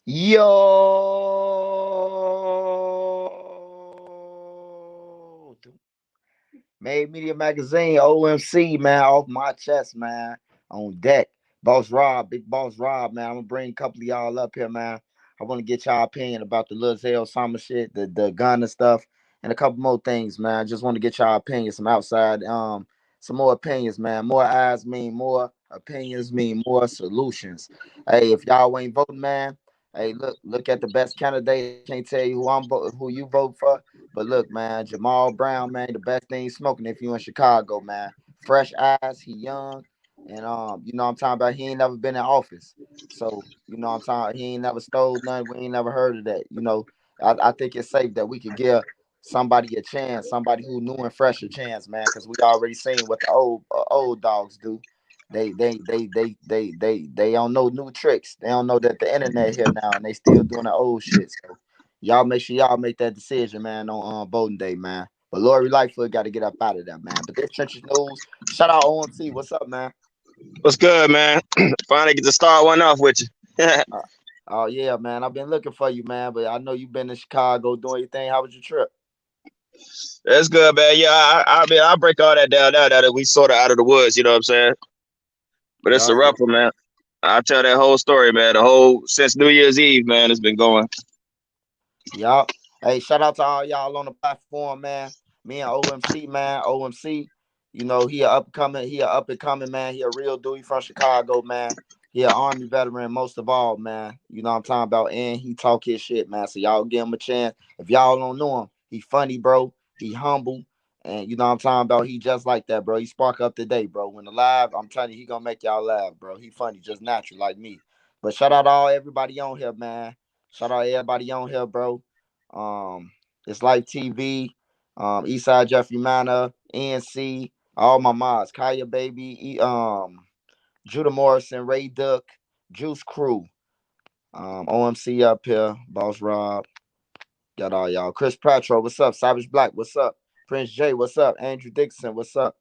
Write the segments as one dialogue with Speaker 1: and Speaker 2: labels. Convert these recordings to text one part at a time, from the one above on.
Speaker 1: Yo, Made Media Magazine, OMC, man, off my chest, man, on deck. Boss Rob, Big Boss Rob, man. I'm gonna bring a couple of y'all up here, man. I want to get y'all opinion about the Lil Zell Summer shit, the gun and stuff, and a couple more things, man. I just want to get y'all opinions, some more opinions, man. More eyes mean more opinions mean more solutions. Hey, if y'all ain't voting, man. Hey, look at the best candidate. I can't tell you who you vote for, but look, man, Jamal Brown, man, the best thing smoking if you in Chicago, man. Fresh eyes, he young, and I'm talking about he ain't never been in office. So, I'm talking he ain't never stole nothing. We ain't never heard of that. I think it's safe that we could give somebody a chance, somebody who new and fresh a chance, man, because we already seen what the old dogs do. They don't know new tricks. They don't know that the internet here now, and they still doing the old shit. So y'all make sure y'all make that decision, man, on voting day, man. But Lori Lightfoot got to get up out of there, man. But this Trenches News, shout out OMC. What's up, man?
Speaker 2: What's good, man? Finally get to start one off with you.
Speaker 1: Uh, oh yeah, man. I've been looking for you, man. But I know you've been in Chicago doing your thing. How was your trip?
Speaker 2: That's good, man. Yeah, I mean, I'll break all that down now that we sort of out of the woods, you know what I'm saying? But it's
Speaker 1: Yeah,
Speaker 2: a rough one, man. I'll tell that whole story, man. Since New Year's Eve, man, it's been going.
Speaker 1: yeah. Hey, shout out to all y'all on the platform, man. Me and OMC, man. OMC, he a up and coming, man. He a real dude. He from Chicago, man. He an Army veteran, most of all, man. You know what I'm talking about? And he talk his shit, man. So y'all give him a chance. If y'all don't know him, he funny, bro. He humble. And you know what I'm talking about? He just like that, bro. He spark up today, bro. When alive, I'm telling you, he gonna make y'all laugh, bro. He funny, just natural like me. But shout out all everybody on here, man. Shout out everybody on here, bro. It's Life TV, Eastside Jeffrey Manor, NC, all my mods, Kaya Baby, Judah Morrison, Ray Duck, Juice Crew, OMC up here, Boss Rob, got all y'all. Chris Pratro, what's up? Savage Black, what's up? Prince J, what's up? Andrew Dixon, what's up?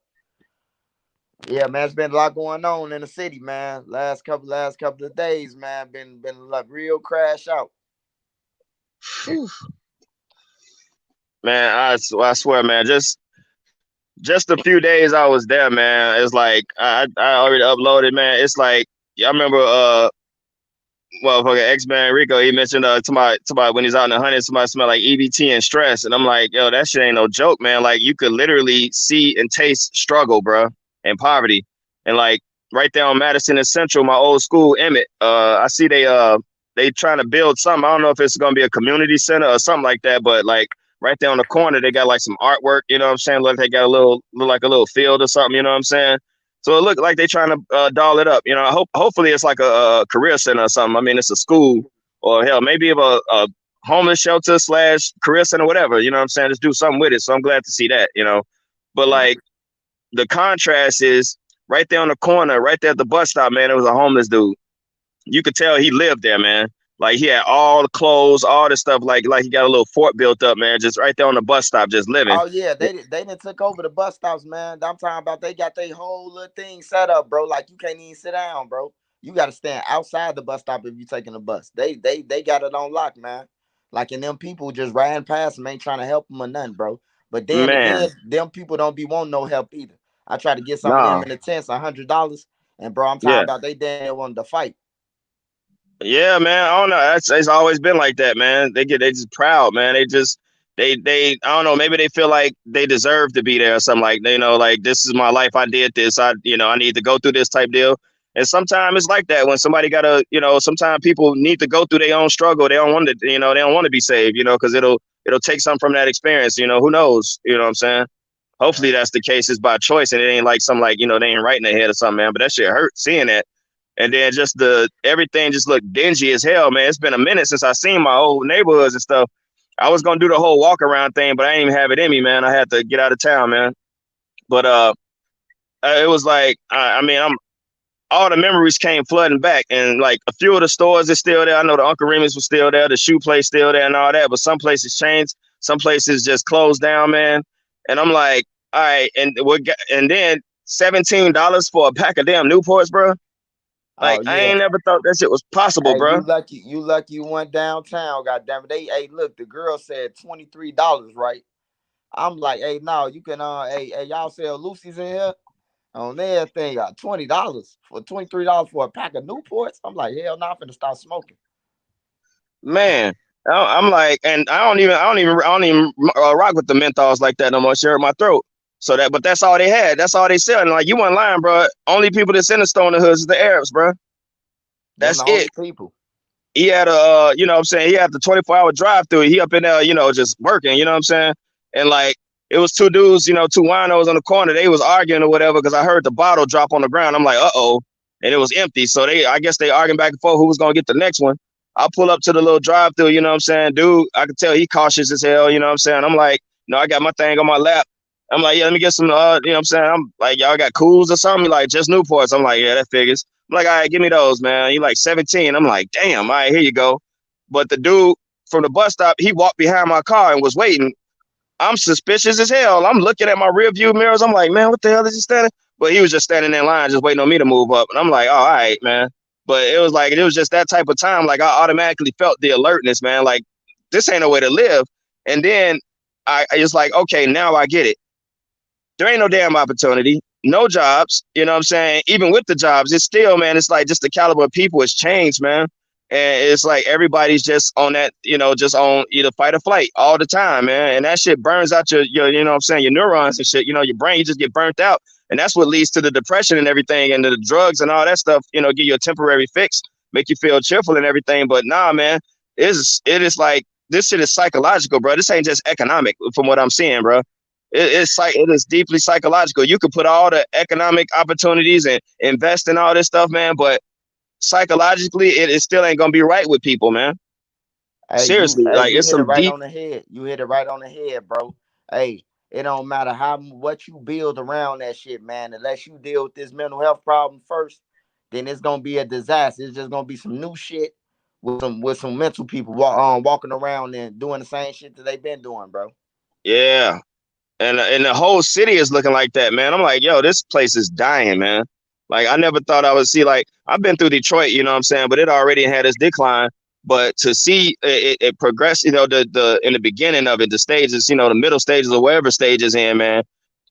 Speaker 1: Yeah, man, it's been a lot going on in the city, man. Last couple of days, man, been like real crash out.
Speaker 2: Whew. Man, I swear, man, just a few days I was there, man. It's like I already uploaded, man. It's like y'all remember motherfucker X-Man Rico, he mentioned to my when he's out in the hunting, somebody smell like EBT and stress. And I'm like, yo, that shit ain't no joke, man. Like you could literally see and taste struggle, bro, and poverty. And like right there on Madison and Central, my old school, Emmett, I see they trying to build something. I don't know if it's gonna be a community center or something like that, but like right there on the corner, they got like some artwork, you know what I'm saying? Look, they got look like a little field or something, you know what I'm saying? So it looked like they trying to doll it up. You know, hopefully it's like a career center or something. I mean, it's a school or hell, maybe a homeless shelter slash career center, whatever. You know what I'm saying? Just do something with it. So I'm glad to see that. You know, but like the contrast is right there on the corner, right there at the bus stop. Man, it was a homeless dude. You could tell he lived there, man. Like he had all the clothes, all the stuff. Like he got a little fort built up, man. Just right there on the bus stop, just living.
Speaker 1: Oh yeah, they didn't took over the bus stops, man. I'm talking about they got their whole little thing set up, bro. Like you can't even sit down, bro. You got to stand outside the bus stop if you taking the bus. They got it on lock, man. Like and them people just riding past them ain't trying to help them or nothing, bro. But then
Speaker 2: Man,
Speaker 1: again, them people don't be wanting no help either. I tried to get some of them
Speaker 2: nah,
Speaker 1: in the tents, $100, and bro, I'm talking
Speaker 2: yeah.
Speaker 1: about they damn near wanted to fight.
Speaker 2: Yeah, man. I don't know. It's always been like that, man. They just proud, man. They I don't know. Maybe they feel like they deserve to be there or something like like this is my life. I did this. I need to go through this type deal. And sometimes it's like that when somebody gotta sometimes people need to go through their own struggle. They don't want to they don't want to be saved. Because it'll take something from that experience. Who knows? You know what I'm saying?
Speaker 1: Yeah.
Speaker 2: Hopefully that's the case. It's by choice and it ain't like something like they ain't right in their head or something, man. But that shit hurt seeing that. And then just everything just looked dingy as hell, man. It's been a minute since I seen my old neighborhoods and stuff. I was gonna do the whole walk around thing, but I didn't even have it in me, man. I had to get out of town, man. But it was like I mean, I'm all the memories came flooding back, and like a few of the stores is still there. I know the Uncle Remus was still there, the shoe place still there, and all that. But some places changed, some places just closed down, man. And I'm like, all right, and then $17 for a pack of damn Newports, bro.
Speaker 1: Oh
Speaker 2: Like I
Speaker 1: yeah.
Speaker 2: ain't never thought that shit was possible,
Speaker 1: Hey,
Speaker 2: bro.
Speaker 1: you lucky you went downtown, goddamn it. Hey, look, the girl said $23, right? I'm like, hey, no, you can hey, y'all sell Lucy's in here on their thing, $20 for $23 for a pack of Newports. I'm like, hell no, I'm finna start smoking.
Speaker 2: Man, I'm like, and I don't even rock with the menthols like that no more. Share my throat. So that, but that's all they had. That's all they selling. Like you weren't lying, bro. Only people that's in the Stoner Hoods is the Arabs, bro.
Speaker 1: Them
Speaker 2: That's
Speaker 1: the
Speaker 2: it.
Speaker 1: only people.
Speaker 2: He had a, you know what I'm saying? He had the 24-hour drive through. He up in there, you know, just working, you know what I'm saying? And like, it was two dudes, you know, two winos on the corner. They was arguing or whatever because I heard the bottle drop on the ground. I'm like, uh-oh. And it was empty. So I guess they arguing back and forth who was going to get the next one. I pull up to the little drive through, you know what I'm saying? Dude, I could tell he cautious as hell, you know what I'm saying? I'm like, you know, I got my thing on my lap. I'm like, yeah, let me get some, you know what I'm saying? I'm like, y'all got cools or something? Like, just Newports. I'm like, yeah, that figures. I'm like, all right, give me those, man. He like 17. I'm like, damn, all right, here you go. But the dude from the bus stop, he walked behind my car and was waiting. I'm suspicious as hell. I'm looking at my rear view mirrors. I'm like, man, what the hell is he standing? But he was just standing in line, just waiting on me to move up. And I'm like, oh, all right, man. But it was like, it was just that type of time. Like I automatically felt the alertness, man. Like this ain't no way to live. And then I it's like, okay, now I get it. There ain't no damn opportunity, no jobs. You know what I'm saying? Even with the jobs, it's still, man, it's like just the caliber of people has changed, man. And it's like everybody's just on that, you know, just on either fight or flight all the time, man. And that shit burns out your you know what I'm saying, your neurons and shit, you know, your brain, you just get burnt out. And that's what leads to the depression and everything and the drugs and all that stuff, you know, give you a temporary fix, make you feel cheerful and everything. But nah, man, it is like this shit is psychological, bro. This ain't just economic from what I'm seeing, bro. It is deeply psychological. You could put all the economic opportunities and invest in all this stuff, man, but psychologically, it still ain't gonna be right with people, man. Seriously, like
Speaker 1: You
Speaker 2: it's
Speaker 1: hit it
Speaker 2: some
Speaker 1: right
Speaker 2: deep.
Speaker 1: on the head. You hit it right on the head, bro. Hey, it don't matter what you build around that shit, man. Unless you deal with this mental health problem first, then it's gonna be a disaster. It's just gonna be some new shit with some mental people walking around and doing the same shit that they've been doing, bro.
Speaker 2: Yeah, and the whole city is looking like that, man. I'm like, yo, this place is dying, man. Like I never thought I would see. Like I've been through Detroit, you know what I'm saying, but it already had its decline. But to see it progress, you know, the in the beginning of it, the stages, you know, the middle stages or wherever stages in, man,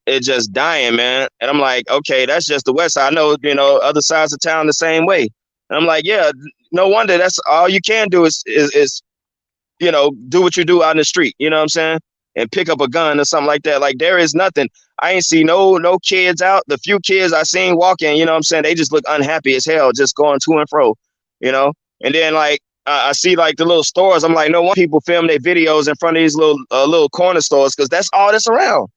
Speaker 2: it just dying, man. And I'm like, okay, that's just the west side. I know, you know, other sides of town the same way. And I'm like, yeah, no wonder that's all you can do is you know, do what you do out in the street, you know what I'm saying? And pick up a gun or something like that. Like there is nothing. I ain't see no kids out. The few kids I seen walking, you know what I'm saying? They just look unhappy as hell, just going to and fro, you know? And then like I see like the little stores. I'm like, no one people film their videos in front of these little corner stores because that's all that's around.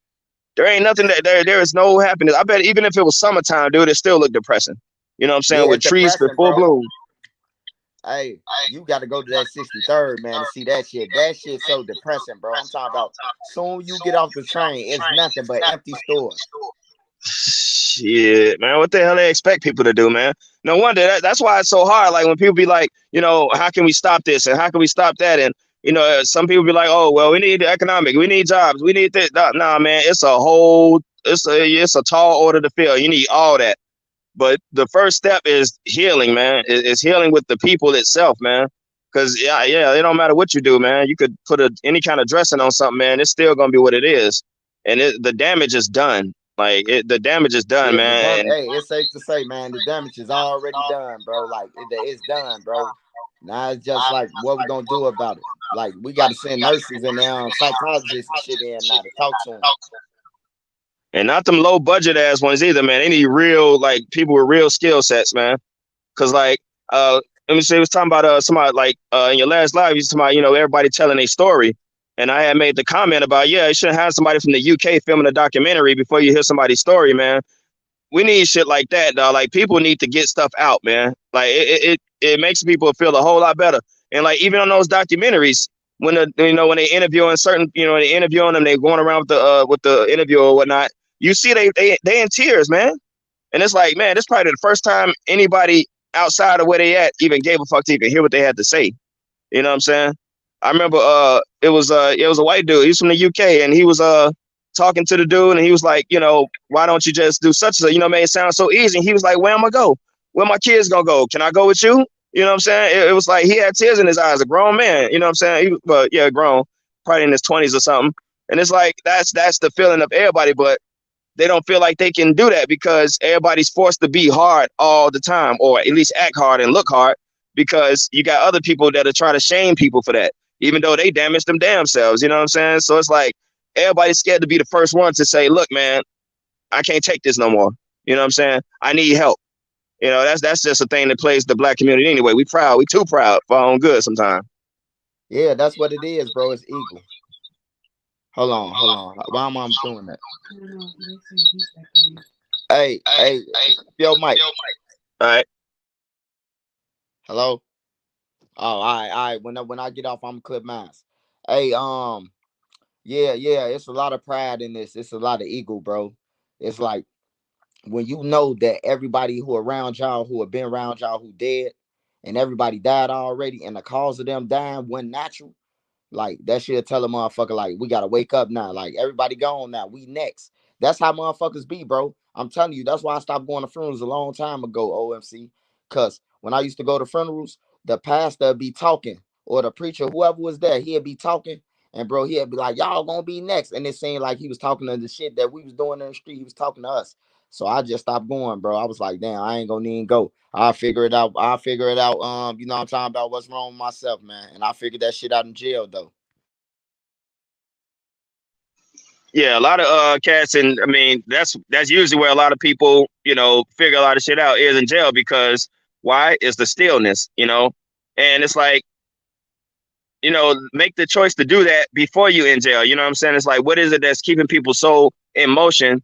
Speaker 2: There ain't nothing that there is no happiness. I bet even if it was summertime, dude, it still look depressing. You know what I'm saying?
Speaker 1: Yeah,
Speaker 2: With
Speaker 1: it's
Speaker 2: trees in
Speaker 1: depressing,
Speaker 2: full
Speaker 1: bro.
Speaker 2: bloom.
Speaker 1: Hey, you got to go to that 63rd, man, to see that shit. That shit's so depressing, bro. I'm talking about soon you get off the train, it's nothing but empty stores.
Speaker 2: Shit, man, what the hell they expect people to do, man? No wonder that's why it's so hard. Like when people be like, you know, how can we stop this and how can we stop that? And you know, some people be like, oh, well, we need economic, we need jobs, we need this. Nah, man, it's a tall order to fill. You need all that. But the first step is healing, man. Is healing with the people itself, man. Because yeah, it don't matter what you do, man. You could put any kind of dressing on something, man. It's still gonna be what it is, and the damage is done. Like the damage is done,
Speaker 1: Yeah, the
Speaker 2: man.
Speaker 1: damage.
Speaker 2: And
Speaker 1: Hey, it's safe to say, man, the damage is already done, bro. Like it's done, bro. Now it's just like what we gonna do about it. Like we got to send nurses and psychologists and shit in now to talk to them.
Speaker 2: not them low budget ass ones either, man. They need real like people with real skill sets, man. Cause like let me say, was talking about somebody like in your last live, you was talking about, you know, everybody telling a story. And I had made the comment about, yeah, you should have somebody from the UK filming a documentary before you hear somebody's story, man. We need shit like that, dog. Like people need to get stuff out, man. Like it makes people feel a whole lot better. And like even on those documentaries, when when they interviewing certain, you know, they interviewing them, they going around with the interview or whatnot. You see they in tears, man. And it's like, man, this probably the first time anybody outside of where they at even gave a fuck to even hear what they had to say. You know what I'm saying? I remember it was a white dude. He's from the UK and he was talking to the dude and he was like, you know, why don't you just do such and such? You know, it made it sound so easy. And he was like, where am I go? where my kids gonna go? Can I go with you? You know what I'm saying? It was like he had tears in his eyes, a grown man. You know what I'm saying? But yeah, grown, probably in his 20s or something. And it's like that's the feeling of everybody, but they don't feel like they can do that because everybody's forced to be hard all the time, or at least act hard and look hard, because you got other people that are trying to shame people for that, even though they damaged them damn selves. You know what I'm saying? So it's like everybody's scared to be the first one to say, "Look, man, I can't take this no more." You know what I'm saying? I need help. You know, that's just a thing that plays the black community anyway. We proud, we too proud for our own good sometimes.
Speaker 1: Yeah, that's what it is, bro. It's equal. Hold on, hold on. Why am I doing that? Hey, yo, Mike.
Speaker 2: All right.
Speaker 1: Hello. Oh, all right. When I get off, I'm clip mask. Hey, yeah. It's a lot of pride in this. It's a lot of ego, bro. It's like when you know that everybody who around y'all, who have been around y'all, who dead, and everybody died already, and the cause of them dying wasn't natural. Like that shit tell a motherfucker like we gotta wake up now. Like everybody gone now. We next. That's how motherfuckers be, bro. I'm telling you, that's why I stopped going to funerals a long time ago, OMC. Cause when I used to go to funerals, the pastor be talking, or the preacher, whoever was there, he'd be talking. And bro, he'd be like, y'all gonna be next. And it seemed like he was talking to the shit that we was doing in the street. He was talking to us. So I just stopped going, bro. I was like, damn, I ain't gonna even go. I'll figure it out. I'll figure it out. You know what I'm talking about, what's wrong with myself, man. And I figured that shit out in jail though.
Speaker 2: Yeah, a lot of cats, and I mean that's usually where a lot of people, figure a lot of shit out is in jail, because why is the stillness, and it's like, make the choice to do that before you in jail. You know what I'm saying? It's like, what is it that's keeping people so in motion?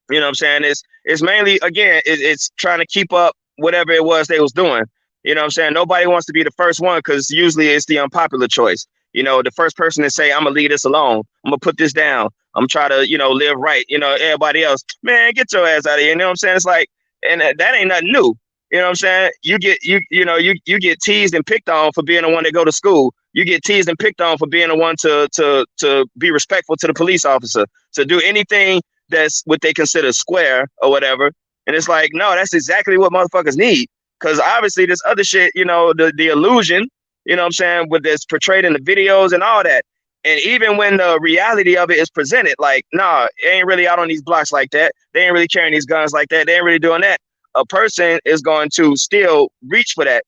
Speaker 2: You know what I'm saying? It's mainly, again, it's trying to keep up whatever it was they was doing. You know what I'm saying? Nobody wants to be the first one, because usually it's the unpopular choice. The first person to say, I'm gonna leave this alone. I'm gonna put this down. I'm trying to, live right. Everybody else, man, get your ass out of here. You know what I'm saying? It's like, and that ain't nothing new. You know what I'm saying? You get teased and picked on for being the one that go to school. You get teased and picked on for being the one to be respectful to the police officer, to do anything that's what they consider square or whatever. And it's like, no, that's exactly what motherfuckers need. Because obviously this other shit, the illusion, you know what I'm saying, with this portrayed in the videos and all that. And even when the reality of it is presented, like, nah, it ain't really out on these blocks like that. They ain't really carrying these guns like that. They ain't really doing that. A person is going to still reach for that.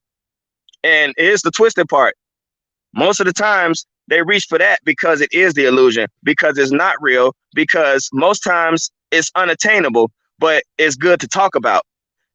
Speaker 2: And here's the twisted part. Most of the times they reach for that because it is the illusion, because it's not real, because most times it's unattainable, but it's good to talk about.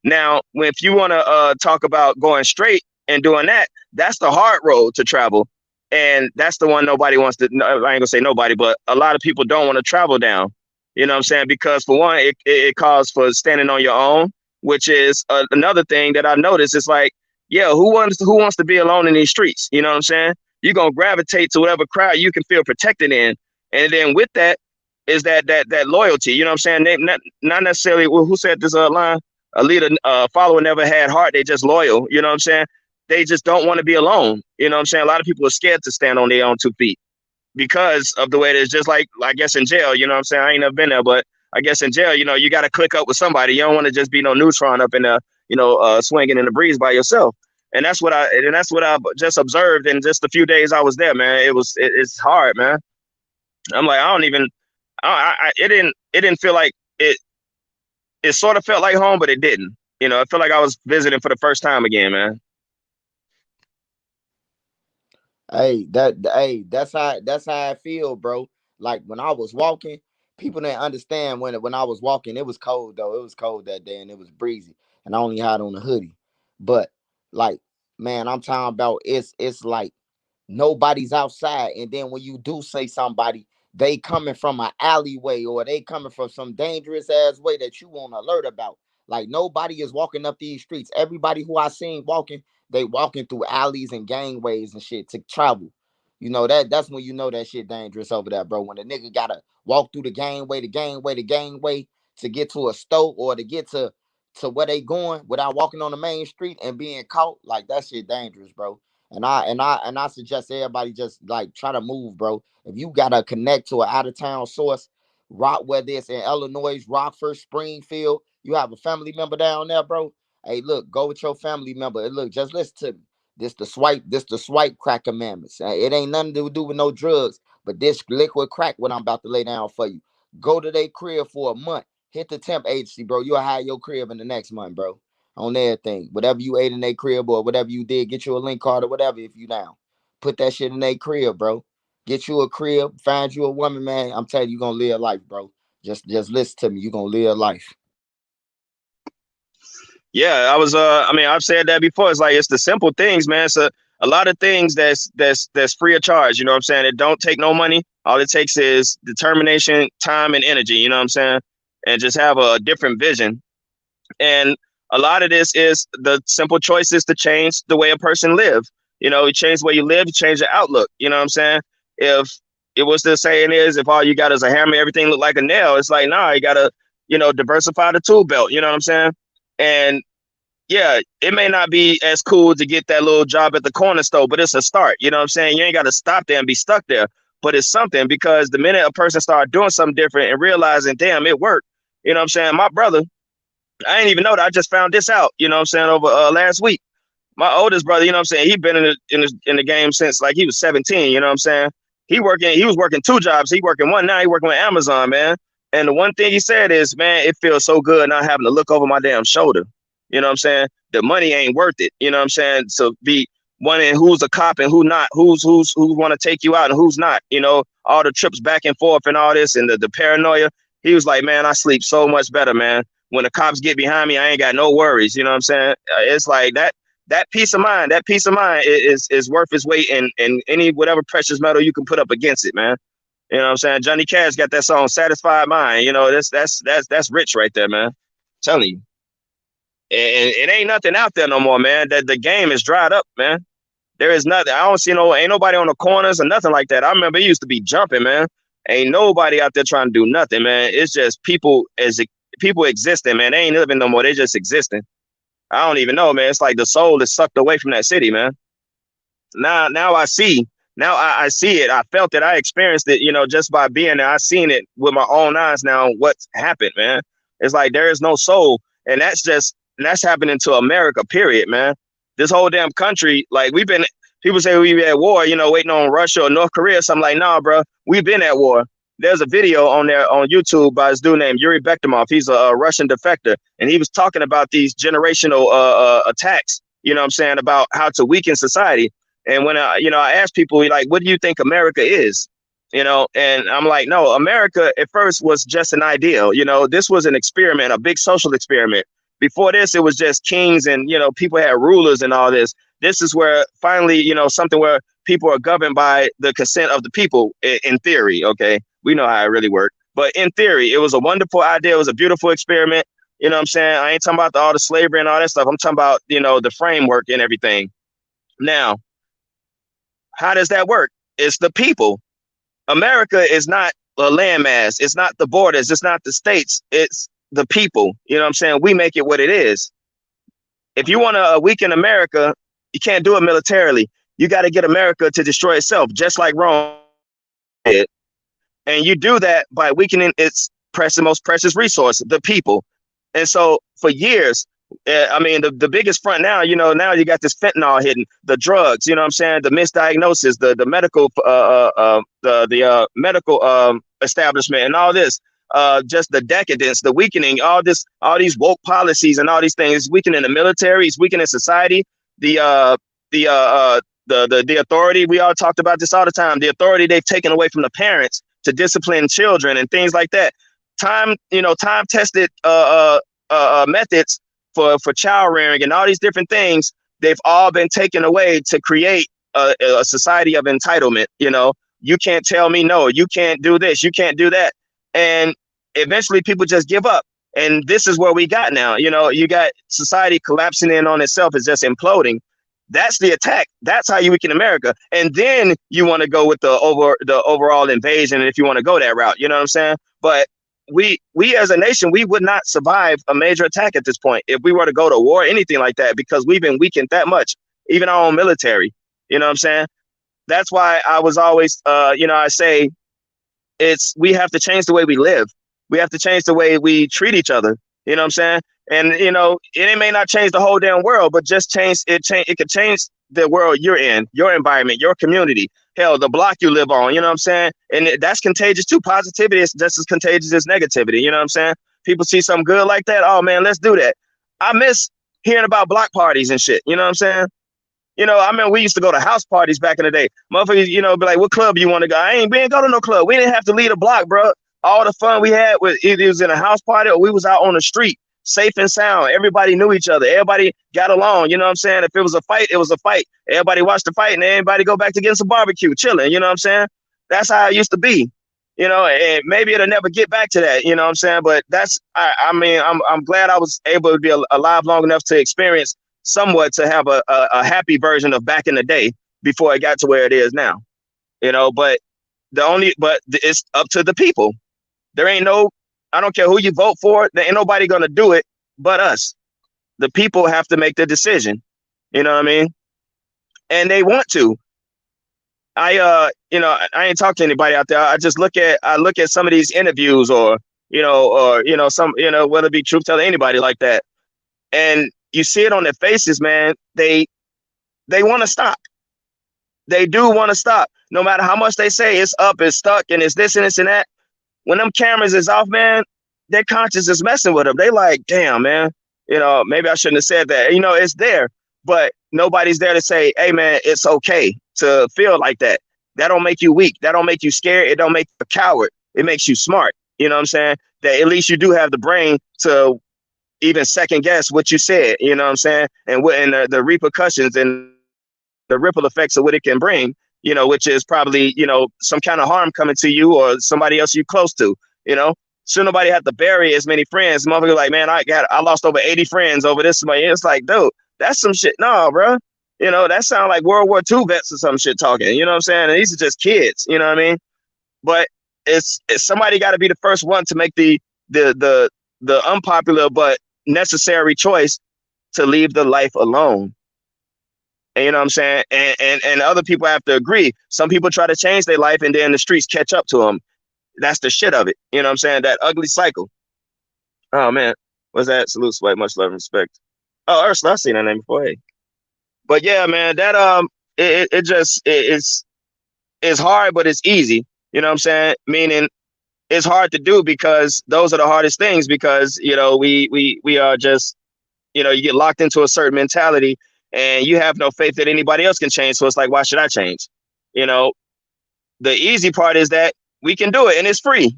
Speaker 2: Now, if you want to talk about going straight and doing that, that's the hard road to travel. And that's the one nobody wants to, I ain't gonna say nobody, but a lot of people don't want to travel down. You know what I'm saying? Because for one, it calls for standing on your own, which is another thing that I noticed. It's like, yeah, who wants to be alone in these streets? You know what I'm saying? You're gonna gravitate to whatever crowd you can feel protected in. And then with that is that loyalty. You know what I'm saying? Not necessarily, well, who said this line? A leader, follower never had heart. They just loyal. You know what I'm saying? They just don't want to be alone. You know what I'm saying? A lot of people are scared to stand on their own 2 feet because of the way it is. Just like, I guess, in jail, you know what I'm saying? I ain't never been there, but I guess in jail, you got to click up with somebody. You don't want to just be no neutron up in the, swinging in the breeze by yourself. And that's what I just observed in just a few days I was there, man. It's hard, man. I'm like, I don't even, it didn't feel like it. It sort of felt like home, but it didn't. It felt like I was visiting for the first time again, man.
Speaker 1: That's how I feel, bro. Like when I was walking, people didn't understand when I was walking. It was cold though. It was cold that day and it was breezy, and I only had on a hoodie. But like, man, I'm talking about it's like nobody's outside, and then when you do say somebody, they coming from an alleyway or they coming from some dangerous ass way that you won't alert about. Like nobody is walking up these streets. Everybody who I seen walking, they walking through alleys and gangways and shit to travel. That's when you know that shit dangerous over there, bro. When the nigga gotta walk through the gangway to get to a store or to get to where they going without walking on the main street and being caught, like that shit dangerous, bro. And I suggest everybody just like try to move, bro. If you gotta connect to an out of town source, rock, whether it's in Illinois, Rockford, Springfield, you have a family member down there, bro. Hey, look, go with your family member. And look, just listen to me. This the swipe crack commandments. It ain't nothing to do with no drugs, but this liquid crack, what I'm about to lay down for you. Go to their crib for a month. Hit the temp agency, bro. You'll hire your crib in the next month, bro. On everything. Whatever you ate in their crib or whatever you did, get you a link card or whatever if you down. Put that shit in their crib, bro. Get you a crib, find you a woman, man. I'm telling you, you're gonna live life, bro. Just listen to me. You're gonna live life.
Speaker 2: Yeah, I mean, I've said that before. It's like it's the simple things, man. So a lot of things that's free of charge. You know what I'm saying? It don't take no money. All it takes is determination, time, and energy. You know what I'm saying? And just have a different vision. And a lot of this is the simple choices to change the way a person live. You know, you change the way you live, you change your outlook. You know what I'm saying? If it was the saying is, if all you got is a hammer, everything look like a nail. It's like, nah, you gotta, diversify the tool belt. You know what I'm saying? And yeah, it may not be as cool to get that little job at the corner store, but it's a start. You know what I'm saying? You ain't got to stop there and be stuck there, but it's something because the minute a person start doing something different and realizing, damn, it worked. You know what I'm saying? My brother, I didn't even know that. I just found this out, you know what I'm saying, over last week. My oldest brother, you know what I'm saying, he been in the game since like he was 17, you know what I'm saying? He was working two jobs. He working one now, he working with Amazon, man. And the one thing he said is, man, it feels so good not having to look over my damn shoulder. You know what I'm saying? The money ain't worth it. You know what I'm saying? So be wondering who's a cop and who not, who's want to take you out and who's not, all the trips back and forth and all this and the paranoia. He was like, man, I sleep so much better, man. When the cops get behind me, I ain't got no worries. You know what I'm saying? It's like that peace of mind, is worth its weight in any whatever precious metal you can put up against it, man. You know what I'm saying? Johnny Cash got that song "Satisfied Mind." You know, that's rich right there, man. I'm telling you. And it ain't nothing out there no more, man. That the game is dried up, man. There is nothing. I don't see ain't nobody on the corners or nothing like that. I remember it used to be jumping, man. Ain't nobody out there trying to do nothing, man. It's just people people existing, man. They ain't living no more. They just existing. I don't even know, man. It's like the soul is sucked away from that city, man. Now I see. Now I see it. I felt it. I experienced it, just by being there. I seen it with my own eyes now. What's happened, man? It's like there is no soul. And that's happening to America, period, man. This whole damn country, like people say we at war, waiting on Russia or North Korea. So I'm like, nah, bro, we've been at war. There's a video on there on YouTube by this dude named Yuri Bektimov. He's a Russian defector, and he was talking about these generational attacks. You know what I'm saying, about how to weaken society. And when I ask people like, what do you think America is? And I'm like, no, America at first was just an ideal. This was an experiment, a big social experiment. Before this, it was just kings and people had rulers and all this. This is where finally, something where people are governed by the consent of the people in theory. Okay. We know how it really worked. But in theory, it was a wonderful idea. It was a beautiful experiment. You know what I'm saying? I ain't talking about all the slavery and all that stuff. I'm talking about, the framework and everything. Now, how does that work? It's the people. America is not a landmass. It's not the borders. It's not the states. It's the people. You know what I'm saying? We make it what it is. If you want to weaken America, you can't do it militarily. You got to get America to destroy itself, just like Rome did. And you do that by weakening its most precious resource, the people. And so for years, the biggest front now, now you got this fentanyl hitting, the drugs, you know what I'm saying, the misdiagnosis, the medical, medical establishment and all this, just the decadence, the weakening, all these woke policies and all these things, weakening the military, it's weakening society, the authority. We all talked about this all the time. The authority they've taken away from the parents to discipline children and things like that. Time tested methods for child rearing and all these different things, they've all been taken away to create a society of entitlement. You can't tell me no, you can't do this, you can't do that. And eventually people just give up. And this is where we got now. You got society collapsing in on itself, is just imploding. That's the attack. That's how you weaken America. And then you want to go with the overall invasion, if you want to go that route. You know what I'm saying? But we as a nation, we would not survive a major attack at this point if we were to go to war, anything like that, because we've been weakened that much, even our own military. You know what I'm saying? That's why I was always, I say we have to change the way we live. We have to change the way we treat each other. You know what I'm saying? And it may not change the whole damn world, but just change it. It could change the world you're in, your environment, your community, hell, the block you live on. You know what I'm saying? And that's contagious too. Positivity is just as contagious as negativity. You know what I'm saying? People see something good like that. Oh man, let's do that. I miss hearing about block parties and shit. You know what I'm saying? I mean, we used to go to house parties back in the day. Motherfuckers, be like, what club you want to go? We didn't go to no club. We didn't have to leave the block, bro. All the fun we had was either it was in a house party or we was out on the street, safe and sound. Everybody knew each other. Everybody got along. You know what I'm saying? If it was a fight, it was a fight. Everybody watched the fight and everybody go back to getting some barbecue, chilling. You know what I'm saying? That's how it used to be. And maybe it'll never get back to that. You know what I'm saying? But I mean, I'm glad I was able to be alive long enough to experience somewhat to have a happy version of back in the day before it got to where it is now. But it's up to the people. There ain't I don't care who you vote for. There ain't nobody going to do it but us. The people have to make the decision. You know what I mean? And they want to. I ain't talk to anybody out there. I look at some of these interviews or some, whether it be truth telling, anybody like that. And you see it on their faces, man. They want to stop. They do want to stop. No matter how much they say it's up, it's stuck, and it's this and this and that. When them cameras is off, man, their conscience is messing with them. They like, damn, man, maybe I shouldn't have said that. It's there, but nobody's there to say, hey, man, it's okay to feel like that. That don't make you weak. That don't make you scared. It don't make you a coward. It makes you smart. You know what I'm saying? That at least you do have the brain to even second guess what you said. You know what I'm saying? And the repercussions and the ripple effects of what it can bring, which is probably, some kind of harm coming to you or somebody else you close to, should nobody have to bury as many friends. Motherfucker like, man, I lost over 80 friends over this money. It's like, dude, that's some shit. No, bro. That sounds like World War II vets or some shit talking. You know what I'm saying? And these are just kids. You know what I mean? But it's somebody got to be the first one to make the unpopular but necessary choice to leave the life alone. And you know what I'm saying? And other people have to agree. Some people try to change their life and then the streets catch up to them. That's the shit of it. You know what I'm saying? That ugly cycle. Oh man, what's that? Salute, swipe, much love and respect. Oh, Ursula, I've seen that name before. Hey. But yeah, man, that it's hard, but it's easy. You know what I'm saying? Meaning it's hard to do because those are the hardest things because we are just you get locked into a certain mentality and you have no faith that anybody else can change. So it's like, why should I change? The easy part is that we can do it and it's free.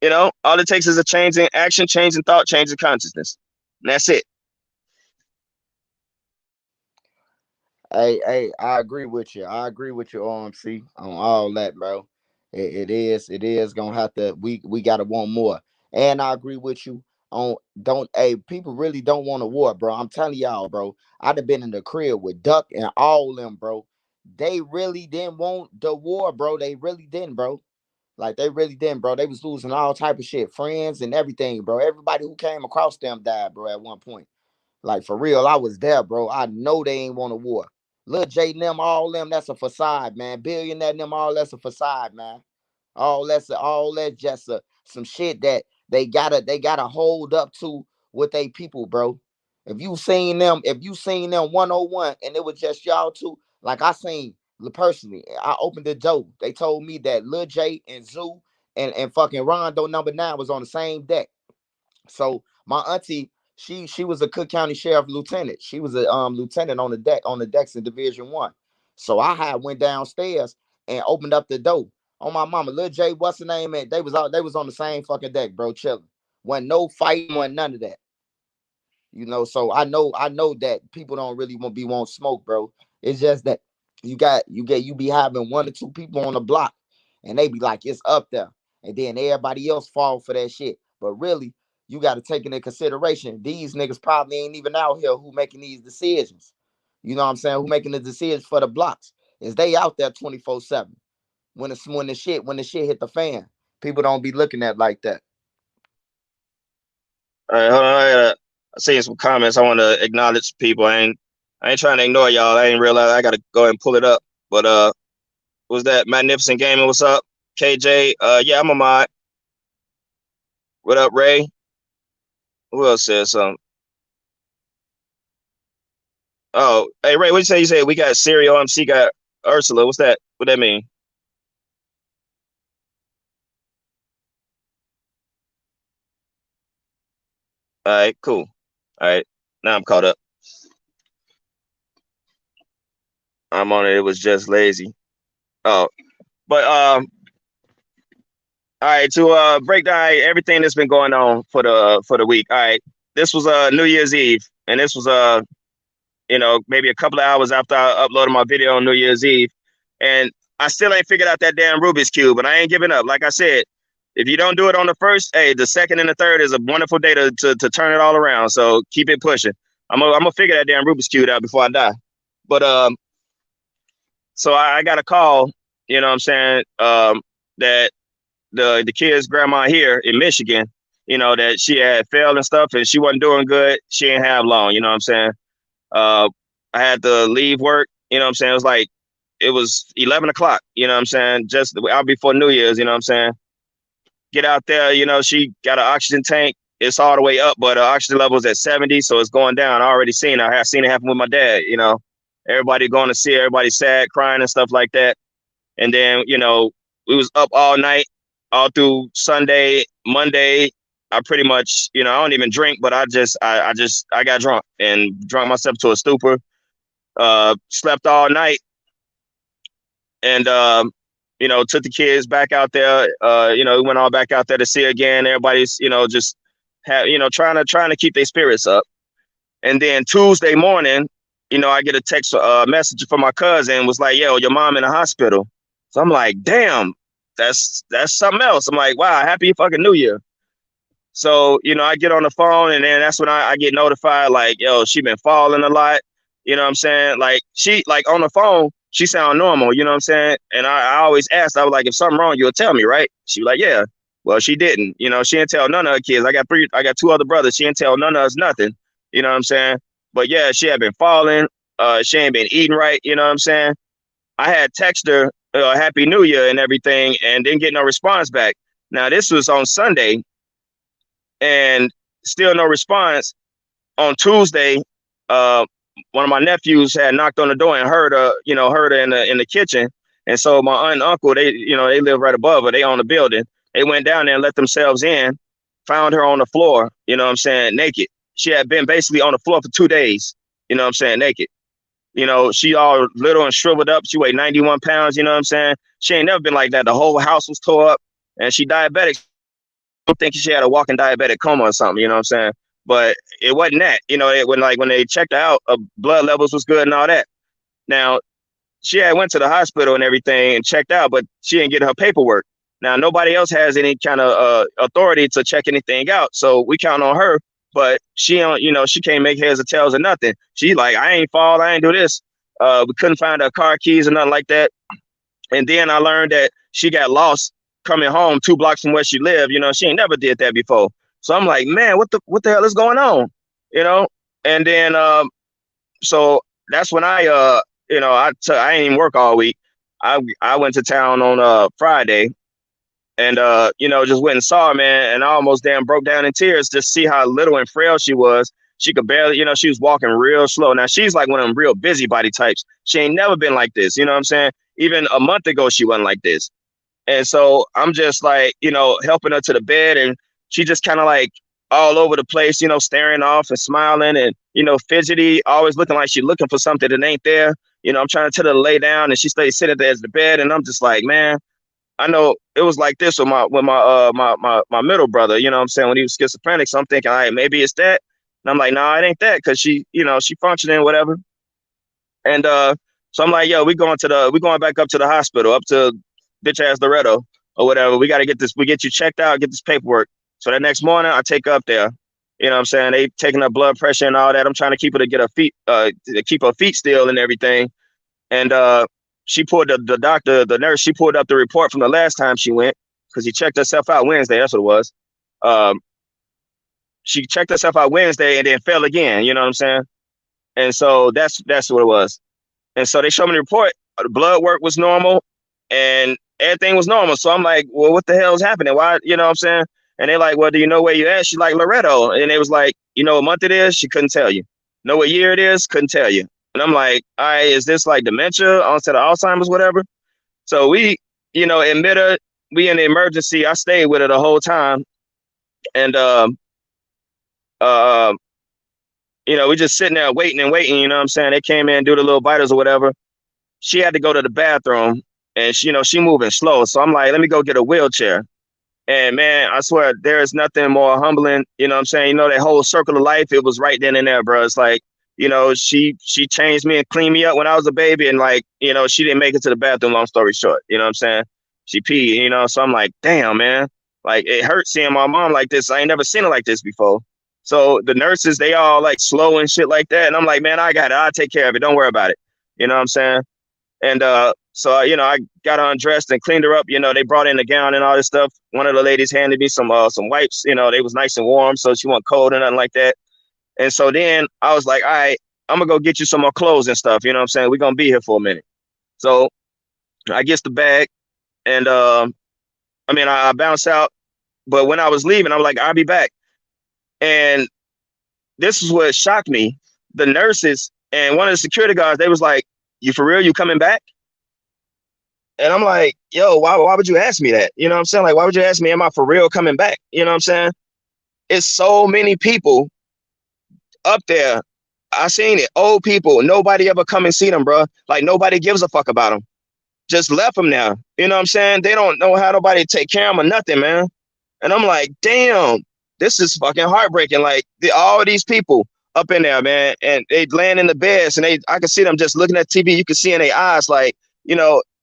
Speaker 2: All it takes is a change in action, change in thought, change in consciousness. And that's it.
Speaker 1: Hey, I agree with you. I agree with you, OMC, on all that, bro. It is gonna have to. We gotta want more. And I agree with you on don't. Hey, people really don't want a war, bro. I'm telling y'all, bro. I'd have been in the crib with Duck and all them, bro. They really didn't want the war, bro. They really didn't, bro. Like they really didn't, bro. They was losing all type of shit, friends and everything, bro. Everybody who came across them died, bro. At one point. Like for real, I was there, bro. I know they ain't want a war. Lil J and them, all them, that's a facade, man. Billionaire and them, all that's a facade, man. All that's just some shit that they gotta hold up to with they people, bro. If you seen them 101 and it was just y'all two, like I seen personally, I opened the door. They told me that Lil J and Zoo and fucking Rondo number 9 was on the same deck. So my auntie, she was a Cook County Sheriff Lieutenant. She was a lieutenant on the decks in Division 1. So I had went downstairs and opened up the door. On my mama, Lil J, what's the name? And they was on the same fucking deck, bro, chilling. Wasn't no fighting, wasn't none of that. So I know that people don't really want smoke, bro. It's just that you be having 1 or 2 people on the block, and they be like it's up there, and then everybody else fall for that shit. But really, you got to take into consideration these niggas probably ain't even out here who making these decisions. You know what I'm saying? Who making the decisions for the blocks? Is they out there 24/7 when the shit hit the fan? People don't be looking at like that.
Speaker 2: All right, hold on. I see some comments. I want to acknowledge people. I ain't trying to ignore y'all. I ain't realize I gotta go ahead and pull it up. But was that Magnificent Gaming? What's up? KJ? Yeah, I'm a mod. What up, Ray? Who else said something? Oh, hey Ray, what you say? You said we got Serial MC, got Ursula. What's that? What that mean? All right, cool. All right, now I'm caught up. I'm on it. It was just lazy. Oh, but all right. To break down everything that's been going on for the week. All right, this was New Year's Eve, and this was maybe a couple of hours after I uploaded my video on New Year's Eve, and I still ain't figured out that damn Rubik's cube, but I ain't giving up. Like I said, if you don't do it on the first, hey, the second and the third is a wonderful day to turn it all around. So keep it pushing. I'm gonna figure that damn Rubik's cube out before I die. But so I got a call, you know what I'm saying, that the kid's grandma here in Michigan, that she had failed and stuff and she wasn't doing good. She didn't have long, you know what I'm saying? Uh, I had to leave work, you know what I'm saying? It was 11 o'clock, you know what I'm saying? Just out before New Year's, you know what I'm saying? Get out there, she got an oxygen tank. It's all the way up, but oxygen level is at 70, so it's going down. I already seen it. I have seen it happen with my dad, Everybody going to see her, everybody sad, crying and stuff like that. And then, we was up all night, all through Sunday, Monday. I pretty much, I don't even drink, but I got drunk and drunk myself to a stupor. Slept all night and took the kids back out there. We went all back out there to see again. Everybody's, just trying to keep their spirits up. And then Tuesday morning, I get a text message from my cousin, was like, yo, your mom in the hospital. So I'm like, damn, that's something else. I'm like, wow, happy fucking New Year. So, I get on the phone and then that's when I get notified, like, yo, she been falling a lot. You know what I'm saying? Like she like on the phone, she sound normal, you know what I'm saying? And I always asked, I was like, if something wrong, you'll tell me, right? She was like, yeah. Well, she didn't. She didn't tell none of her kids. I got two other brothers. She didn't tell none of us nothing. You know what I'm saying? But yeah, she had been falling. She ain't been eating right, you know what I'm saying? I had text her Happy New Year and everything and didn't get no response back. Now this was on Sunday and still no response. On Tuesday, uh, one of my nephews had knocked on the door and heard her in the kitchen. And so my aunt and uncle, they live right above her. They own the building. They went down there and let themselves in, found her on the floor, you know what I'm saying, naked. She had been basically on the floor for 2 days, you know what I'm saying, naked. She all little and shriveled up. She weighed 91 pounds, you know what I'm saying? She ain't never been like that. The whole house was tore up and she diabetic. I'm thinking she had a walking diabetic coma or something, you know what I'm saying? But it wasn't that, when they checked her out, blood levels was good and all that. Now, she had went to the hospital and everything and checked out, but she didn't get her paperwork. Now, nobody else has any kind of authority to check anything out. So we count on her, but she don't, she can't make heads or tails or nothing. She like, I ain't fall, I ain't do this. We couldn't find her car keys or nothing like that. And then I learned that she got lost coming home 2 blocks from where she lived. She ain't never did that before. So I'm like, man, what the hell is going on? And then so that's when I ain't even work all week. I went to town on Friday and just went and saw her, man, and I almost damn broke down in tears to see how little and frail she was. She could barely, she was walking real slow. Now she's like one of them real busybody types. She ain't never been like this, you know what I'm saying? Even a month ago she wasn't like this. And so I'm just like, helping her to the bed and she just kind of like all over the place, staring off and smiling and, fidgety, always looking like she's looking for something that ain't there. I'm trying to tell her to lay down and she stays sitting at the edge of the bed. And I'm just like, man, I know it was like this with my middle brother, you know what I'm saying, when he was schizophrenic. So I'm thinking, all right, maybe it's that. And I'm like, no, it ain't that because she, she functioning, whatever. And so I'm like, yo, we going back up to the hospital, up to bitch ass Loretto or whatever. We got to get you checked out, get this paperwork. So that next morning I take her up there. You know what I'm saying? They taking her blood pressure and all that. I'm trying to keep her to get her feet, to keep her feet still and everything. And she pulled the nurse, she pulled up the report from the last time she went because she checked herself out Wednesday. That's what it was. She checked herself out Wednesday and then fell again. You know what I'm saying? And so that's what it was. And so they showed me the report. The blood work was normal and everything was normal. So I'm like, well, what the hell is happening? Why, you know what I'm saying? And they're like, well, do you know where you at? She's like, Loretto. And it was like, you know what month it is? She couldn't tell you. Know what year it is? Couldn't tell you. And I'm like, all right, is this like dementia, onset of Alzheimer's, whatever? So we, admit her, we in the emergency. I stayed with her the whole time. And, uh, we just sitting there waiting and waiting, you know what I'm saying? They came in, do the little vitals or whatever. She had to go to the bathroom and she moving slow. So I'm like, let me go get a wheelchair. And man, I swear there is nothing more humbling. You know what I'm saying? That whole circle of life, it was right then and there, bro. It's like, she changed me and cleaned me up when I was a baby. And like, she didn't make it to the bathroom, long story short. You know what I'm saying? She peed, so I'm like, damn, man. Like, it hurts seeing my mom like this. I ain't never seen her like this before. So the nurses, they all like slow and shit like that. And I'm like, man, I got it. I'll take care of it. Don't worry about it. You know what I'm saying? And so, I got her undressed and cleaned her up. They brought in the gown and all this stuff. One of the ladies handed me some wipes. They was nice and warm, so she wasn't cold or nothing like that. And so then I was like, all right, I'm going to go get you some more clothes and stuff. You know what I'm saying? We're going to be here for a minute. So I get the bag and, I bounced out. But when I was leaving, I'm like, I'll be back. And this is what shocked me. The nurses and one of the security guards, they was like, you for real? You coming back? And I'm like, yo, why would you ask me that? You know what I'm saying? Like, why would you ask me, am I for real coming back? You know what I'm saying? It's so many people up there. I seen it. Old people. Nobody ever come and see them, bro. Like, nobody gives a fuck about them. Just left them now. You know what I'm saying? They don't know how nobody take care of them or nothing, man. And I'm like, damn, this is fucking heartbreaking. Like, all these people up in there, man, and they laying in the beds, and I can see them just looking at TV. You can see in their eyes, like,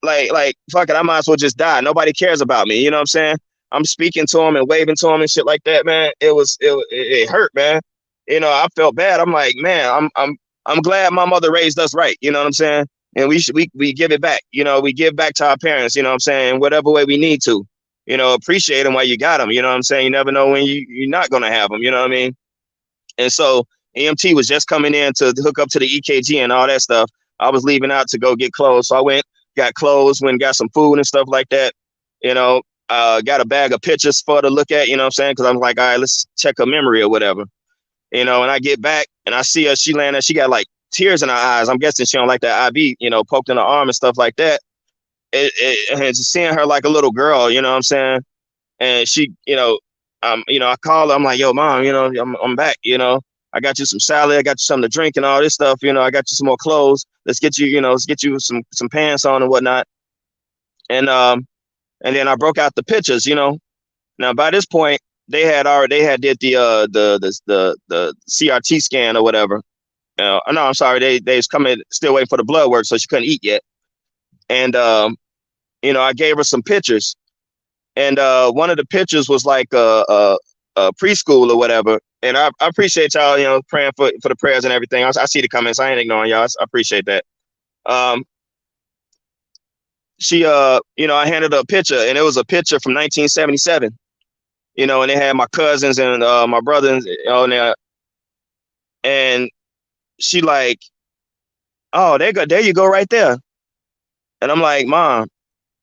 Speaker 2: like fuck it, I might as well just die. Nobody cares about me. You know what I'm saying? I'm speaking to them and waving to them and shit like that, man. It hurt, man. I felt bad. I'm like, man, I'm glad my mother raised us right. You know what I'm saying? And we give it back. We give back to our parents. You know what I'm saying? In whatever way we need to. Appreciate them while you got them. You know what I'm saying? You never know when you're not gonna have them. You know what I mean? And so EMT was just coming in to hook up to the EKG and all that stuff. I was leaving out to go get clothes. So I went, got clothes, went and got some food and stuff like that. Got a bag of pictures for her to look at, you know what I'm saying? Because I'm like, all right, let's check her memory or whatever. And I get back and I see her, she laying there, she got like tears in her eyes. I'm guessing she don't like that IV, poked in her arm and stuff like that. And just seeing her like a little girl, you know what I'm saying? And she, I call her, I'm like, yo, mom, I'm back, I got you some salad, I got you something to drink and all this stuff, I got you some more clothes. Let's get you some pants on and whatnot. And then I broke out the pictures, Now by this point, they had did the CRT scan or whatever. No, I'm sorry, they was coming, still waiting for the blood work, so she couldn't eat yet. And I gave her some pictures. And one of the pictures was like a preschool or whatever. And I appreciate y'all, praying for the prayers and everything. I see the comments. I ain't ignoring y'all. I appreciate that. She, I handed her a picture, and it was a picture from 1977. And they had my cousins and my brothers on there. And she like, oh, there you go right there. And I'm like, Mom,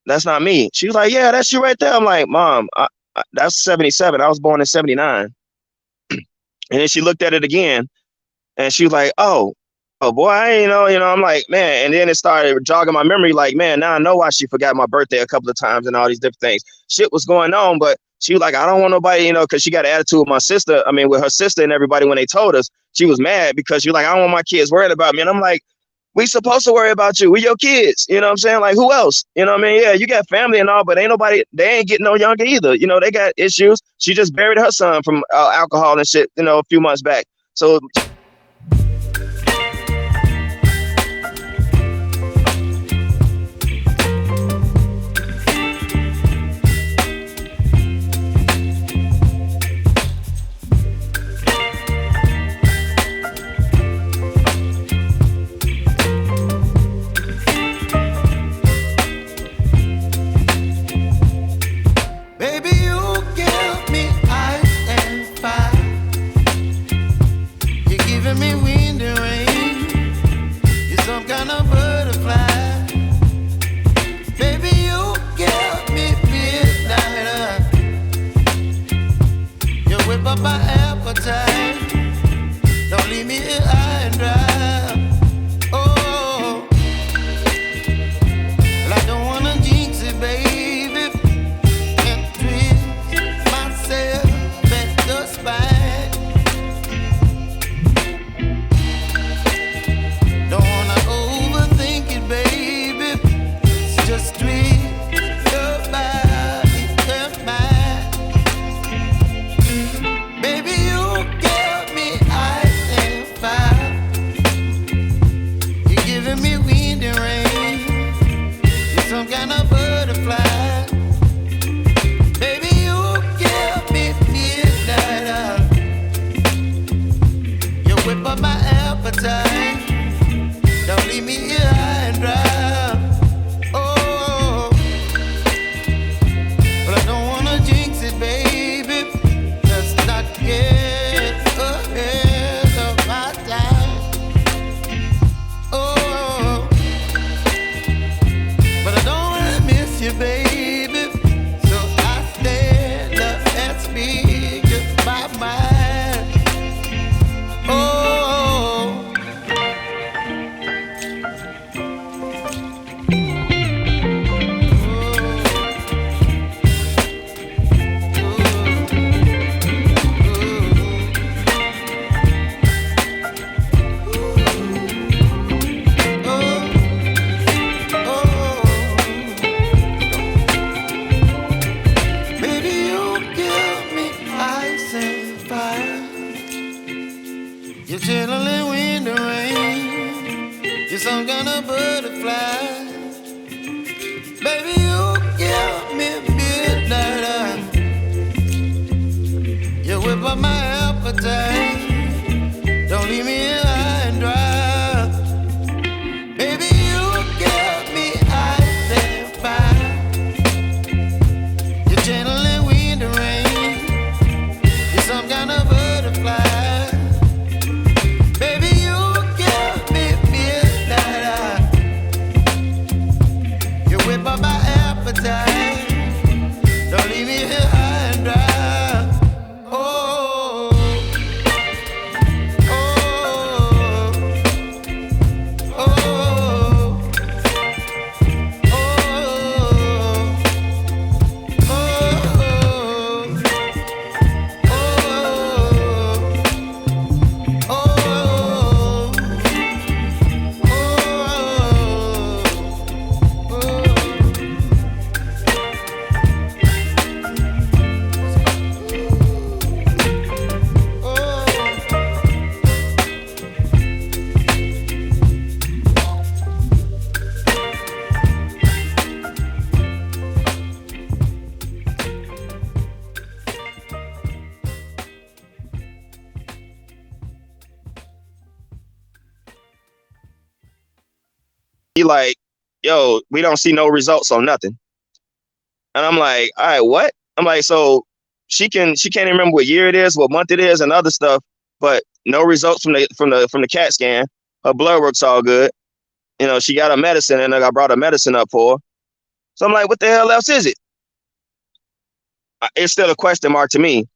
Speaker 2: that's not me. She was like, yeah, that's you right there. I'm like, Mom, that's 77. I was born in 79. And then she looked at it again and she was like, oh boy, I ain't know, I'm like, man. And then it started jogging my memory like, man, now I know why she forgot my birthday a couple of times and all these different things. Shit was going on, but she was like, I don't want nobody, because she got an attitude with with her sister and everybody when they told us. She was mad because she was like, I don't want my kids worried about me. And I'm like, we supposed to worry about you. We your kids. You know what I'm saying? Like, who else? You know what I mean? Yeah, you got family and all, but they ain't getting no younger either. They got issues. She just buried her son from alcohol and shit, a few months back. So
Speaker 3: Baby, you give me ice and fire. You up my appetite. Don't leave me here high and dry. Baby, you get me out there fine. You're channeling wind and rain. You're some kind of butterfly. Baby, you give me midnight. You whip up my appetite. Don't leave me here high and dry. Oh, oh, oh, oh,
Speaker 2: He like, yo, we don't see no results on nothing. And I'm like, all right, what? I'm like, so she can't even remember what year it is, what month it is, and other stuff, but no results from the CAT scan. Her blood work's all good. You know, she got her medicine, and I brought her medicine up for her. So I'm like, what the hell else is it? It's still a question mark to me.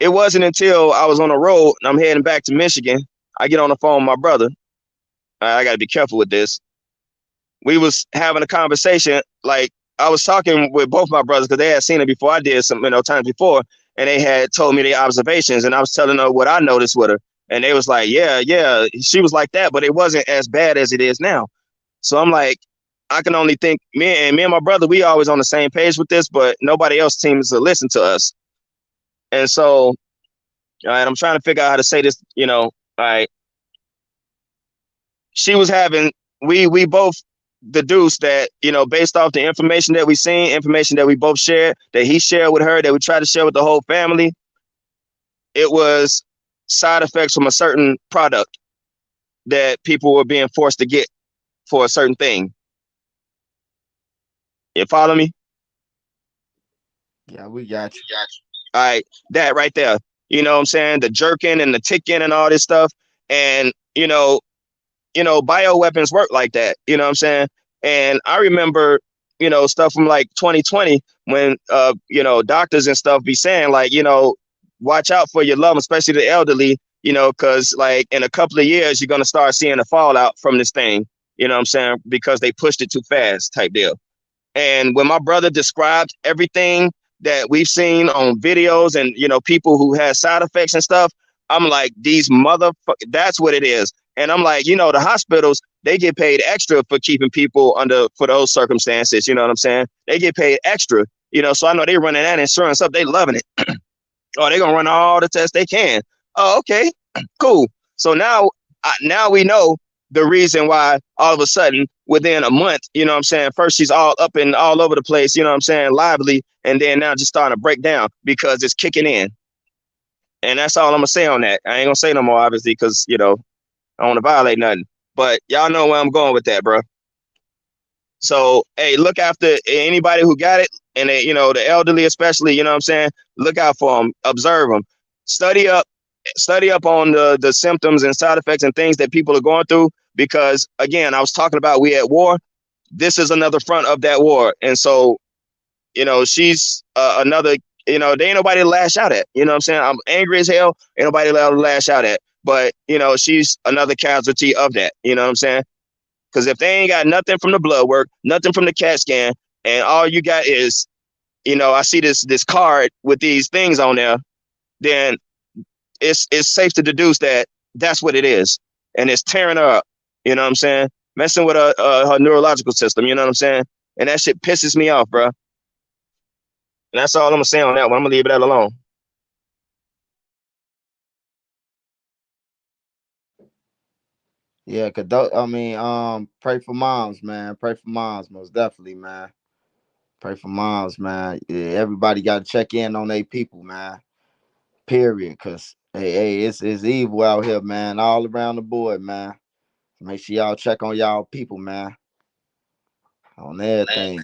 Speaker 2: It wasn't until I was on the road and I'm heading back to Michigan, I get on the phone with my brother. I got to be careful with this. We was having a conversation, like I was talking with both my brothers because they had seen it before I did some, times before, and they had told me their observations, and I was telling her what I noticed with her, and they was like, yeah, she was like that, but it wasn't as bad as it is now. So I'm like, I can only think me and my brother, we always on the same page with this, but nobody else seems to listen to us. And so, all right, I'm trying to figure out how to say this, all right. She was having, we both deduced that, based off the information that we seen, information that we both shared, that he shared with her, that we tried to share with the whole family, it was side effects from a certain product that people were being forced to get for a certain thing. You follow me?
Speaker 1: Yeah, we got you.
Speaker 2: All right, that right there. You know what I'm saying? The jerking and the ticking and all this stuff. And, bioweapons work like that. You know what I'm saying? And I remember, stuff from like 2020 when, doctors and stuff be saying like, watch out for your loved ones, especially the elderly, because like in a couple of years, you're going to start seeing the fallout from this thing. You know what I'm saying? Because they pushed it too fast type deal. And when my brother described everything that we've seen on videos and, people who had side effects and stuff, I'm like, these that's what it is. And I'm like, the hospitals, they get paid extra for keeping people for those circumstances. You know what I'm saying? They get paid extra, so I know they running that insurance up. They loving it. Oh, they're going to run all the tests they can. Oh, okay, cool. So now we know the reason why all of a sudden within a month, first she's all up and all over the place, lively, and then now just starting to break down because it's kicking in. And that's all I'm gonna say on that. I ain't gonna say no more, obviously, because I don't want to violate nothing. But y'all know where I'm going with that, bro. So hey, look after anybody who got it, and they, the elderly especially, look out for them, observe them, study up on the symptoms and side effects and things that people are going through. Because again, I was talking about we at war. This is another front of that war. And so, she's another, they ain't nobody to lash out at. You know what I'm saying? I'm angry as hell. Ain't nobody allowed to lash out at. But, she's another casualty of that. You know what I'm saying? Because if they ain't got nothing from the blood work, nothing from the CAT scan, and all you got is, I see this card with these things on there, then it's safe to deduce that that's what it is. And it's tearing her up. You know what I'm saying? Messing with her neurological system. You know what I'm saying? And that shit pisses me off, bro. And that's all I'm going to say on that one. I'm going to leave it alone.
Speaker 1: Yeah, pray for moms, man. Pray for moms, most definitely, man. Pray for moms, man. Yeah, everybody got to check in on their people, man. Period. Cause hey, it's evil out here, man. All around the board, man. Make sure y'all check on y'all people, man. On everything.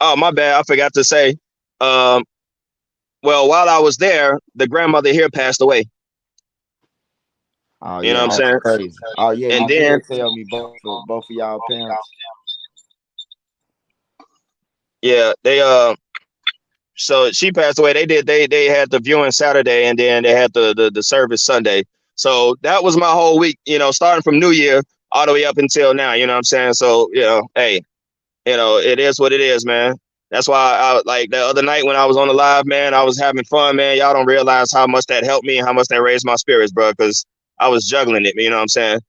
Speaker 2: Oh, my bad. I forgot to say. Um, well, while I was there, the grandmother here passed away.
Speaker 1: Oh
Speaker 2: You know what
Speaker 1: yeah,
Speaker 2: I'm
Speaker 1: that's
Speaker 2: saying?
Speaker 1: crazy. Oh yeah,
Speaker 2: And
Speaker 1: you
Speaker 2: then,
Speaker 1: did tell me both of y'all parents.
Speaker 2: yeah, so she passed away. They had the viewing Saturday, and then they had the service Sunday. So that was my whole week, starting from New Year all the way up until now. You know what I'm saying? So hey, it is what it is, man. That's why I like the other night when I was on the live, man. I was having fun, man. Y'all don't realize how much that helped me and how much that raised my spirits, bro. Because I was juggling it. You know what I'm saying?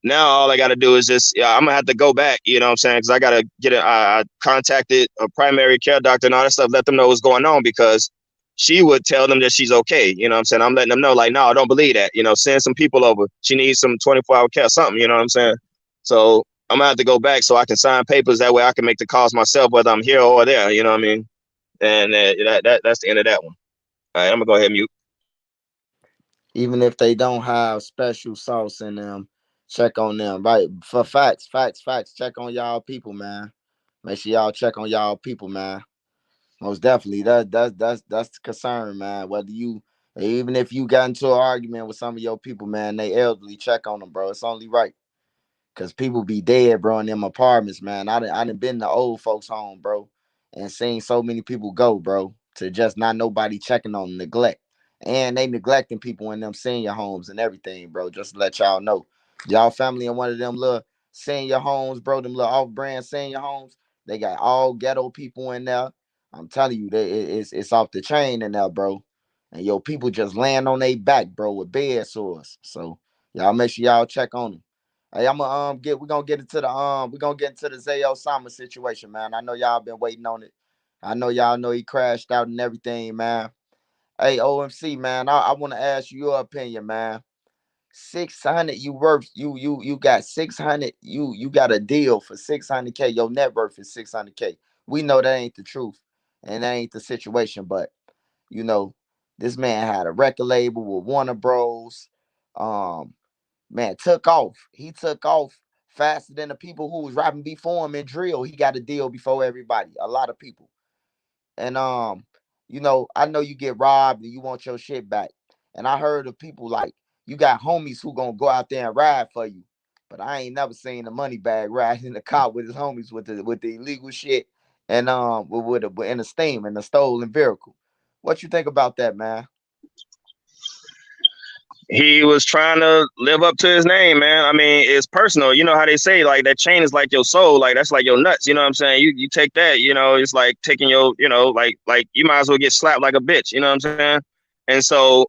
Speaker 2: Now all I got to do is just, I'm gonna have to go back. You know what I'm saying? Because I gotta get it. I contacted a primary care doctor and all that stuff. Let them know what's going on because she would tell them that she's okay. You know what I'm saying? I'm letting them know, like, no, I don't believe that. Send some people over. She needs some 24-hour care, something. You know what I'm saying? So I'm gonna have to go back so I can sign papers. That way I can make the calls myself, whether I'm here or there. You know what I mean? And that's the end of that one. All right, I'm gonna go ahead and mute.
Speaker 1: Even if they don't have special sauce in them, check on them. Right. For facts. Check on y'all people, man. Make sure y'all check on y'all people, man. Most definitely. That's the concern, man. Whether you even if you got into an argument with some of your people, man, they elderly, check on them, bro. It's only right. Cause people be dead, bro, in them apartments, man. I done been to old folks' home, bro, and seen so many people go, bro, to just not nobody checking on neglect. And they neglecting people in them senior homes and everything, bro. Just to let y'all know. Y'all family in one of them little senior homes, bro, them little off-brand senior homes. They got all ghetto people in there. I'm telling you, it's off the chain in there, bro. And yo, people just laying on their back, bro, with bed sores. So y'all make sure y'all check on them. Hey, I'm gonna we're gonna get into the Zay Osama situation, man. I know y'all been waiting on it. I know y'all know he crashed out and everything, man. Hey, OMC, man, I want to ask you your opinion, man. 600, you worth you got 600, you got a deal for 600K. Your net worth is 600K. We know that ain't the truth, and that ain't the situation, but you know, this man had a record label with Warner Bros. Um, Man, took off. He took off faster than the people who was rapping before him in drill. He got a deal before everybody. A lot of people. And I know you get robbed and you want your shit back. And I heard of people like you got homies who gonna go out there and ride for you. But I ain't never seen a money bag riding in the car with his homies with the illegal shit and in a steam in a stolen vehicle. What you think about that, man?
Speaker 2: He was trying to live up to his name, man. I mean, it's personal. You know how they say, like, that chain is like your soul, like that's like your nuts. You know what I'm saying? You take that, it's like taking your, like you might as well get slapped like a bitch. You know what I'm saying? And so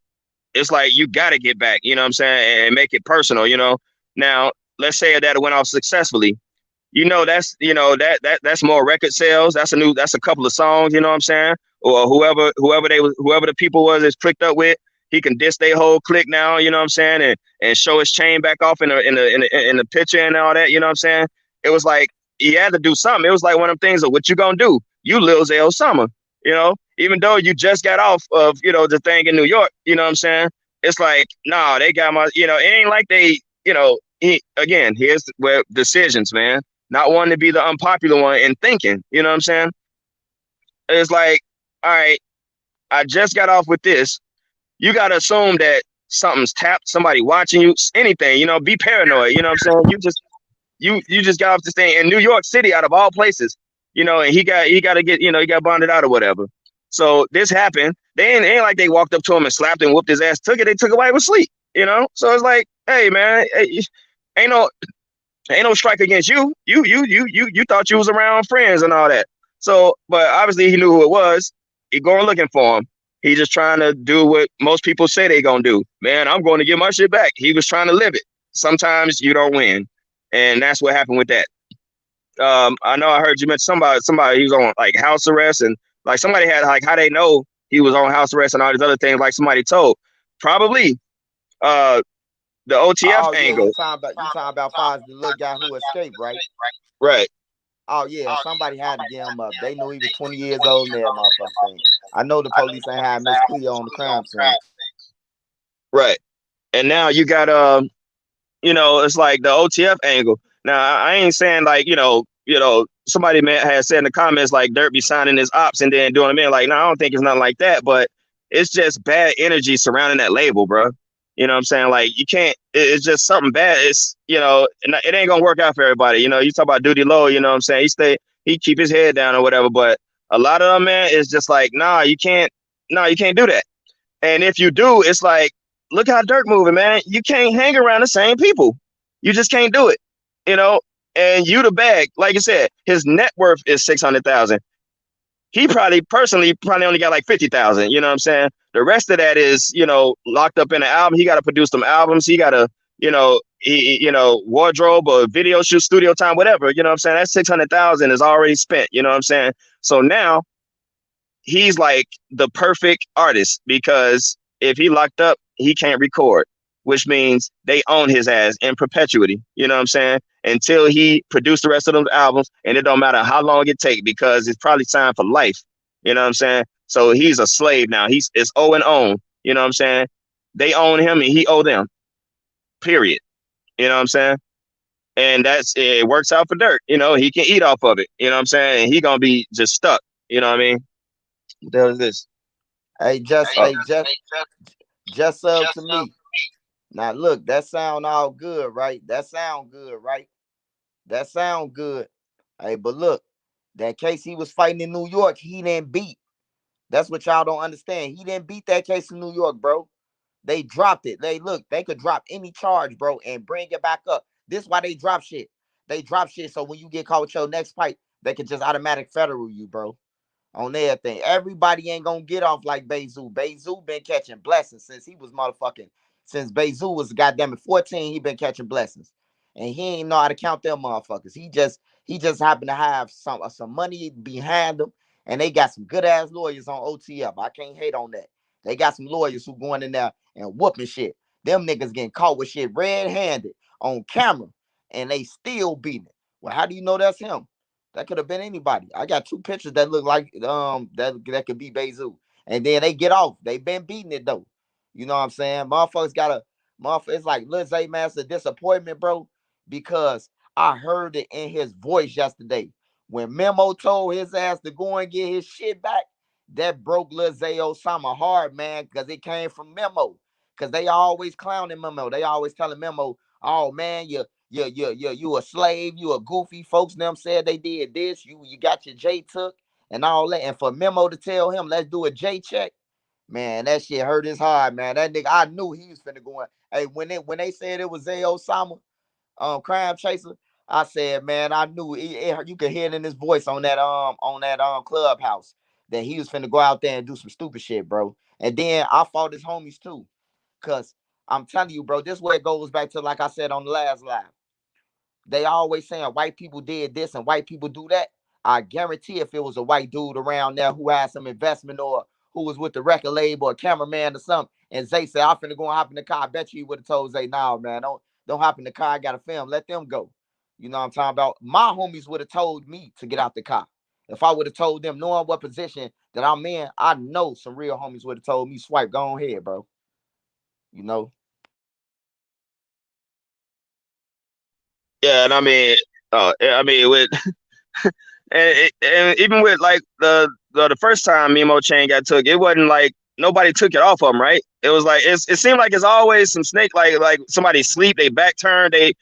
Speaker 2: it's like you got to get back. You know what I'm saying? And make it personal. Now let's say that it went off successfully. That's more record sales. That's a couple of songs. You know what I'm saying? Or whoever the people was that's clicked up with. He can diss their whole clique now, you know what I'm saying, and show his chain back off in the picture and all that, you know what I'm saying. It was like he had to do something. It was like one of them things of what you gonna do. You Lil Zay Osama, even though you just got off of the thing in New York, you know what I'm saying. It's like nah, they got my, it ain't like they, again, here's where decisions, man. Not wanting to be the unpopular one and thinking, you know what I'm saying. It's like, all right, I just got off with this. You got to assume that something's tapped, somebody watching you, anything, be paranoid. You know what I'm saying? You just got off this thing in New York City out of all places, and he got to get, he got bonded out or whatever. So this happened. They ain't like they walked up to him and slapped him, whooped his ass, took it. They took it while he was asleep, So it's like, hey, man, hey, ain't no strike against you. You thought you was around friends and all that. So, but obviously he knew who it was. He going looking for him. He just trying to do what most people say they gonna do. Man, I'm going to get my shit back. He was trying to live it. Sometimes you don't win, and that's what happened with that. I know I heard you mention somebody he was on like house arrest, and like somebody had like how they know he was on house arrest and all these other things. Like somebody told, probably the OTF
Speaker 1: Oh yeah,
Speaker 2: angle.
Speaker 1: you talking about Foz, the little guy who escaped, right?
Speaker 2: Right.
Speaker 1: Oh yeah, somebody had to get him up. They knew he was 20 years old in that motherfucker thing. I know the police ain't had Miss Cleo on the crime scene.
Speaker 2: Right. And now you got it's like the OTF angle. Now I ain't saying like somebody had said in the comments like Dirt be signing his ops and then doing them in like no, I don't think it's nothing like that, but it's just bad energy surrounding that label, bro. You know what I'm saying? Like you can't. It's just something bad. It's it ain't gonna work out for everybody. You talk about Duty Low. You know what I'm saying? He keep his head down or whatever. But a lot of them, man, is just like nah, you can't. No, you can't do that. And if you do, it's like, look how Dirk moving, man. You can't hang around the same people. You just can't do it, you know. And you the bag, like you said, his net worth is 600,000. He personally only got like 50,000. You know what I'm saying? The rest of that is, locked up in an album. He got to produce some albums. He got to, wardrobe or video shoot, studio time, whatever. You know what I'm saying? That 600,000 is already spent. You know what I'm saying? So now he's like the perfect artist because if he locked up, he can't record, which means they own his ass in perpetuity. You know what I'm saying? Until he produced the rest of those albums, and it don't matter how long it take because it's probably signed for life. You know what I'm saying? So he's a slave now. It's owe and own. You know what I'm saying? They own him and he owe them. Period. You know what I'm saying? And it works out for Dirk. He can eat off of it. You know what I'm saying? And he gonna be just stuck. You know what I mean? What the hell is this?
Speaker 1: Hey, just to me. Now look, that sound all good, right? That sound good, right? That sound good. Hey, but look, that case he was fighting in New York, he didn't beat. That's what y'all don't understand. He didn't beat that case in New York, bro. They dropped it. They could drop any charge, bro, and bring it back up. This is why they drop shit. They drop shit so when you get caught with your next fight, they can just automatic federal you, bro. On everything. Everybody ain't gonna get off like Bezu. Bezu been catching blessings since he was motherfucking. Since Bezu was goddamn it 14, he been catching blessings, and he ain't know how to count them motherfuckers. He just happened to have some money behind him, and they got some good ass lawyers on OTF. I can't hate on that. They got some lawyers who going in there and whooping shit. Them niggas getting caught with shit red handed on camera, and they still beating it. Well, how do you know that's him? That could have been anybody. I got two pictures that look like that could be Bezu. And then they get off. They been beating it though. You know what I'm saying? Motherfuckers got a it's like Lil Zay, man, it's a disappointment, bro. Because I heard it in his voice yesterday. When Memo told his ass to go and get his shit back, that broke Lil Zay Osama hard, man, because it came from Memo. Because they always clowning Memo. They always telling Memo, oh man, you a slave, you a goofy. Folks them said they did this, you got your J took and all that. And for Memo to tell him, let's do a J check, man, that shit hurt his heart, man. That nigga, I knew he was finna go in. Hey, when they said it was Zay Osama, Crime Chaser, I said, man, I knew you could hear it in his voice on that Clubhouse that he was finna go out there and do some stupid shit, bro. And then I fought his homies too. Cause I'm telling you, bro, this way it goes back to like I said on the last live. They always saying white people did this and white people do that. I guarantee if it was a white dude around there who had some investment or who was with the record label or cameraman or something, and Zay said, I'm finna go and hop in the car, I bet you he would have told Zay, nah, man, don't hop in the car, I got a film, let them go. You know what I'm talking about? My homies would have told me to get out the car. If I would have told them, knowing what position that I'm in, I know some real homies would have told me, swipe, go on ahead, bro. You know?
Speaker 2: Yeah, and with and even with like the first time Memo chain got took, it wasn't like nobody took it off of him, right? It was like it seemed like it's always some snake, like somebody sleep, they back turn, they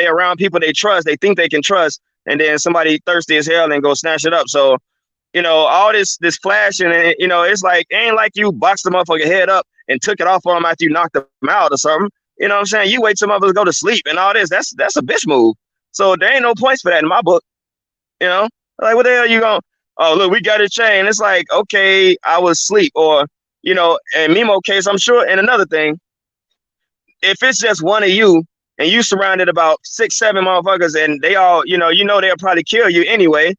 Speaker 2: around people they trust, they think they can trust, and then somebody thirsty as hell and go snatch it up. So all this flashing, and it's like it ain't like you boxed the motherfucker head up and took it off on him after you knocked him out or something. You know what I'm saying? You wait till motherfuckers go to sleep and all this. That's a bitch move. So there ain't no points for that in my book. Like what the hell you going? Oh look, we got a chain. It's like okay, I was asleep, or in Memo case, I'm sure. And another thing, if it's just one of you and you surrounded about 6-7 motherfuckers and they all, they'll probably kill you anyway.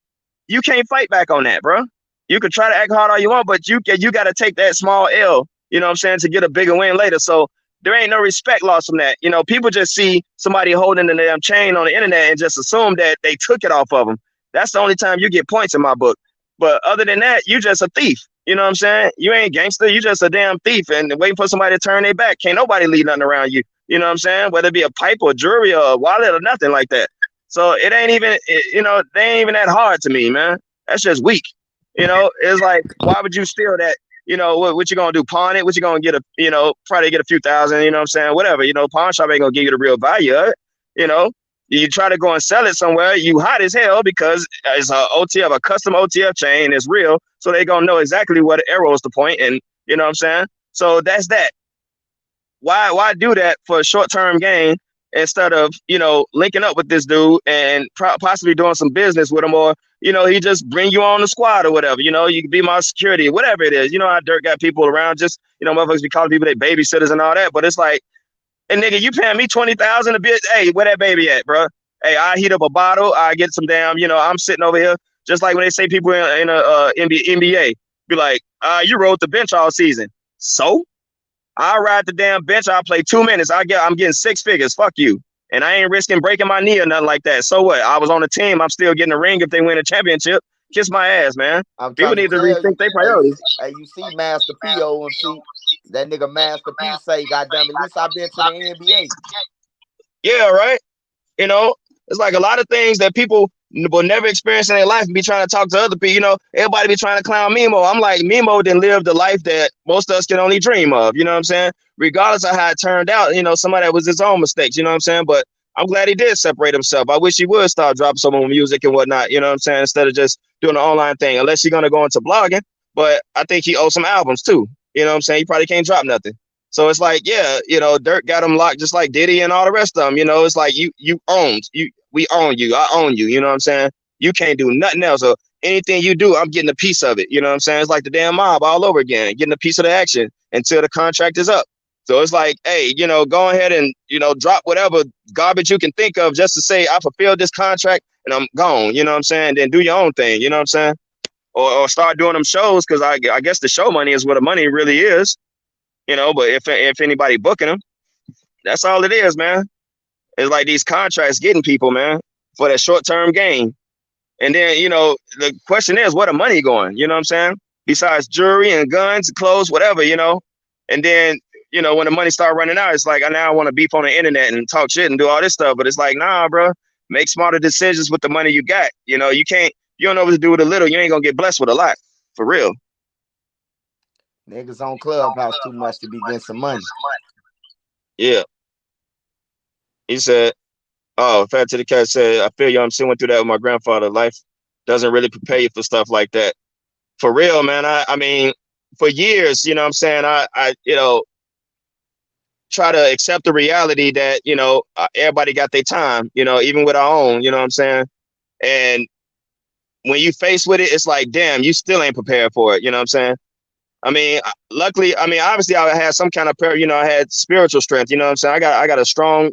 Speaker 2: You can't fight back on that, bro. You could try to act hard all you want, but you got to take that small L, you know what I'm saying, to get a bigger win later. So there ain't no respect lost from that. People just see somebody holding the damn chain on the internet and just assume that they took it off of them. That's the only time you get points in my book. But other than that, you just a thief. You know what I'm saying? You ain't gangster. You just a damn thief and waiting for somebody to turn their back. Can't nobody leave nothing around you. You know what I'm saying? Whether it be a pipe or jewelry or a wallet or nothing like that. So it ain't even, they ain't even that hard to me, man. That's just weak. It's like, why would you steal that? What you gonna do? Pawn it? What you gonna get probably get a few thousand, you know what I'm saying? Whatever, pawn shop ain't gonna give you the real value of it. You know, you try to go and sell it somewhere, you hot as hell because it's a OTF, a custom OTF chain, it's real. So they gonna know exactly what arrows to point, and you know what I'm saying? So that's that. Why do that for a short-term gain instead of, linking up with this dude and possibly doing some business with him, or, he just bring you on the squad or whatever, you can be my security, whatever it is. You know how Dirk got people around, just, motherfuckers be calling people they babysitters and all that, but it's like, and nigga, you paying me 20,000 a bit? Hey, where that baby at, bro? Hey, I heat up a bottle, I get some damn, I'm sitting over here, just like when they say people in a NBA, be like, you rode the bench all season. So? I'll ride the damn bench. I'll play 2 minutes. I'm getting 6 figures. Fuck you. And I ain't risking breaking my knee or nothing like that. So what? I was on the team. I'm still getting a ring if they win a championship. Kiss my ass, man. People need to rethink their priorities.
Speaker 1: Hey, you see Master P, OMC. That nigga Master P say, goddamn, at least I've been to the NBA.
Speaker 2: Yeah, right. It's like a lot of things that people will never experience in their life and be trying to talk to other people. Everybody be trying to clown Mimo. I'm like, Mimo didn't live the life that most of us can only dream of. You know what I'm saying? Regardless of how it turned out, somebody that was his own mistakes. You know what I'm saying? But I'm glad he did separate himself. I wish he would start dropping some more music and whatnot. You know what I'm saying? Instead of just doing the online thing, unless you're going to go into blogging. But I think he owes some albums too. You know what I'm saying? He probably can't drop nothing. So it's like, yeah, Dirk got him locked just like Diddy and all the rest of them. It's like we own you. I own you. You know what I'm saying? You can't do nothing else. So anything you do, I'm getting a piece of it. You know what I'm saying? It's like the damn mob all over again, getting a piece of the action until the contract is up. So it's like, hey, go ahead and, drop whatever garbage you can think of just to say I fulfilled this contract and I'm gone. You know what I'm saying? Then do your own thing. You know what I'm saying? Or start doing them shows, because I guess the show money is where the money really is. But if anybody booking them, that's all it is, man. It's like these contracts getting people, man, for that short-term gain. And then, the question is, where the money going? You know what I'm saying? Besides jewelry and guns, clothes, whatever, And then, when the money start running out, it's like, now I want to beef on the internet and talk shit and do all this stuff. But it's like, nah, bro, make smarter decisions with the money you got. You don't know what to do with a little. You ain't going to get blessed with a lot. For real.
Speaker 1: Niggas on Clubhouse too much to be getting some money.
Speaker 2: Yeah. He said, Fat to the Cat said, I feel you. I'm still went through that with my grandfather. Life doesn't really prepare you for stuff like that. For real, man. I mean, for years, you know what I'm saying? I try to accept the reality that, everybody got their time, even with our own, you know what I'm saying? And when you face with it, it's like, damn, you still ain't prepared for it. You know what I'm saying? I mean, luckily, obviously I had some kind of I had spiritual strength, you know what I'm saying? I got a strong,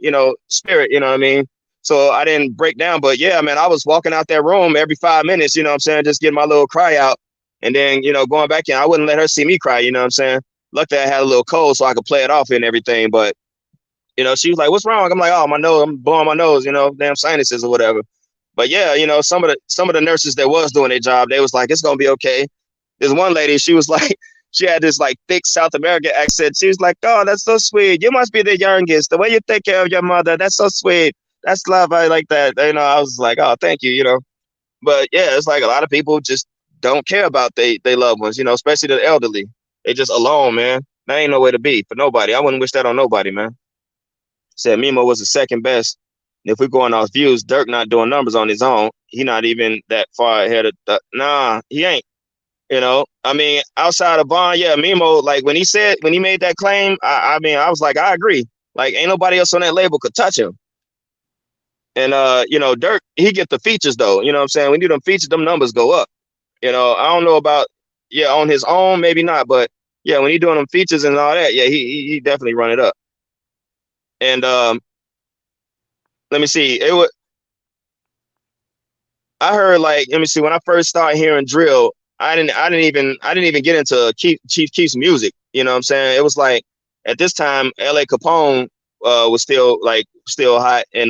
Speaker 2: spirit, you know what I mean? So I didn't break down, but yeah, man, I was walking out that room every 5 minutes, you know what I'm saying? Just getting my little cry out. And then, going back in, I wouldn't let her see me cry, you know what I'm saying? Luckily I had a little cold so I could play it off and everything. But, she was like, what's wrong? I'm like, oh, my nose, I'm blowing my nose, damn sinuses or whatever. But yeah, some of the nurses that was doing their job, they was like, it's going to be okay. There's one lady, she was like, she had this like thick South American accent. She was like, oh, that's so sweet. You must be the youngest. The way you take care of your mother, that's so sweet. That's love. I like that. I was like, oh, thank you, But yeah, it's like a lot of people just don't care about they loved ones, especially the elderly. They just alone, man. That ain't no way to be for nobody. I wouldn't wish that on nobody, man. Said Mimo was the second best. And if we're going off views, Dirk not doing numbers on his own. He not even that far ahead of nah, he ain't. Outside of Vaughn, yeah, Mimo, like when he made that claim, I was like, I agree. Like, ain't nobody else on that label could touch him. And, Dirk, he get the features, though. You know what I'm saying? When you do them features, them numbers go up. I don't know about, on his own, maybe not. But, yeah, when he doing them features and all that, yeah, he definitely run it up. And let me see. I heard, like, let me see, when I first started hearing drill, I didn't even get into Chief Keef's music. You know what I'm saying? It was like at this time, L.A. Capone was still hot, and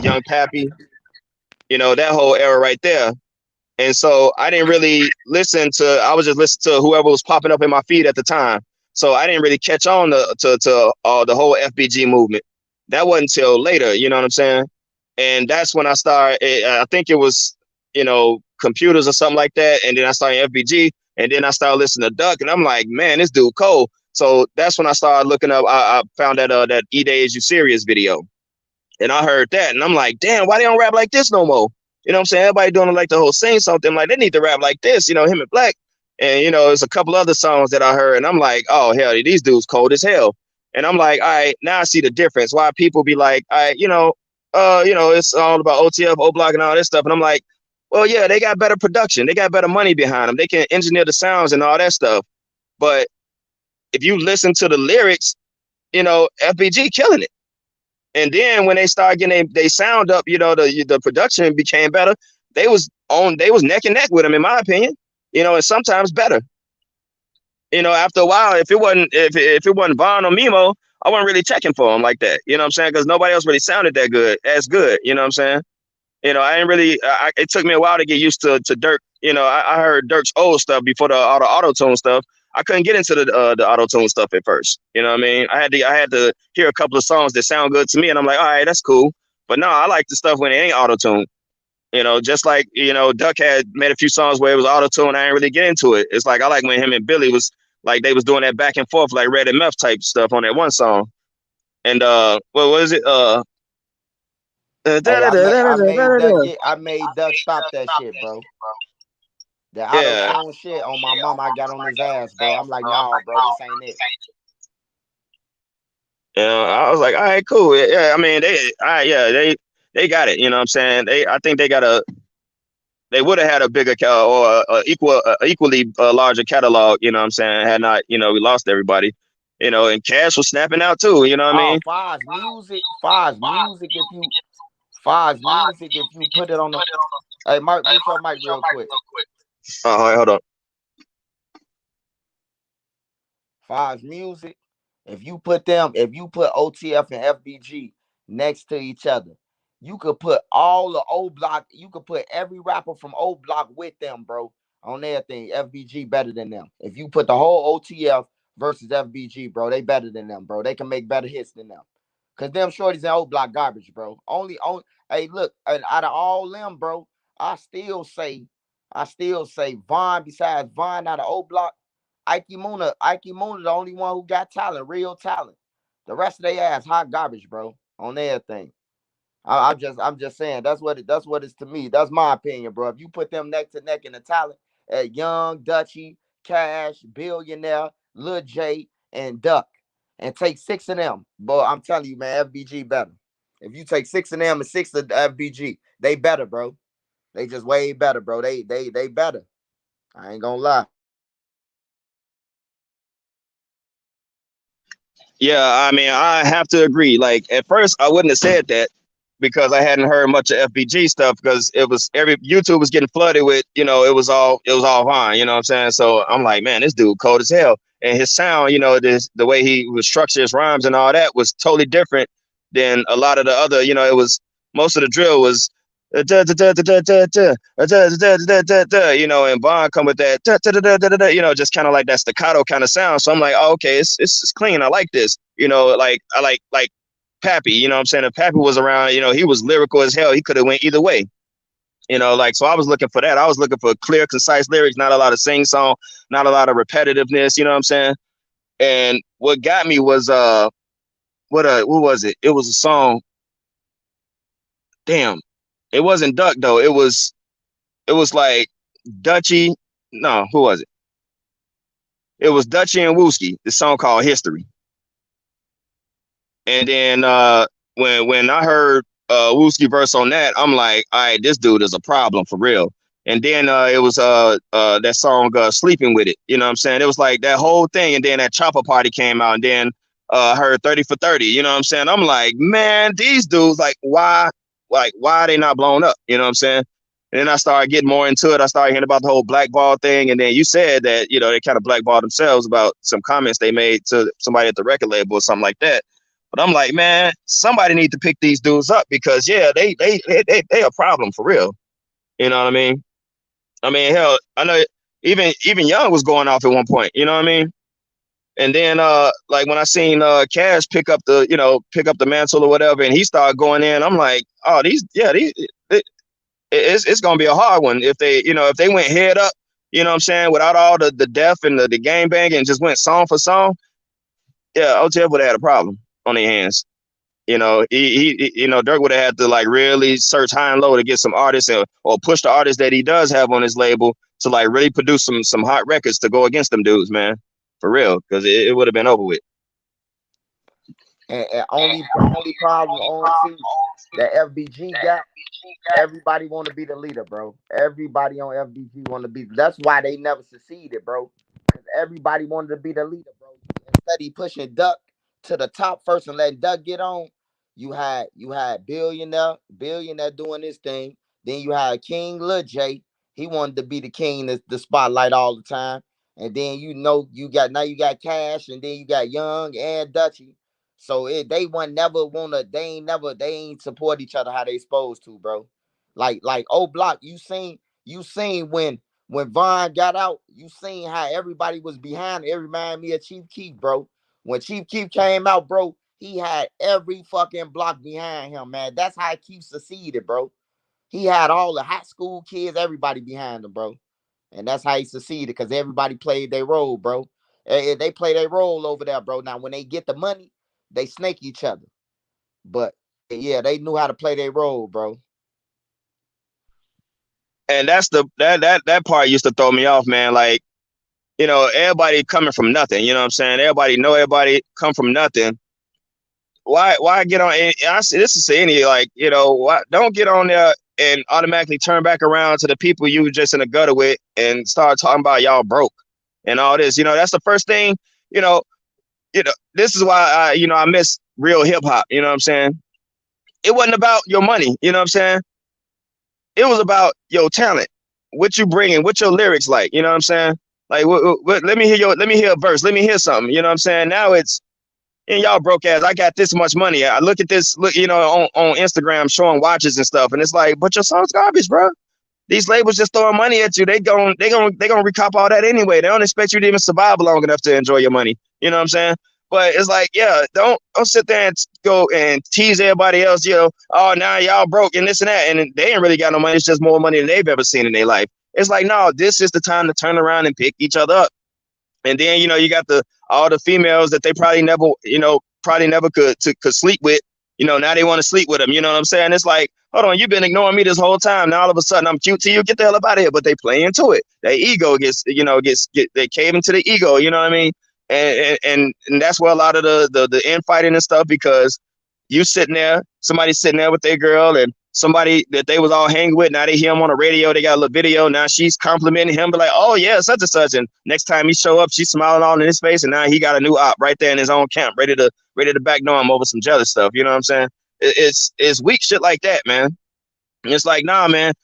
Speaker 2: Young Pappy, that whole era right there. And so I didn't really listen to. I was just listening to whoever was popping up in my feed at the time. So I didn't really catch on to the whole FBG movement. That wasn't until later. You know what I'm saying? And that's when I started. I think it was computers or something like that. And then I started FBG, and then I started listening to Duck, and I'm like, man, this dude cold. So that's when I started looking up. I found that E-Day Is You Serious video. And I heard that, and I'm like, damn, why they don't rap like this no more? You know what I'm saying? Everybody doing like the whole sing something. Like, they need to rap like this, him and Black. And, there's a couple other songs that I heard, and I'm like, oh, hell, these dudes cold as hell. And I'm like, all right, now I see the difference. Why people be like, all right, it's all about OTF, O-Block, and all this stuff. And I'm like, well, yeah, they got better production. They got better money behind them. They can engineer the sounds and all that stuff. But if you listen to the lyrics, FBG killing it. And then when they started getting they sound up, the production became better. They was neck and neck with them, in my opinion. And sometimes better. After a while, if it wasn't Von or Mimo, I wasn't really checking for them like that. You know what I'm saying? Because nobody else really sounded as good. You know what I'm saying? I didn't really. It took me a while to get used to Dirk. I heard Dirk's old stuff before all the auto tune stuff. I couldn't get into the auto tune stuff at first. You know what I mean? I had to hear a couple of songs that sound good to me, and I'm like, all right, that's cool. But no, I like the stuff when it ain't auto tune. Just like Duck had made a few songs where it was auto tune. I didn't really get into it. It's like I like when him and Billy was like they was doing that back and forth like Red and Meth type stuff on that one song. And what was it?
Speaker 1: I made Duck stop that shit, bro. The auto tune shit on my mom, I got on his ass, bro. I'm like, nah, bro, this ain't it.
Speaker 2: I was like, all right, cool. Yeah, I mean, they got it. You know what I'm saying? I think they would have had a bigger or equally larger catalog. You know what I'm saying? Had not, we lost everybody. And Cash was snapping out too. You know what I mean?
Speaker 1: Foz music. If you put it on the, hey, Mark, mute your mic real quick.
Speaker 2: Oh, hold on.
Speaker 1: Foz music. If you put OTF and FBG next to each other, you could put all the O-Block. You could put every rapper from O-Block with them, bro. On everything, FBG better than them. If you put the whole OTF versus FBG, bro, they better than them, bro. They can make better hits than them. Cause them shorties and O-Block garbage, bro. Only, hey, look, out of all them, bro, I still say Von, besides Von out of O-Block, Ike Muna, the only one who got talent, real talent. The rest of their ass hot garbage, bro, on everything. I'm just saying that's what it's to me. That's my opinion, bro. If you put them neck to neck in the talent at Young, Dutchy, Cash, Billionaire, Lil J, and Duck, and take 6 of them, boy, I'm telling you, man, FBG better. If you take 6 of them and 6 of FBG, they better, bro. They just way better, bro. They better. I ain't gonna lie.
Speaker 2: Yeah, I mean, I have to agree. Like at first, I wouldn't have said that because I hadn't heard much of FBG stuff because YouTube was getting flooded with, it was all Vine, you know what I'm saying? So I'm like, man, this dude cold as hell. And his sound, the way he was structured his rhymes and all that was totally different than a lot of the other, it was most of the drill was and Vaughn come with that, just kind of like that staccato kind of sound. So I'm like, oh, okay, it's clean. I like this. Like I like Pappy. You know what I'm saying? If Pappy was around, he was lyrical as hell. He could have went either way. So I was looking for that. I was looking for clear, concise lyrics, not a lot of sing song, not a lot of repetitiveness. You know what I'm saying? And what got me was what was it? It was a song. Damn. It wasn't Duck though. It was like Dutchy. No, who was it? It was Dutchy and Wooski. The song called History. And then when I heard Wooski verse on that, I'm like, all right, this dude is a problem for real. And then it was that song Sleeping With It. You know what I'm saying? It was like that whole thing. And then that Chopper Party came out. And then I heard 30 for 30. You know what I'm saying? I'm like, man, these dudes, like, why are they not blown up? You know what I'm saying? And then I started getting more into it. I started hearing about the whole blackball thing. And then you said that, they kind of blackballed themselves about some comments they made to somebody at the record label or something like that. But I'm like, man, somebody need to pick these dudes up because, yeah, they a problem for real. You know what I mean? I mean, hell, I know even Young was going off at one point. You know what I mean? And then like when I seen Cash pick up the mantle or whatever, and he started going in, I'm like, oh, it's gonna be a hard one if they went head up, you know what I'm saying, without all the death and the game bang and just went song for song. Yeah, OTF would have had a problem on their hands. You know, Dirk would have had to like really search high and low to get some artists or push the artists that he does have on his label to like really produce some hot records to go against them dudes, man, for real, because it would have been over with.
Speaker 1: And only problem on that FBG got. Everybody want to be the leader, bro. Everybody on FBG want to be. That's why they never succeeded, bro. Because everybody wanted to be the leader, bro. Instead of pushing Duck to the top first and letting Duck get on, you had billionaire doing this thing. Then you had King Lil J. He wanted to be the king, the spotlight all the time. And then you got Cash, and then you got Young and Dutchy. So they ain't support each other how they supposed to, bro. Like O Block, you seen when Vaughn got out, you seen how everybody was behind. It reminded me of Chief Keef, bro. When Chief Keef came out, bro, he had every fucking block behind him, man. That's how Keef succeeded, bro. He had all the high school kids, everybody behind him, bro. And that's how he succeeded, because everybody played their role, bro. They play their role over there, bro. Now, when they get the money, they snake each other. But yeah, they knew how to play their role, bro.
Speaker 2: And that's that part used to throw me off, man. Like, everybody coming from nothing. You know what I'm saying? Everybody know everybody come from nothing. Why get on? This is any, like, why don't get on there and automatically turn back around to the people you were just in the gutter with and start talking about y'all broke and all this. That's the first thing. This is why I miss real hip hop. You know what I'm saying? It wasn't about your money. You know what I'm saying? It was about your talent, what you bringing, what your lyrics like. You know what I'm saying? Like, let me hear a verse. Let me hear something. You know what I'm saying? Now it's, and y'all broke ass. I got this much money. I look at this, on Instagram showing watches and stuff, and it's like, but your song's garbage, bro. These labels just throwing money at you. They gonna recop all that anyway. They don't expect you to even survive long enough to enjoy your money. You know what I'm saying? But it's like, yeah, don't sit there and go and tease everybody else. Oh, now y'all broke and this and that, and they ain't really got no money. It's just more money than they've ever seen in their life. It's like, no, this is the time to turn around and pick each other up. And then, you got all the females that they probably never could sleep with. Now they want to sleep with them. You know what I'm saying? It's like, hold on, you've been ignoring me this whole time. Now all of a sudden I'm cute to you. Get the hell up out of here. But they play into it. Their ego they cave into the ego. You know what I mean? And that's where a lot of the infighting and stuff, because somebody's sitting there with their girl, and somebody that they was all hanging with, now they hear him on the radio, they got a little video, now she's complimenting him, but like, oh yeah, such and such, and next time he show up, she's smiling all in his face, and now he got a new op right there in his own camp, ready to backdoor him over some jealous stuff. You know what I'm saying? It's weak shit like that, man. And it's like, nah, man,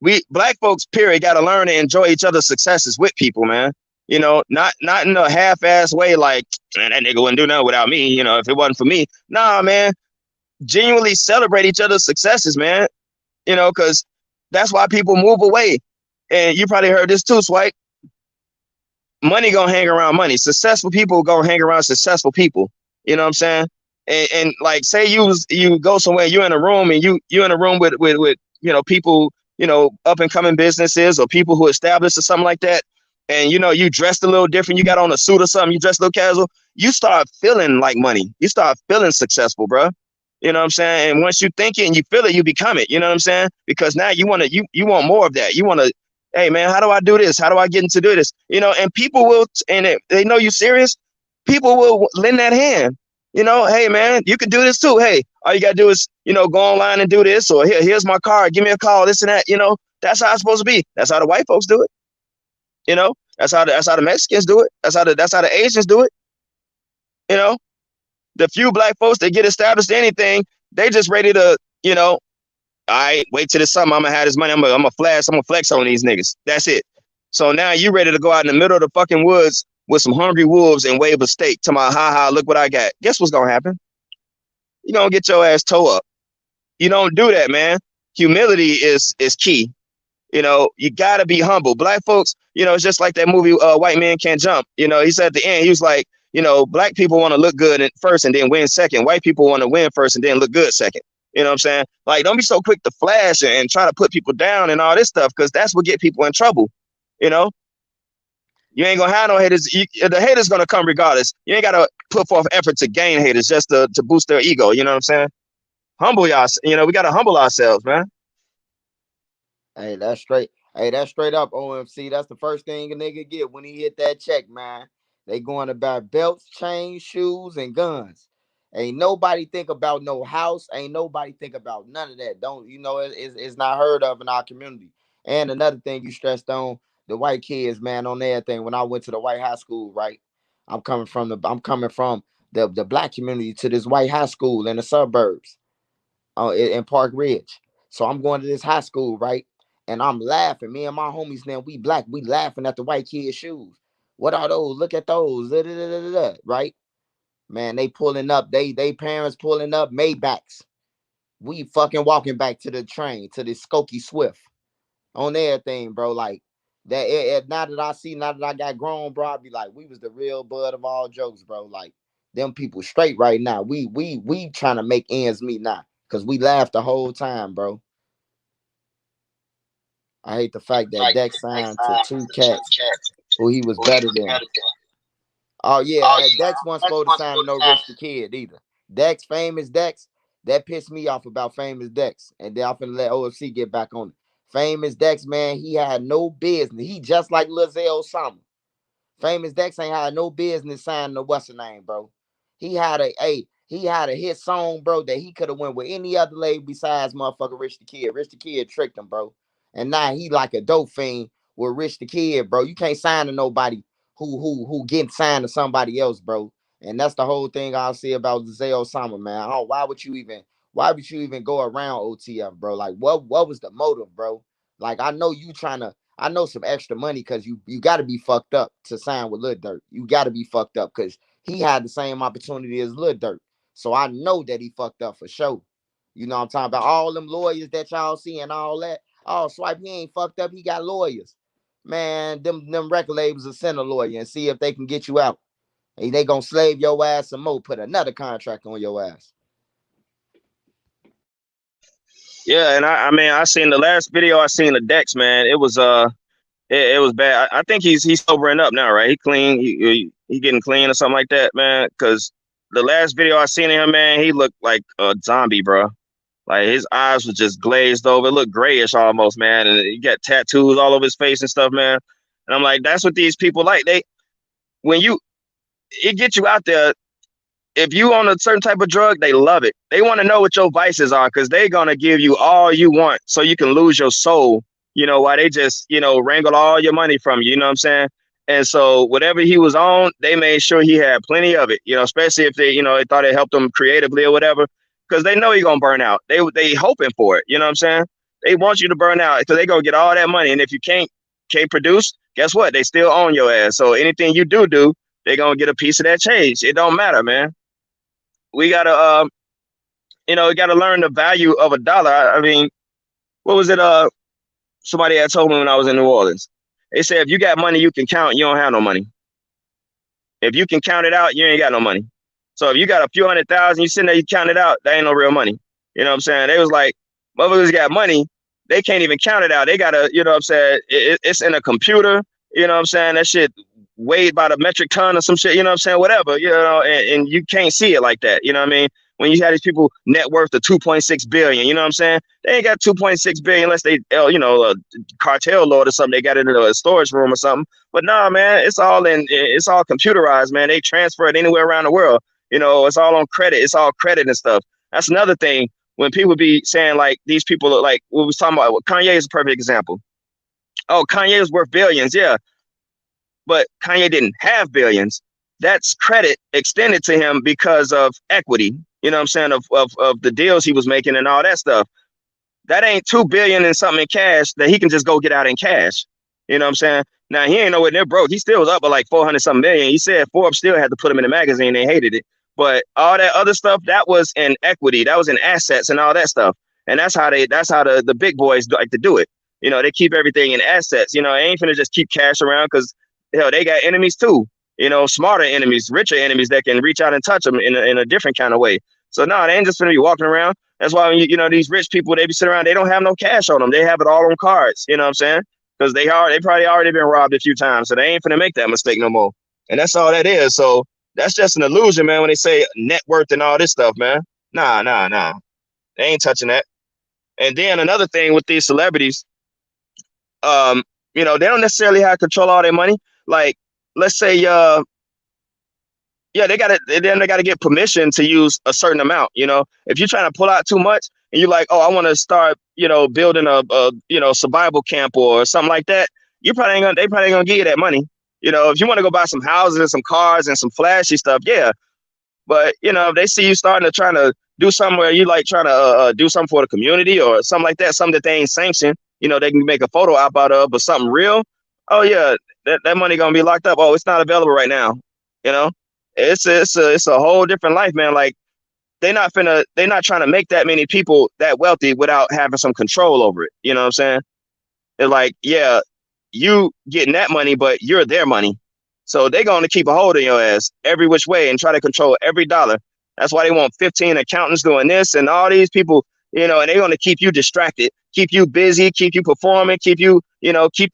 Speaker 2: we black folks, period, got to learn to enjoy each other's successes with people, man. Not in a half-ass way, like, man, that nigga wouldn't do nothing without me, if it wasn't for me. Nah, man, genuinely celebrate each other's successes, man. Because that's why people move away. And you probably heard this too, Swipe. Money gonna hang around money. Successful people gonna hang around successful people. You know what I'm saying? And like, say you go somewhere, you're in a room, and you in a room with people, up and coming businesses or people who established or something like that. And you dressed a little different, you got on a suit or something, you dressed a little casual, you start feeling like money. You start feeling successful, bro. You know what I'm saying? And once you think it and you feel it, you become it. You know what I'm saying? Because now you want more of that. You want to, hey man, how do I do this? How do I get into do this? And people will, and they know you serious. People will lend that hand. Hey man, you can do this too. Hey, all you gotta do is, go online and do this, or here's my card, give me a call, this and that. That's how it's supposed to be. That's how the white folks do it. That's how the Mexicans do it. That's how the Asians do it. The few black folks that get established in anything, they just ready to, all right, wait till this summer, I'm gonna have this money, I'm gonna flex on these niggas. That's it. So now you ready to go out in the middle of the fucking woods with some hungry wolves and wave a steak to my look what I got. Guess what's gonna happen? You're gonna get your ass toe up. You don't do that, man. Humility is key. You know, you gotta be humble. Black folks, you know, it's just like that movie, White Man Can't Jump. You know, he said at the end, he was like, you know, black people want to look good first and then win second. White people want to win first and then look good second. You know what I'm saying? Like, don't be so quick to flash and try to put people down and all this stuff, because that's what get people in trouble. You know, you ain't gonna have no haters. The haters gonna come regardless. You ain't gotta put forth effort to gain haters just to boost their ego. You know what I'm saying? Humble y'all. You know, we gotta humble ourselves, man.
Speaker 1: Hey, that's straight. Hey, that's straight up OMC. That's the first thing a nigga get when he hit that check, man. They going to buy belts, chains, shoes, and guns. Ain't nobody think about no house. Ain't nobody think about none of that. Don't you know? It's not heard of in our community. And another thing you stressed on the white kids, man, on everything. When I went to the white high school, right? I'm coming from the black community to this white high school in the suburbs, in Park Ridge. So I'm going to this high school, right? And I'm laughing. Me and my homies, now we black, we laughing at the white kids' shoes. What are those? Look at those. Da, da, da, da, da, right? Man, they pulling up. They parents pulling up Maybachs. We fucking walking back to the train, to the Skokie Swift on everything, bro. Like that. Now that I got grown, bro, I be like, we was the real bud of all jokes, bro. Like them people straight right now. We trying to make ends meet now, cause we laughed the whole time, bro. I hate the fact that Dex signed to two cats who he was better than. Oh yeah, Dex wasn't supposed to sign to no Rich the Kid either. Dex, famous Dex, that pissed me off about famous Dex, and then I'm finna let OFC get back on it. Famous Dex, man, he had no business. He just like Lizelle Osama. Famous Dex ain't had no business signing the what's her name, bro. He had a hit song, bro, that he could have went with any other label besides motherfucker Rich the Kid. Rich the Kid tricked him, bro. And now he like a dope fiend with Rich the Kid, bro. You can't sign to nobody who getting signed to somebody else, bro. And that's the whole thing I'll say about Zay Osama, man. Oh, why would you even go around OTF, bro? Like what was the motive, bro? Like I know some extra money because you got to be fucked up to sign with Lil Durk. You got to be fucked up because he had the same opportunity as Lil Durk. So I know that he fucked up for sure. You know what I'm talking about? All them lawyers that y'all see and all that. Oh, Swipe, he ain't fucked up. He got lawyers. Man, them record labels will send a lawyer and see if they can get you out. And they gonna slave your ass some more, put another contract on your ass.
Speaker 2: Yeah, and I mean, I seen the last video I seen of Dex, man. It was it was bad. I think he's sobering up now, right? He clean, he getting clean or something like that, man. Because the last video I seen of him, man, he looked like a zombie, bro. Like his eyes were just glazed over. It looked grayish almost, man. And he got tattoos all over his face and stuff, man. And I'm like, that's what these people like. When it gets you out there. If you on a certain type of drug, they love it. They want to know what your vices are because they're gonna give you all you want so you can lose your soul. You know, why they just, wrangle all your money from you, you know what I'm saying? And so whatever he was on, they made sure he had plenty of it, especially if they thought it helped them creatively or whatever, because they know you're gonna burn out. They hoping for it, you know what I'm saying? They want you to burn out because they gonna get all that money. And if you can't produce, guess what? They still own your ass. So anything you do, they're gonna get a piece of that change. It don't matter, man. We gotta we gotta learn the value of a dollar. I mean, what was it? Somebody had told me when I was in New Orleans. They said if you got money you can count, you don't have no money. If you can count it out, you ain't got no money. So if you got a few 100,000, you sitting there, you count it out, that ain't no real money. You know what I'm saying? They was like, motherfuckers got money, they can't even count it out. They gotta, you know what I'm saying? It's in a computer, you know what I'm saying? That shit weighed by the metric ton or some shit, you know what I'm saying? Whatever, and you can't see it like that, you know what I mean? When you have these people net worth of 2.6 billion, you know what I'm saying? They ain't got 2.6 billion unless they, a cartel lord or something. They got it in a storage room or something. But nah, man, it's all computerized, man. They transfer it anywhere around the world. It's all on credit. It's all credit and stuff. That's another thing. When people be saying like these people are like, what we was talking about, Kanye is a perfect example. Oh, Kanye is worth billions, yeah. But Kanye didn't have billions. That's credit extended to him because of equity, you know what I'm saying, of the deals he was making and all that stuff. That ain't 2 billion in something in cash that he can just go get out in cash. You know what I'm saying? Now he ain't nowhere near broke. He still was up by like 400 something million. He said Forbes still had to put him in the magazine. They hated it. But all that other stuff, that was in equity. That was in assets and all that stuff. And that's how the big boys like to do it. They keep everything in assets. They ain't finna just keep cash around because hell, they got enemies too. Smarter enemies, richer enemies that can reach out and touch them in a different kind of way. So no, they ain't just gonna be walking around. That's why when these rich people, they be sitting around, they don't have no cash on them. They have it all on cards. You know what I'm saying? Because they probably already been robbed a few times, so they ain't finna make that mistake no more. And that's all that is. So that's just an illusion, man. When they say net worth and all this stuff, man. Nah, nah, nah. They ain't touching that. And then another thing with these celebrities, um, they don't necessarily have control all their money. Like, let's say, yeah, they gotta get permission to use a certain amount. If you're trying to pull out too much and you're like, oh, I want to start, building a survival camp or something like that, they probably ain't gonna give you that money. If you want to go buy some houses and some cars and some flashy stuff, yeah. But if they see you starting to trying to do something where you like trying to do something for the community or something like that, something that they ain't sanctioned, they can make a photo op out of, but something real, oh yeah, that money gonna be locked up. Oh, it's not available right now. You know, it's a whole different life, man. Like they're not trying to make that many people that wealthy without having some control over it. You know what I'm saying? It's like, yeah, you getting that money, but you're their money. So they're going to keep a hold of your ass every which way and try to control every dollar. That's why they want 15 accountants doing this and all these people, and they're going to keep you distracted, keep you busy, keep you performing, keep the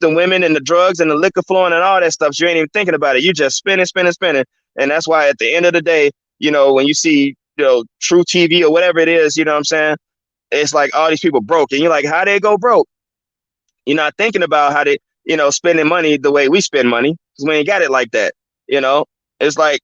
Speaker 2: women and the drugs and the liquor flowing and all that stuff. So you ain't even thinking about it. You just spinning, spinning, spinning. And that's why at the end of the day, when you see, True TV or whatever it is, you know what I'm saying? It's like all these people broke. And you're like, how they go broke? You're not thinking about how they, spending money the way we spend money because we ain't got it like that. It's like,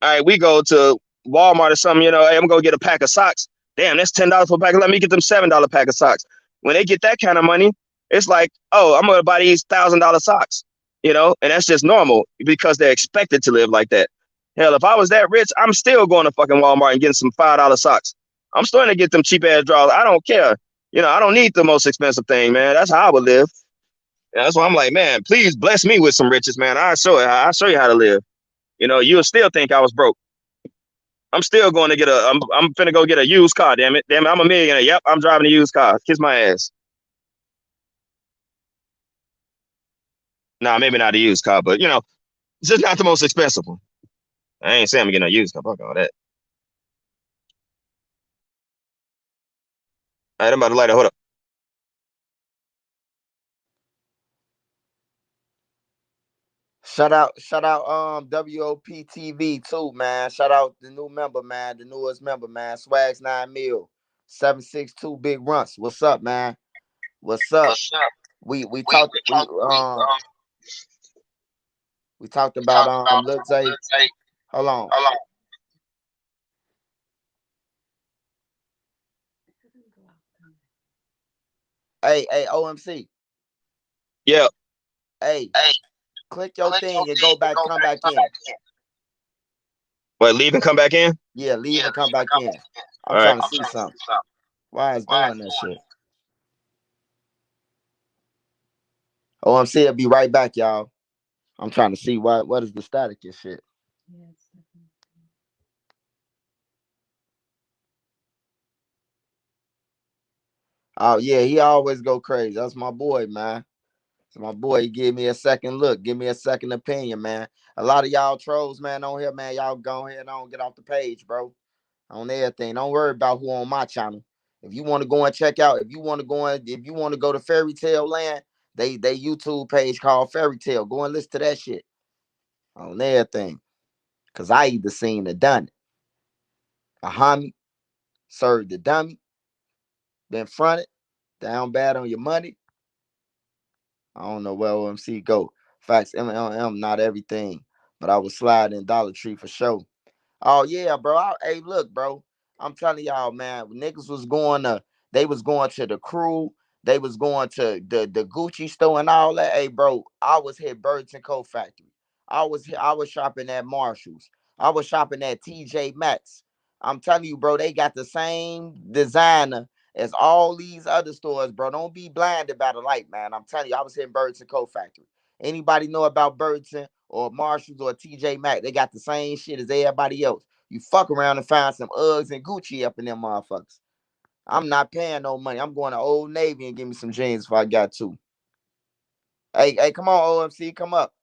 Speaker 2: all right, we go to Walmart or something, hey, I'm going to get a pack of socks. Damn, that's $10 for a pack. Let me get them $7 pack of socks. When they get that kind of money, it's like, oh, I'm going to buy these $1,000 socks, and that's just normal because they're expected to live like that. Hell, if I was that rich, I'm still going to fucking Walmart and getting some $5 socks. I'm starting to get them cheap ass drawers. I don't care. I don't need the most expensive thing, man. That's how I would live. That's why I'm like, man, please bless me with some riches, man. I'll show you how to live. You'll still think I was broke. I'm still going to I'm finna go get a used car, damn it. Damn it, I'm a millionaire. Yep, I'm driving a used car. Kiss my ass. Nah, maybe not a used car, but it's just not the most expensive one. I ain't saying I'm getting a used car. Fuck all that. All right, I'm about to light it. Hold up.
Speaker 1: Shout out, WOPTV too, man. Shout out the new member, man, the newest member, man. Swags 9 mil, 762 Big Runts. What's up, man? What's up?
Speaker 2: What's up?
Speaker 1: We talked we talked
Speaker 2: We
Speaker 1: about
Speaker 2: talked about
Speaker 1: Lil Zay.
Speaker 2: let's say,
Speaker 1: Hold on.
Speaker 2: how long?
Speaker 1: Hey, OMC.
Speaker 2: Yeah.
Speaker 1: Hey,
Speaker 2: Hey,
Speaker 1: click your
Speaker 2: click your
Speaker 1: thing and
Speaker 2: thing
Speaker 1: go
Speaker 2: and
Speaker 1: back,
Speaker 2: go
Speaker 1: come
Speaker 2: back,
Speaker 1: back
Speaker 2: come
Speaker 1: in.
Speaker 2: back in. What, leave and come back in?
Speaker 1: Yeah, leave
Speaker 2: Yeah,
Speaker 1: and come
Speaker 2: leave and
Speaker 1: back
Speaker 2: come
Speaker 1: in.
Speaker 2: back in.
Speaker 1: I'm
Speaker 2: All right.
Speaker 1: trying to
Speaker 2: I'm
Speaker 1: see
Speaker 2: trying to
Speaker 1: something.
Speaker 2: see something.
Speaker 1: Why is
Speaker 2: Why
Speaker 1: doing
Speaker 2: is
Speaker 1: that
Speaker 2: doing
Speaker 1: shit? OMC will be right back, y'all. I'm trying to see what is the static and shit. Oh yeah, he always go crazy. That's my boy, man. So my boy, he give me a second look, give me a second opinion, man. A lot of y'all trolls, man, on here, man. Y'all go ahead and don't get off the page, bro. On everything. Don't worry about who on my channel. If you want to go and check out, if you want to go to Fairy Tale Land, they YouTube page called Fairy Tale. Go and listen to that shit on everything. Cause I either seen or done it. A homie served the dummy, been fronted, down bad on your money. I don't know where OMC go. Facts, MLM, not everything, but I was sliding Dollar Tree for sure. Oh yeah, bro. Hey, look, bro. I'm telling y'all, man. Niggas was going to, they was going to the crew. They was going to the Gucci store and all that. Hey, bro. I was hit Burlington Coat Factory. I was shopping at Marshalls. I was shopping at TJ Maxx. I'm telling you, bro. They got the same designer as all these other stores, bro. Don't be blinded by the light, man. I'm telling you, I was hitting Burlington Coat Factory. Anybody know about Burlington or Marshalls or TJ Maxx? They got the same shit as everybody else. You fuck around and find some Uggs and Gucci up in them motherfuckers. I'm not paying no money. I'm going to Old Navy and give me some jeans if I got to. Hey, come on, OMC, come up.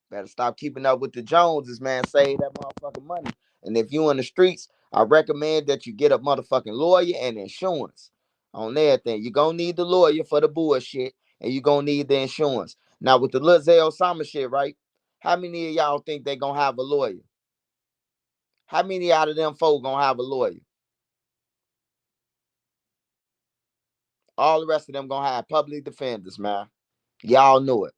Speaker 1: Better stop keeping up with the Joneses, man. Save that motherfucking money. And if you in the streets, I recommend that you get a motherfucking lawyer and insurance on everything. You're gonna need the lawyer for the bullshit, and you're gonna need the insurance. Now, with the Lil Zay Osama shit, right? How many of y'all think they gonna have a lawyer? How many out of them folk gonna have a lawyer? All the rest of them gonna have public defenders, man. Y'all knew it.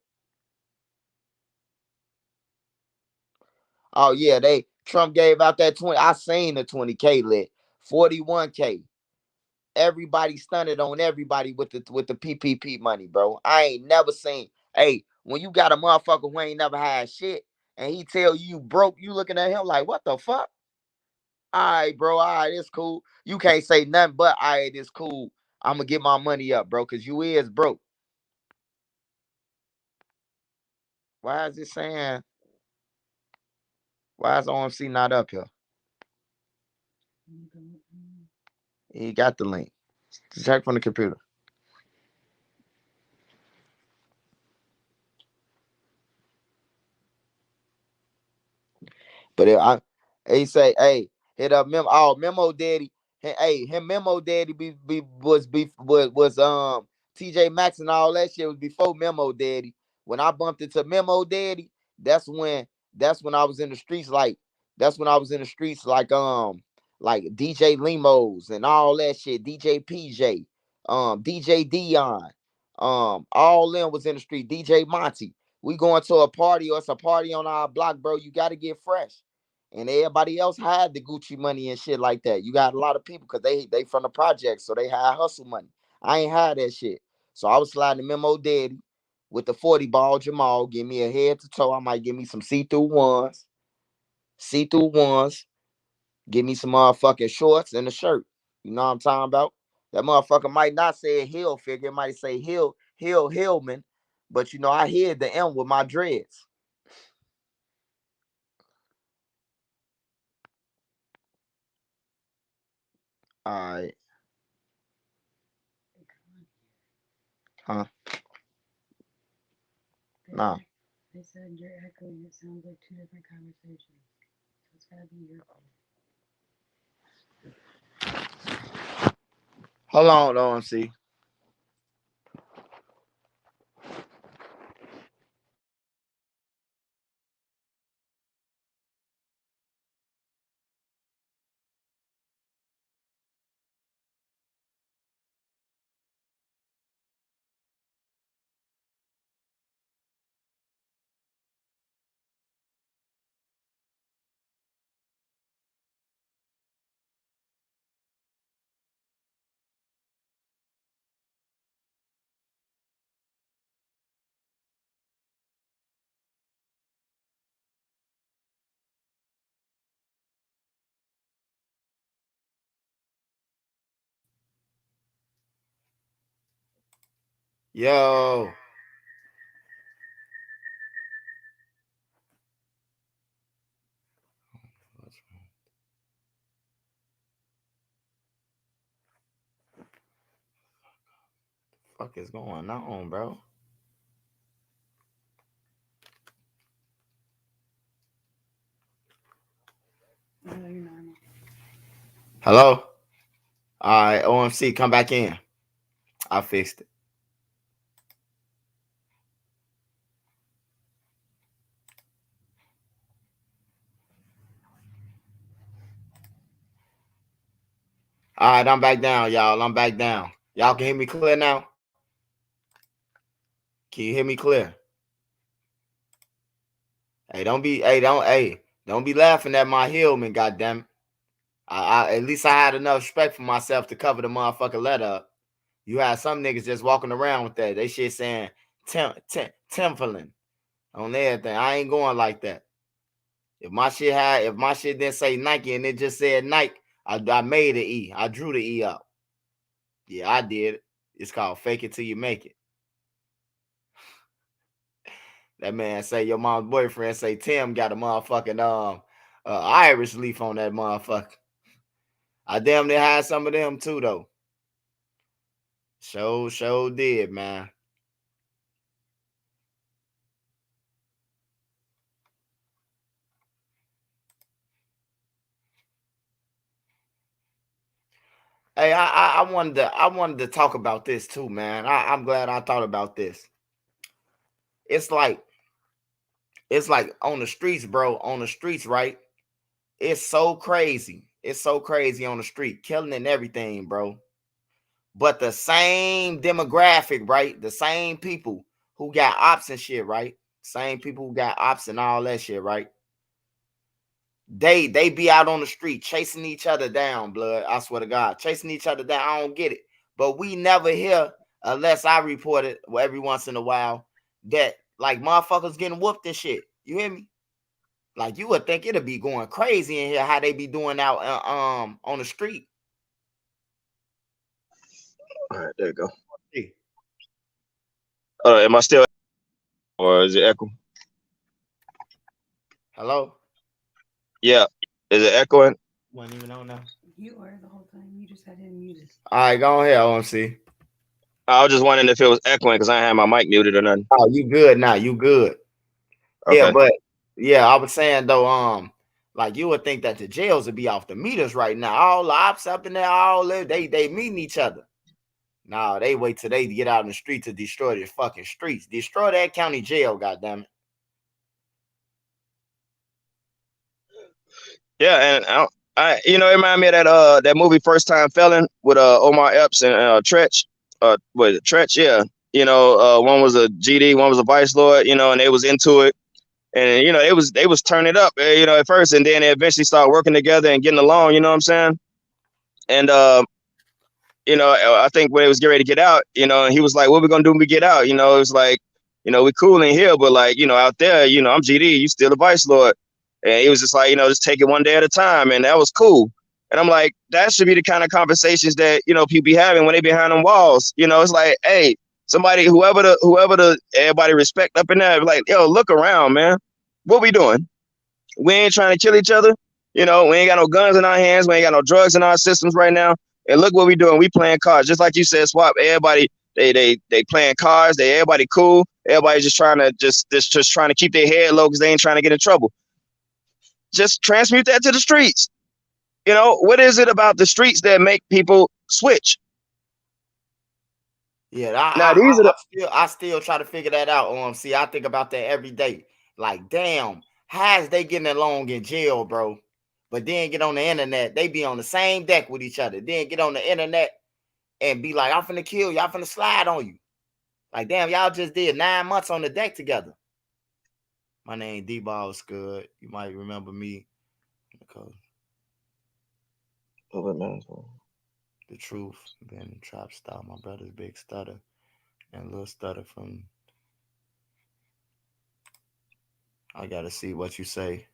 Speaker 1: Oh yeah, Trump gave out that 20. I seen the 20K lit. 41K. Everybody stunted on everybody with the PPP money, bro. I ain't never seen. Hey, when you got a motherfucker who ain't never had shit and he tell you broke, you looking at him like, what the fuck? All right, bro. All right, it's cool. You can't say nothing but all right, it's cool. I'm gonna get my money up, bro, because you is broke. Why is it saying? Why is OMC not up here? He got the link. Check from the computer. But he say, hey, hit up Memo Daddy. Hey, him Memo Daddy was TJ Maxx and all that shit was before Memo Daddy. When I bumped into Memo Daddy, that's when I was in the streets like DJ Limos and all that shit, DJ PJ, DJ Dion, all them was in the street, DJ Monty. We going to a party or it's a party on our block, bro. You got to get fresh. And everybody else had the Gucci money and shit like that. You got a lot of people because they from the projects, so they had hustle money. I ain't had that shit. So I was sliding Memo Daddy with the 40 ball Jamal. Give me a head to toe. I might give me some see-through ones. See-through ones. Give me some motherfucking shorts and a shirt. You know what I'm talking about? That motherfucker might not say a Hill figure. It might say Hillman. But you know, I hid the M with my dreads. All right. Huh? Nah.
Speaker 4: They said you're echoing. It sounds like two different conversations. So it's gotta be your phone.
Speaker 1: Hold on, OMC. Yo. Fuck is going on, bro? Hello? All right, OMC, come back in. I fixed it. All right, I'm back down, y'all. I'm back down. Y'all can hear me clear now? Can you hear me clear? Hey, don't be laughing at my Hillman, goddamn. I at least I had enough respect for myself to cover the motherfucking letter up. You had some niggas just walking around with that. They shit saying Timberland on everything. I ain't going like that. If my shit didn't say Nike and it just said Nike, I made an E. I drew the E up. Yeah, I did. It's called fake it till you make it. That man say your mom's boyfriend say Tim got a motherfucking Irish leaf on that motherfucker. I damn near had some of them too, though. Show did, man. Hey, I wanted to talk about this too, man. I'm glad I thought about this. It's like on the streets, bro. On the streets, right? It's so crazy. It's so crazy on the street, killing and everything, bro. But the same demographic, right? The same people who got ops and shit, right? Same people who got ops and all that shit, right? They be out on the street chasing each other down, blood. I swear to God, chasing each other down. I don't get it. But we never hear, unless I report it every once in a while, that like motherfuckers getting whooped and shit. You hear me? Like you would think it'd be going crazy in here how they be doing out on the street.
Speaker 2: All right, there you go.
Speaker 1: Hey.
Speaker 2: Am I still, or is it echo?
Speaker 1: Hello?
Speaker 2: Yeah, is it echoing?
Speaker 1: Wasn't even on now.
Speaker 4: You were the whole time. You just had him muted.
Speaker 1: All right, go ahead, OMC.
Speaker 2: I was just wondering if it was echoing because I ain't had my mic muted or nothing.
Speaker 1: Oh, you good now? You good?
Speaker 2: Okay.
Speaker 1: Yeah, but yeah, I was saying though, like you would think that the jails would be off the meters right now. All the ops up in there, all they meeting each other. No, they wait till they get out in the street to destroy the fucking streets. Destroy that county jail, goddammit.
Speaker 2: Yeah, and it reminded me of that movie First Time Felon with Omar Epps and Tretch. Was it Tretch? Yeah. One was a GD, one was a vice lord, and they was into it. And they was turning it up, at first, and then they eventually started working together and getting along, you know what I'm saying? And I think when it was getting ready to get out, he was like, what we gonna do when we get out? It was like, we cool in here, but like, out there, I'm GD, you still a vice lord. And he was just like, just take it one day at a time. And that was cool. And I'm like, that should be the kind of conversations that, people be having when they behind them walls. It's like, hey, somebody, whoever the everybody respect up in there, like, yo, look around, man. What we doing? We ain't trying to kill each other. We ain't got no guns in our hands. We ain't got no drugs in our systems right now. And look what we doing. We playing cards. Just like you said, Swap, everybody, they playing cards. Everybody cool. Everybody just trying to just trying to keep their head low because they ain't trying to get in trouble. Just transmute that to the streets. What is it about the streets that make people switch?
Speaker 1: Yeah, I still try to figure that out. See, I think about that every day. Like, damn, how's they getting along in jail, bro? But then get on the internet, they be on the same deck with each other. Then get on the internet and be like, I'm finna kill you, I'm finna slide on you. Like, damn, y'all just did 9 months on the deck together. My name D-Ball Scud. You might remember me. The Truth, Ben Trap Style, my brother's Big Stutter, and Lil Stutter from I Gotta See What You Say.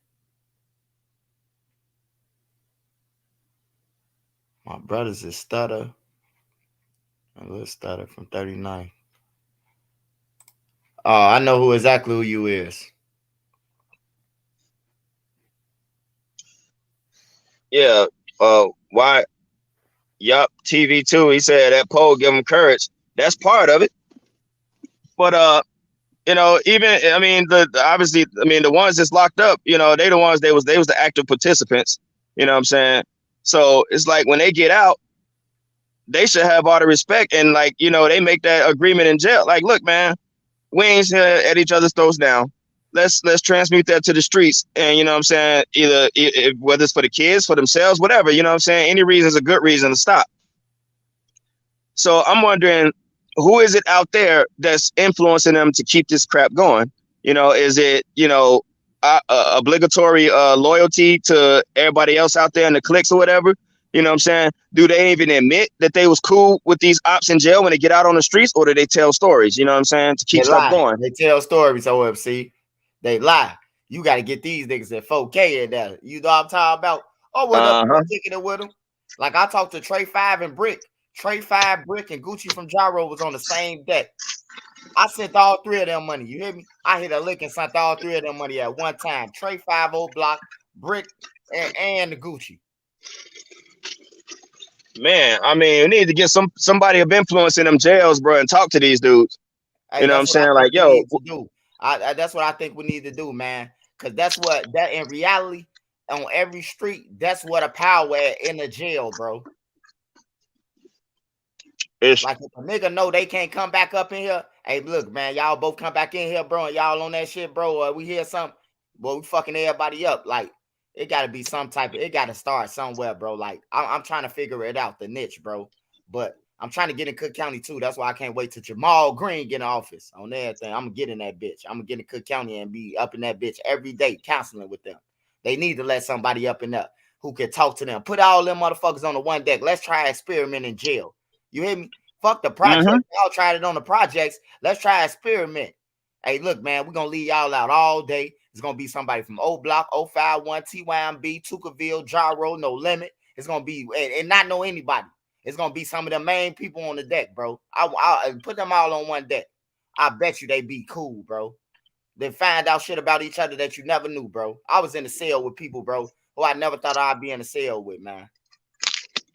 Speaker 1: My brother's is Stutter and Lil Stutter from 39. Oh, I know exactly who you is.
Speaker 2: Yeah. Why? Yup. TV2. He said that poll give him courage. That's part of it. But obviously, the ones that's locked up, they the ones they was the active participants. You know what I'm saying? So it's like when they get out, they should have all the respect and like, they make that agreement in jail. Like, look, man, we ain't at each other's throats now. Let's transmute that to the streets. And you know what I'm saying? Either whether it's for the kids, for themselves, whatever, you know what I'm saying? Any reason is a good reason to stop. So I'm wondering, who is it out there that's influencing them to keep this crap going? Is it, obligatory loyalty to everybody else out there in the cliques or whatever? You know what I'm saying? Do they even admit that they was cool with these ops in jail when they get out on the streets, or do they tell stories? You know what I'm saying? To keep stuff going.
Speaker 1: They tell stories, OFC. They lie. You got to get these niggas at 4K in there. You know what I'm talking about? Oh, what up? Kicking it with them. Like I talked to Trey 5 and Brick. Trey 5, Brick, and Gucci from Gyro was on the same deck. I sent all 3 of them money. You hear me? I hit a lick and sent all 3 of them money at one time. Trey 5 Block, Brick, and the Gucci.
Speaker 2: Man, I mean, we need to get somebody of influence in them jails, bro, and talk to these dudes.
Speaker 1: Hey,
Speaker 2: You know what I'm
Speaker 1: that's what I
Speaker 2: saying?
Speaker 1: think
Speaker 2: Like,
Speaker 1: we
Speaker 2: yo,
Speaker 1: need to do. That's what I think we need to do, man. Because that's what that in reality on every street. That's what a power at in the jail, bro.
Speaker 2: it's
Speaker 1: Like if a nigga know they can't come back up in here. Hey, look, man, y'all both come back in here, bro. And y'all on that shit, bro. We hear something, boy, we fucking everybody up. Like it got to be some type of. It got to start somewhere, bro. Like I'm trying to figure it out, the niche, bro. But I'm trying to get in Cook County too. That's why I can't wait till Jamal Green get in office on everything. I'm gonna get in that bitch. I'm gonna get in Cook County and be up in that bitch every day, counseling with them. They need to let somebody up in there who can talk to them. Put all them motherfuckers on the one deck. Let's try experiment in jail. You hear me? Fuck the project. Y'all tried it on the projects. Let's try experiment. Hey, look, man, we're gonna leave y'all out all day. It's gonna be somebody from O Block, 051, TYMB, Tuckerville, Jaro, No Limit. It's gonna be and not know anybody. It's gonna be some of the main people on the deck, bro. I'll put them all on one deck. I bet you they be cool, bro. They find out shit about each other that you never knew, bro. I was in the cell with people, bro, who I never thought I'd be in the cell with, man.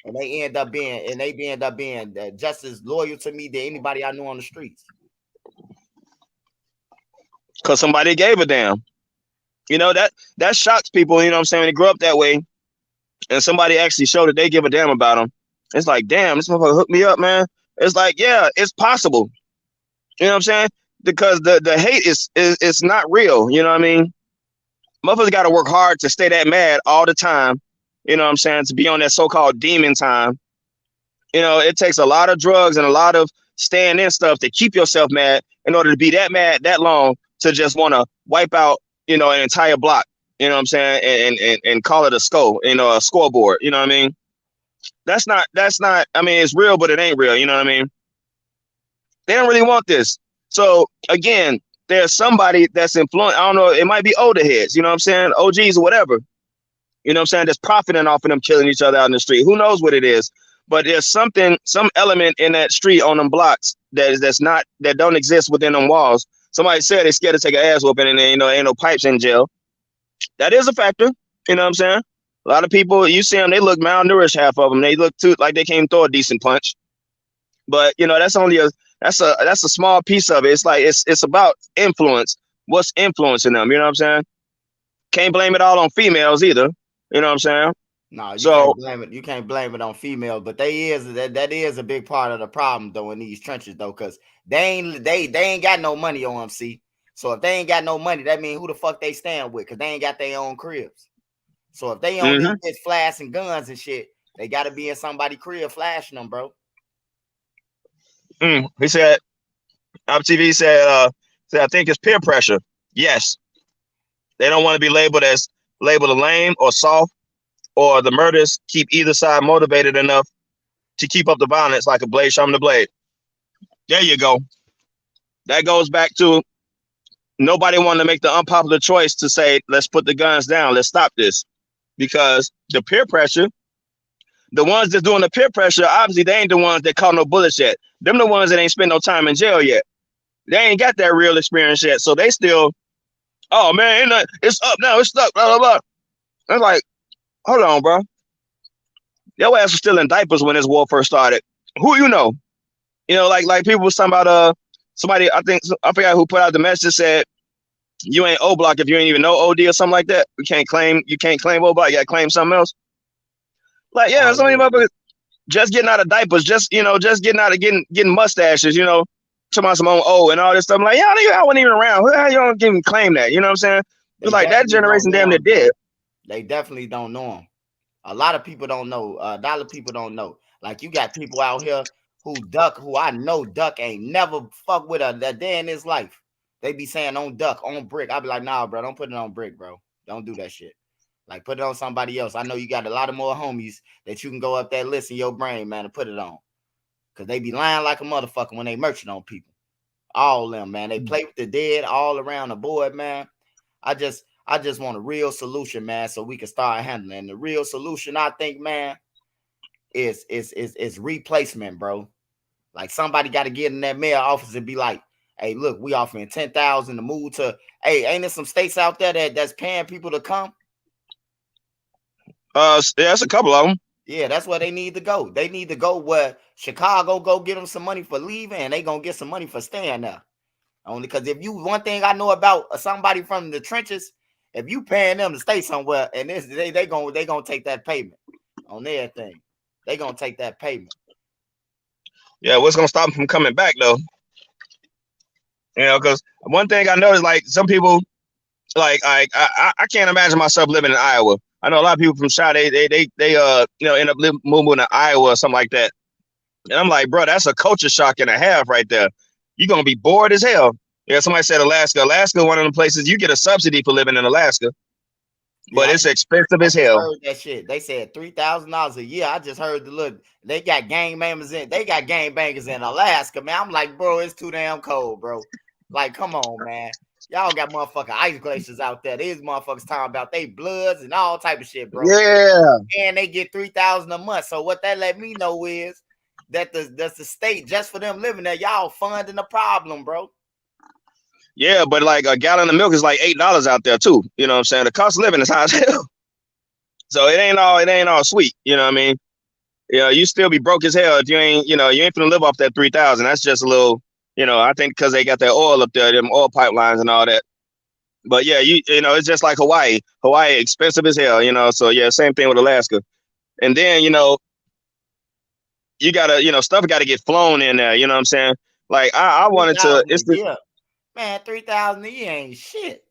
Speaker 1: And they end up being just as loyal to me than anybody I knew on the streets.
Speaker 2: because somebody gave a damn. You know, that shocks people, you know what I'm saying, when they grow up that way and somebody actually showed that they give a damn about them. It's like, damn, this motherfucker hooked me up, man. It's like, yeah, it's possible. You know what I'm saying? Because the hate is not real. You know what I mean? Motherfuckers got to work hard to stay that mad all the time. You know what I'm saying? To be on that so-called demon time. You know, it takes a lot of drugs and a lot of staying in stuff to keep yourself mad in order to be that mad that long to just want to wipe out, you know, an entire block. You know what I'm saying? And call it a skull, you know, a scoreboard. You know what I mean? That's not, I mean, it's real, but it ain't real. You know what I mean? They don't really want this. So again, there's somebody that's influenced. I don't know. It might be older heads, you know what I'm saying? OGs or whatever, you know what I'm saying? That's profiting off of them killing each other out in the street. Who knows what it is? But there's some element in that street on them blocks that don't exist within them walls. Somebody said they're scared to take an ass whooping and you know, ain't no pipes in jail. That is a factor. You know what I'm saying? A lot of people, you see them, they look malnourished, half of them. They look too like they can't throw a decent punch. But you know, that's only that's a small piece of it. It's like it's about influence. What's influencing them? You know what I'm saying? Can't blame it all on females either. You know what I'm saying?
Speaker 1: No, you
Speaker 2: So
Speaker 1: can't blame it. You can't blame it on females, but that is a big part of the problem though in these trenches though, because they ain't got no money, OMC. So if they ain't got no money, that means who the fuck they stand with? Because they ain't got their own cribs. So if they own these bitch flashing guns and shit, they got to be in somebody's crib flashing them, bro.
Speaker 2: He said, Up TV said, I think it's peer pressure. Yes. They don't want to be labeled a lame or soft, or the murders keep either side motivated enough to keep up the violence like a blade sharpening the blade. There you go. That goes back to nobody wanted to make the unpopular choice to say, let's put the guns down. Let's stop this. Because the peer pressure, the ones that's doing the peer pressure, obviously they ain't the ones that caught no bullets yet. Them the ones that ain't spent no time in jail yet. They ain't got that real experience yet. So they still, oh man, it's up now, it's stuck, blah, blah, blah. It's like, hold on, bro. Your ass was still in diapers when this war first started. Who you know? You know, like people was talking about somebody, I forgot who put out the message, said you ain't O Block if you ain't even know OD or something like that. You can't claim O Block, you gotta claim something else. Like, yeah, so many motherfuckers just getting out of diapers, just getting out of getting mustaches, you know, talking about some own O and all this stuff. I'm like, yeah, I wasn't even around. How you don't even claim that? You know what I'm saying? It's like that generation damn near dead.
Speaker 1: They definitely don't know them. A lot of people don't know. A lot of people don't know. Like you got people out here who I know Duck ain't never fuck with a day in his life. They be saying on Duck, on Brick. I be like, nah, bro, don't put it on Brick, bro. Don't do that shit. Like put it on somebody else. I know you got a lot of more homies that you can go up that list in your brain, man, and put it on. Cause they be lying like a motherfucker when they merchant on people. All of them, man. They play with the dead all around the board, man. I just want a real solution, man, so we can start handling. And the real solution, I think, man, is replacement, bro. Like somebody got to get in that mayor office and be like, hey, look, we offering 10,000 to move to. Hey, ain't there some states out there that's paying people to come?
Speaker 2: Yeah, that's a couple of them.
Speaker 1: Yeah, that's where they need to go. They need to go where Chicago go get them some money for leaving, and they gonna get some money for staying there. Only because if you one thing I know about somebody from the trenches, if you paying them to stay somewhere, and this they gonna take that payment on everything. They gonna take that payment.
Speaker 2: Yeah, what's gonna stop them from coming back though? You know, because one thing I know is like some people, like I can't imagine myself living in Iowa. I know a lot of people from Chi, they you know, end up moving to Iowa or something like that. And I'm like, bro, that's a culture shock and a half right there. You're gonna be bored as hell. Yeah, somebody said Alaska. Alaska, one of the places you get a subsidy for living in Alaska, but
Speaker 1: Yeah,
Speaker 2: it's expensive
Speaker 1: I
Speaker 2: as
Speaker 1: just
Speaker 2: hell.
Speaker 1: heard that shit. They said $3,000 a year. I just heard the look. They got gang members in. They got gang bangers in Alaska, man. I'm like, bro, it's too damn cold, bro. Like, come on, man. Y'all got motherfucking ice glaciers out there. These motherfuckers talking about they bloods and all type of shit, bro.
Speaker 2: Yeah,
Speaker 1: And they get $3,000 a month. So what that let me know is that that's the state just for them living there. Y'all funding the problem, bro.
Speaker 2: yeah, but like a gallon of milk is like $8 out there too. You know what I'm saying? The cost of living is high as hell. So it ain't all sweet. You know what I mean? Yeah, you still be broke as hell if you ain't, you know, you ain't gonna live off that 3,000. That's just a little, you know, I think because they got their oil up there, them oil pipelines and all that. But yeah, you know, it's just like Hawaii. Hawaii expensive as hell, you know. So yeah, same thing with Alaska. And then, you know, you gotta, you know, stuff gotta get flown in there, you know what I'm saying? Like I wanted to,
Speaker 1: 3,000
Speaker 2: it's
Speaker 1: a
Speaker 2: the
Speaker 1: year. Man, 3,000 a year ain't shit.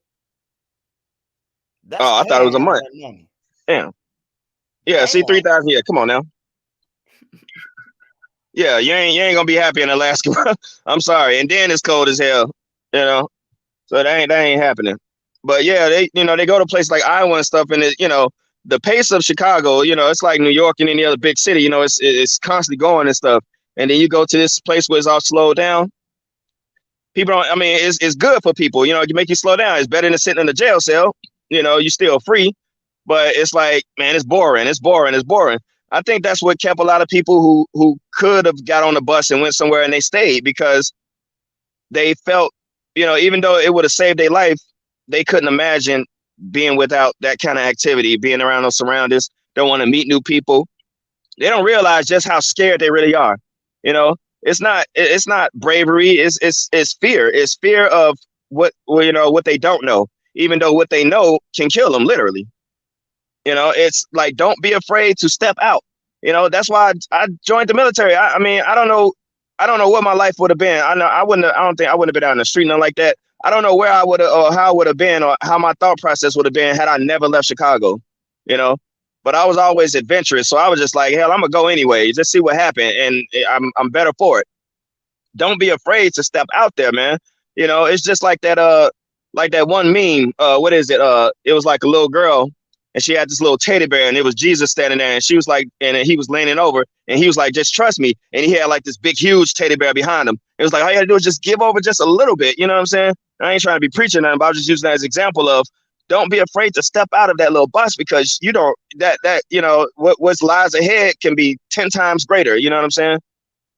Speaker 1: That's
Speaker 2: oh, I thought it was a
Speaker 1: damn
Speaker 2: month.
Speaker 1: that money.
Speaker 2: Damn. Yeah, see,
Speaker 1: Damn.
Speaker 2: 3,000, yeah, come on now. Yeah, you ain't gonna be happy in Alaska, bro. I'm sorry. And then it's cold as hell, you know. So that ain't happening. But yeah, they, you know, they go to places like Iowa and stuff, and it, you know, the pace of Chicago, you know, it's like New York and any other big city, you know, it's constantly going and stuff. And then you go to this place where it's all slowed down. People don't, I mean, it's good for people, you know, it make you slow down. It's better than sitting in a jail cell. You know, you're still free, but it's like, man, it's boring. It's boring. It's boring. I think that's what kept a lot of people who could have got on the bus and went somewhere and they stayed because they felt, you know, even though it would have saved their life, they couldn't imagine being without that kind of activity, being around those surroundings. Don't want to meet new people. They don't realize just how scared they really are. You know, it's not bravery. It's fear. It's fear of what, well, you know, what they don't know, even though what they know can kill them literally. You know, it's like, don't be afraid to step out. You know, that's why I joined the military. I mean, I don't know what my life would have been. I don't think I wouldn't have been out in the street, nothing like that. I don't know where I would have, or how I would have been, or how my thought process would have been had I never left Chicago, you know. But I was always adventurous, so I was just like, hell, I'm gonna go anyway, just see what happened, and I'm better for it. Don't be afraid to step out there, man. You know, it's just like that one meme. What is it? It was like a little girl, and she had this little teddy bear, and it was Jesus standing there, and she was like, and he was leaning over, and he was like, just trust me, and he had like this big, huge teddy bear behind him. It was like, all you gotta do is just give over just a little bit, you know what I'm saying? I ain't trying to be preaching nothing, but I was just using that as an example of, don't be afraid to step out of that little bus, because you don't, that you know, what lies ahead can be 10 times greater, you know what I'm saying?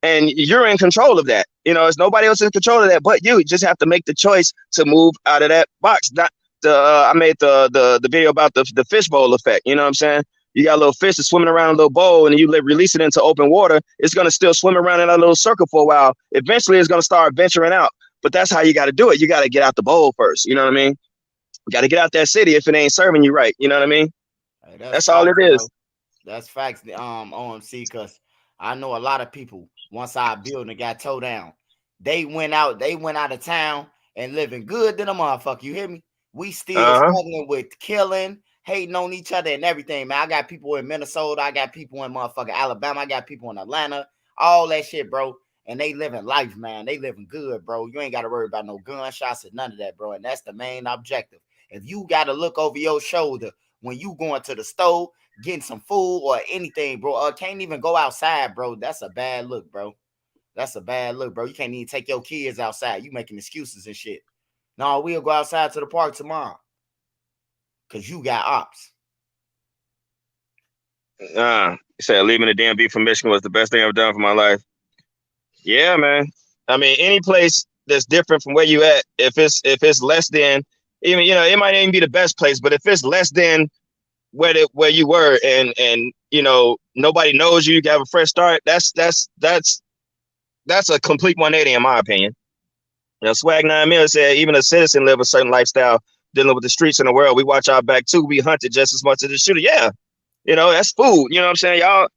Speaker 2: And you're in control of that. You know, there's nobody else in control of that but you. You just have to make the choice to move out of that box. Not I made the video about the fishbowl effect. You know what I'm saying? You got a little fish that's swimming around a little bowl, and you release it into open water. It's gonna still swim around in a little circle for a while. Eventually, it's gonna start venturing out. But that's how you got to do it. You got to get out the bowl first. You know what I mean? You got to get out that city if it ain't serving you right. You know what I mean?
Speaker 1: Hey,
Speaker 2: That's all it
Speaker 1: facts,
Speaker 2: is.
Speaker 1: bro. That's facts, OMC, because I know a lot of people, once our building got towed down, they went out of town and living good than a motherfucker. You hear me? We still
Speaker 2: Uh huh.
Speaker 1: struggling with killing, hating on each other and everything, man. I got people in Minnesota, I got people in motherfucking Alabama, I got people in Atlanta, all that shit, bro. And they living life, man. They living good, bro. You ain't got to worry about no gunshots or none of that, bro. And that's the main objective. If you got to look over your shoulder when you going to the store, getting some food or anything, bro, can't even go outside, bro. That's a bad look, bro. That's a bad look, bro. You can't even take your kids outside. You making excuses and shit. No, we'll go outside to the park tomorrow. Cause you got ops.
Speaker 2: He said leaving the DMV from Michigan was the best thing I've done for my life. Yeah, man. I mean, any place that's different from where you at, if it's less than, even, you know, it might even be the best place, but if it's less than where you were, and you know nobody knows you. You can have a fresh start. That's a complete 180 in my opinion. You know, Swag 9 Mil said even a citizen live a certain lifestyle dealing with the streets in the world. We watch our back too. We hunted just as much as the shooter. Yeah, you know that's food. You know what I'm saying, y'all?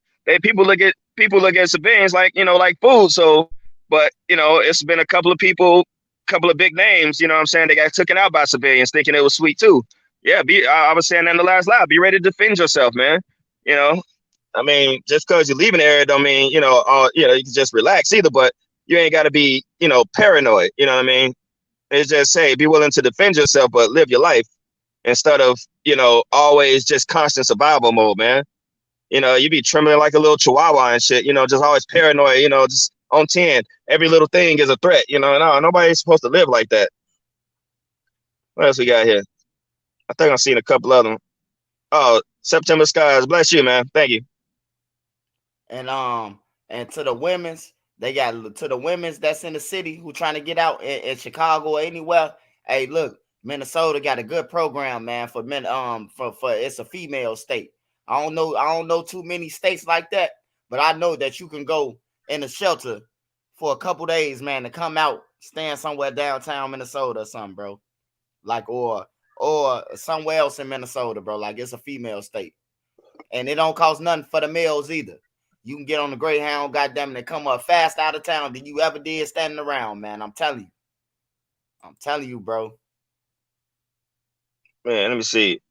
Speaker 2: People look at civilians like like food. So, but it's been a couple of people, couple of big names. You know what I'm saying? They got taken out by civilians thinking it was sweet too. Yeah, I was saying that in the last live. Be ready to defend yourself, man. You know, I mean, just because you're leaving the area don't mean you can just relax either. But you ain't got to be paranoid. You know what I mean? It's just say be willing to defend yourself, but live your life instead of always just constant survival mode, man. You be trembling like a little chihuahua and shit. Just always paranoid. Just on 10. Every little thing is a threat. No, nobody's supposed to live like that. What else we got here? I think I've seen a couple of them. Oh, September Skies. Bless you, man. Thank you.
Speaker 1: And to the women's, they got to the women's that's in the city who trying to get out in Chicago or anywhere. Hey, look, Minnesota got a good program, man, for men. For it's a female state. I don't know too many states like that, but I know that you can go in a shelter for a couple days, man, to come out, stand somewhere downtown Minnesota or something, bro. Like or somewhere else in Minnesota, bro. Like it's a female state, and it don't cost nothing for the males either. You can get on the Greyhound, goddamn it, and come up fast out of town than you ever did standing around, man. I'm telling you, bro.
Speaker 2: Man, let me see.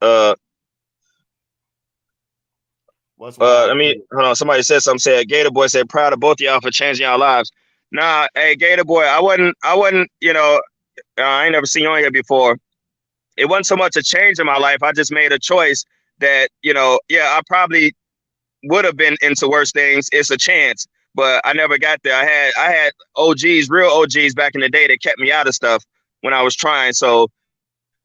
Speaker 1: What's
Speaker 2: hold on. Somebody said something. Said Gator Boy said proud of both of y'all for changing y'all lives. Nah, hey Gator Boy, I wasn't. I ain't never seen you on here before. It wasn't so much a change in my life. I just made a choice that I probably would have been into worse things. It's a chance, but I never got there. I had OGs, real OGs back in the day that kept me out of stuff when I was trying. So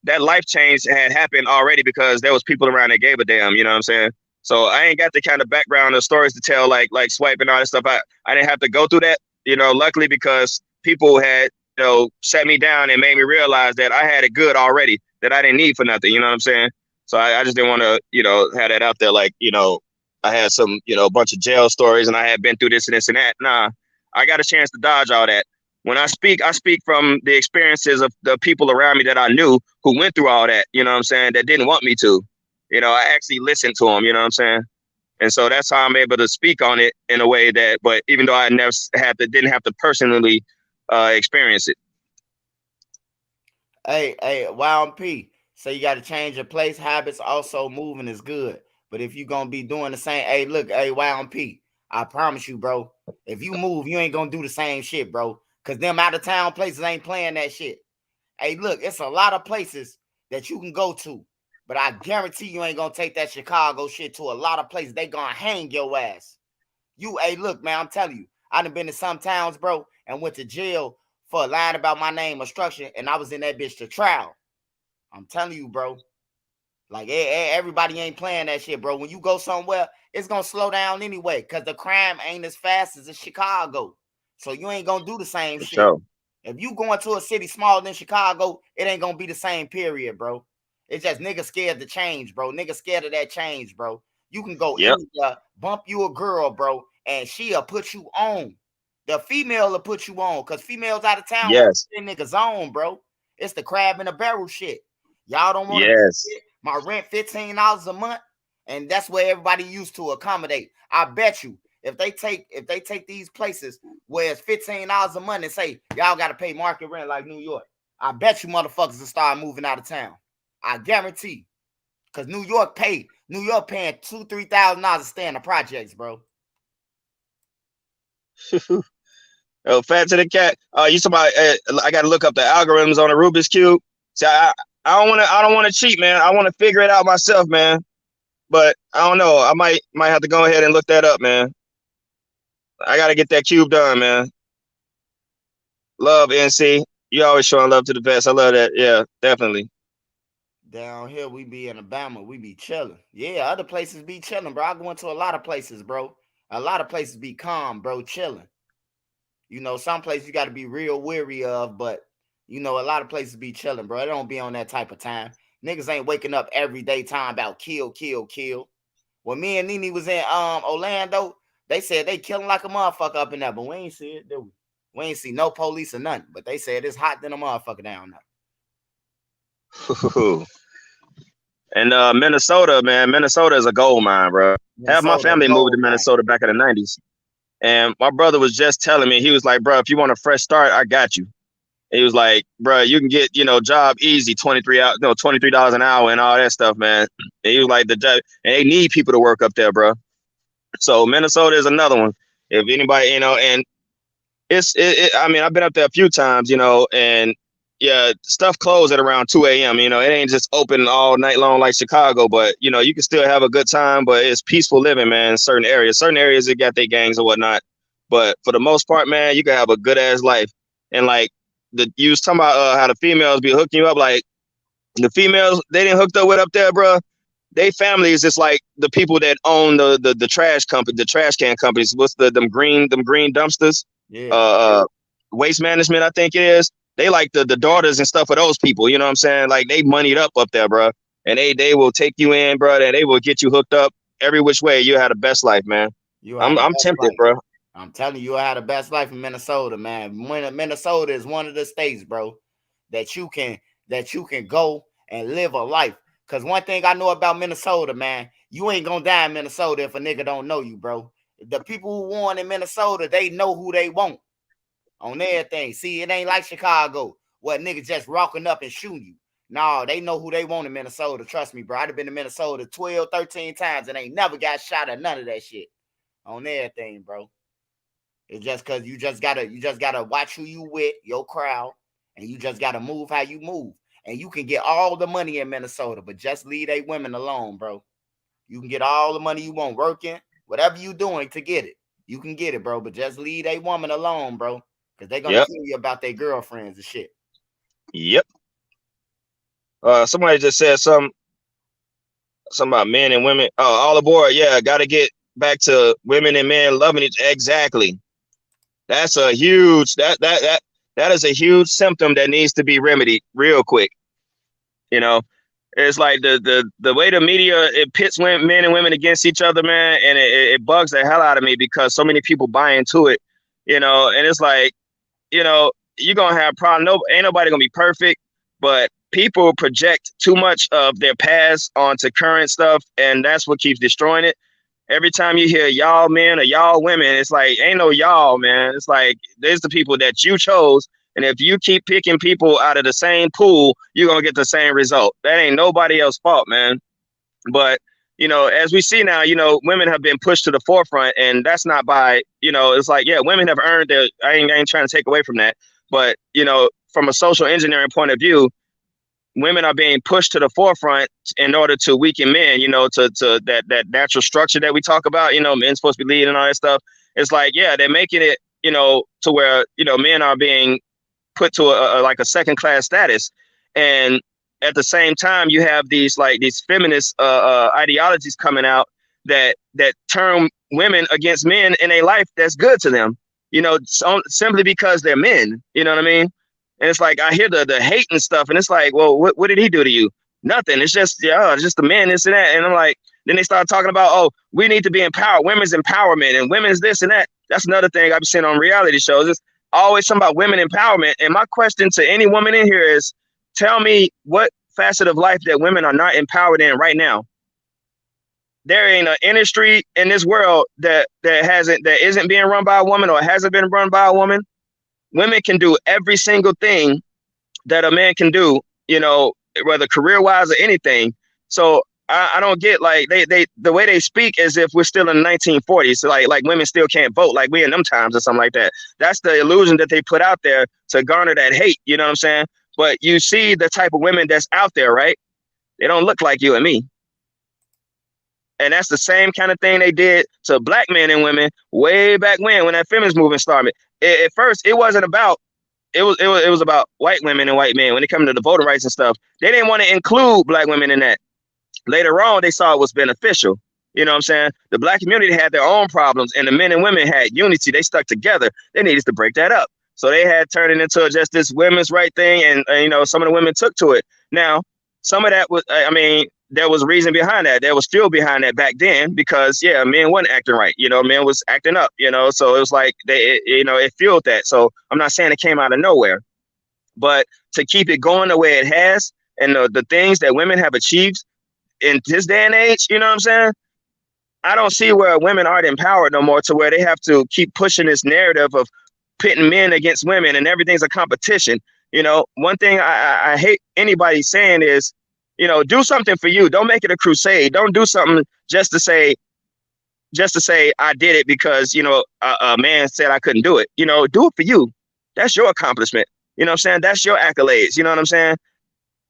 Speaker 2: that life change had happened already because there was people around that gave a damn. You know what I'm saying? So I ain't got the kind of background or stories to tell like Swipe and all that stuff. I didn't have to go through that. Luckily because people had set me down and made me realize that I had it good already, that I didn't need for nothing. You know what I'm saying? So I just didn't want to have that out there like I had some, bunch of jail stories and I had been through this and this and that. Nah, I got a chance to dodge all that. When I speak from the experiences of the people around me that I knew who went through all that, you know what I'm saying, that didn't want me to. I actually listened to them, you know what I'm saying? And so that's how I'm able to speak on it in a way that, but even though I never didn't have to personally experience it.
Speaker 1: Hey, YMP, so you got to change your place habits. Also, moving is good. But if you're going to be doing the same, hey, look, hey, YMP, I promise you, bro, if you move, you ain't going to do the same shit, bro. Because them out-of-town places ain't playing that shit. Hey, look, it's a lot of places that you can go to. But I guarantee you ain't going to take that Chicago shit to a lot of places. They going to hang your ass. Hey, look, man, I'm telling you. I done been to some towns, bro, and went to jail for lying about my name or structure, and I was in that bitch to trial. I'm telling you, bro. Like, everybody ain't playing that shit, bro. When you go somewhere, it's going to slow down anyway because the crime ain't as fast as in Chicago. So you ain't going to do the same shit. Sure. If you going to a city smaller than Chicago, it ain't going to be the same period, bro. It's just niggas scared to change, bro. Niggas scared of that change, bro. You can go anywhere, bump you a girl, bro, and she'll put you on. The female will put you on because females out of town,
Speaker 2: yes,
Speaker 1: niggas on, bro. It's the crab in a barrel shit. Y'all don't want
Speaker 2: to
Speaker 1: my rent $15 a month, and that's where everybody used to accommodate. I bet you if they take these places where it's $15 a month and say y'all got to pay market rent like New York, I bet you motherfuckers will start moving out of town. I guarantee, because New York paying $2,000-$3,000 to stay in the projects, bro.
Speaker 2: Oh, fat to the cat. You somebody? I got to look up the algorithms on the Rubik's Cube. See, I don't want to cheat, man. I want to figure it out myself, man. But I don't know. I might have to go ahead and look that up, man. I got to get that cube done, man. Love NC. You always showing love to the best. I love that. Yeah, definitely.
Speaker 1: Down here, we be in Alabama. We be chilling. Yeah, other places be chilling, bro. I go into a lot of places, bro. A lot of places be calm, bro, chilling. Some places you got to be real weary of, but, a lot of places be chilling, bro. It don't be on that type of time. Niggas ain't waking up every day talking about kill, kill, kill. When me and Nene was in Orlando, they said they killing like a motherfucker up in there, but we ain't see it, did we? We ain't see no police or nothing, but they said it's hot than a motherfucker down
Speaker 2: there. And Minnesota, man, Minnesota is a gold mine, bro. Half my family moved to Minnesota back in the 90s. And my brother was just telling me, he was like, bro, if you want a fresh start, I got you. And he was like, bro, you can get, job easy, $23 an hour and all that stuff, man. And he was like, the job, and they need people to work up there, bro. So Minnesota is another one. If anybody, and I mean, I've been up there a few times, and yeah, stuff closed at around 2 a.m. It ain't just open all night long like Chicago, but you can still have a good time. But it's peaceful living, man. In certain areas that got their gangs and whatnot. But for the most part, man, you can have a good ass life. And like you was talking about how the females be hooking you up. Like the females they didn't hooked up with up there, bro. They family is just like the people that own the trash company, the trash can companies. What's them green dumpsters?
Speaker 1: Yeah.
Speaker 2: Waste management, I think it is. They like the daughters and stuff of those people, you know what I'm saying? Like they moneyed up there, bro. And they will take you in, bro, and they will get you hooked up every which way. You had the best life, man. I'm tempted, life, bro.
Speaker 1: I'm telling you, I had the best life in Minnesota, man. Minnesota is one of the states, bro, that you can go and live a life. Cause one thing I know about Minnesota, man, you ain't gonna die in Minnesota if a nigga don't know you, bro. The people who won in Minnesota, they know who they want. On everything. See, it ain't like Chicago where niggas just rocking up and shooting you. No, they know who they want in Minnesota. Trust me, bro. I'd have been to Minnesota 12, 13 times and ain't never got shot at none of that shit. On everything, bro. It's just cause you just gotta watch who you with, your crowd, and you just gotta move how you move. And you can get all the money in Minnesota, but just leave they women alone, bro. You can get all the money you want working, whatever you doing to get it. You can get it, bro, but just leave a woman alone, bro. Because they're going to tell you about their girlfriends and shit.
Speaker 2: Yep. Somebody just said something about men and women. Oh, all aboard. Yeah, got to get back to women and men loving each other. Exactly. That's a huge, that is a huge symptom that needs to be remedied real quick. It's like the way the media, it pits men and women against each other, man. And it bugs the hell out of me because so many people buy into it, and it's like, you're going to have problems. Ain't nobody going to be perfect, but people project too much of their past onto current stuff, and that's what keeps destroying it. Every time you hear y'all men or y'all women, it's like, ain't no y'all, man. It's like, there's the people that you chose, and if you keep picking people out of the same pool, you're going to get the same result. That ain't nobody else's fault, man. But as we see now, women have been pushed to the forefront, and that's not by, it's like, yeah, women have earned their, I ain't trying to take away from that. But, from a social engineering point of view, women are being pushed to the forefront in order to weaken men, to that natural structure that we talk about, men's supposed to be leading and all that stuff. It's like, yeah, they're making it, to where, men are being put to a second class status. And at the same time, you have these feminist ideologies coming out that turn women against men in a life that's good to them, simply because they're men. You know what I mean? And it's like, I hear the hate and stuff, and it's like, well, what did he do to you? Nothing. It's just, it's just the men, this and that. And I'm like, then they start talking about, oh, we need to be empowered, women's empowerment and women's this and that. That's another thing I've been seeing on reality shows. It's always something about women empowerment. And my question to any woman in here is, tell me what facet of life that women are not empowered in right now. There ain't an industry in this world that isn't being run by a woman or hasn't been run by a woman. Women can do every single thing that a man can do, whether career-wise or anything. So I don't get, like, they the way they speak as if we're still in the 1940s. So like women still can't vote like we in them times or something like that. That's the illusion that they put out there to garner that hate. You know what I'm saying? But you see the type of women that's out there, right? They don't look like you and me. And that's the same kind of thing they did to black men and women way back when that feminist movement started. At first, it wasn't about, it was about white women and white men. When it comes to the voting rights and stuff, they didn't want to include black women in that. Later on, they saw it was beneficial. You know what I'm saying? The black community had their own problems, and the men and women had unity. They stuck together. They needed to break that up. So they had turned it into just this women's right thing, and some of the women took to it. Now, some of that was, I mean, there was reason behind that. There was fuel behind that back then because yeah, men wasn't acting right. Men was acting up. So it was like it fueled that. So I'm not saying it came out of nowhere, but to keep it going the way it has, and the things that women have achieved in this day and age, you know what I'm saying? I don't see where women aren't empowered no more to where they have to keep pushing this narrative of pitting men against women and everything's a competition. One thing I hate anybody saying is, do something for you. Don't make it a crusade. Don't do something just to say I did it because, a man said I couldn't do it. Do it for you. That's your accomplishment. You know what I'm saying? That's your accolades. You know what I'm saying?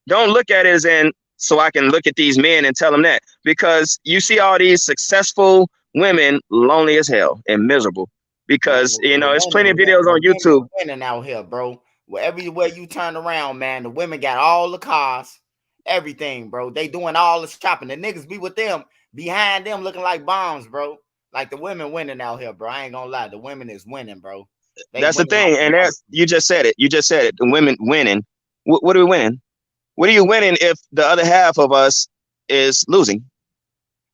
Speaker 2: Don't look at it as in, so I can look at these men and tell them that, because you see all these successful women lonely as hell and miserable because, there's plenty of videos on YouTube.
Speaker 1: Winning out here, bro. Well, everywhere you turn around, man, the women got all the cars, everything, bro. They doing all the shopping. The niggas be with them, behind them looking like bombs, bro. Like the women winning out here, bro. I ain't gonna lie. The women is winning, bro.
Speaker 2: That's the thing. And you just said it. The women winning. What are we winning? What are you winning if the other half of us is losing?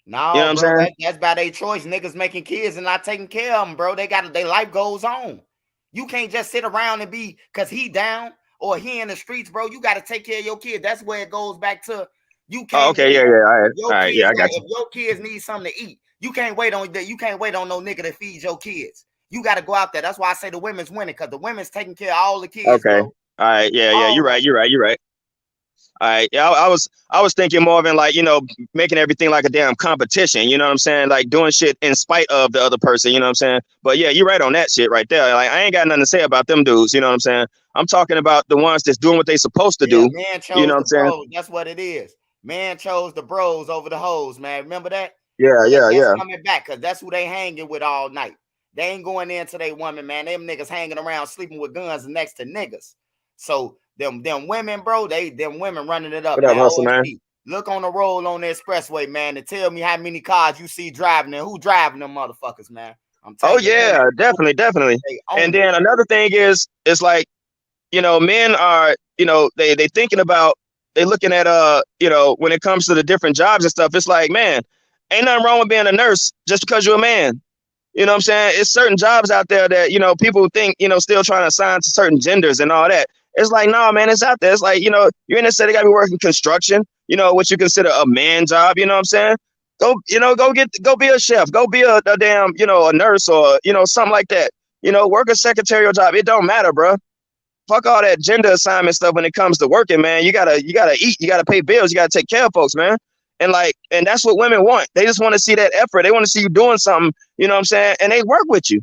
Speaker 1: No,
Speaker 2: you know what I'm saying?
Speaker 1: That's by their choice. Niggas making kids and not taking care of them, bro. Their life goes on. You can't just sit around and be because he down or he in the streets, bro. You got to take care of your kid. That's where it goes back to. You can't.
Speaker 2: Oh, okay, yeah. All right,
Speaker 1: yeah,
Speaker 2: I got you.
Speaker 1: If your kids need something to eat, you can't wait on no nigga to feed your kids. You got to go out there. That's why I say the women's winning, because the women's taking care of all the kids.
Speaker 2: Okay.
Speaker 1: Bro.
Speaker 2: All right. Yeah. You're right. All right. Yeah, I was thinking more of in like, making everything like a damn competition. You know what I'm saying? Like doing shit in spite of the other person. You know what I'm saying? But yeah, you're right on that shit right there. Like I ain't got nothing to say about them dudes. You know what I'm saying? I'm talking about the ones that's doing what they supposed to do.
Speaker 1: Man chose
Speaker 2: you know what I'm saying?
Speaker 1: Bros. That's what it is. Man chose the bros over the hoes, man. Remember that?
Speaker 2: Yeah.
Speaker 1: Coming back because that's who they hanging with all night. They ain't going into their woman, man. Them niggas hanging around sleeping with guns next to niggas. So them women, bro, them women running it up.
Speaker 2: What up, hustle, man?
Speaker 1: Look on the roll on the expressway, man, and tell me how many cars you see driving and who driving them motherfuckers, man. I'm telling you.
Speaker 2: Yeah, definitely. And then another thing is, it's like, men are, they thinking about, they looking at, when it comes to the different jobs and stuff, it's like, man, ain't nothing wrong with being a nurse just because you're a man. You know what I'm saying? It's certain jobs out there that, people think, still trying to assign to certain genders and all that. It's like, no, man, it's out there. It's like, you're in the city, got to be working construction, what you consider a man job. You know what I'm saying? Go be a chef, go be a damn, a nurse or, something like that. Work a secretarial job. It don't matter, bro. Fuck all that gender assignment stuff when it comes to working, man. You gotta eat, you gotta pay bills, you gotta take care of folks, man. And that's what women want. They just want to see that effort. They want to see you doing something, you know what I'm saying? And they work with you.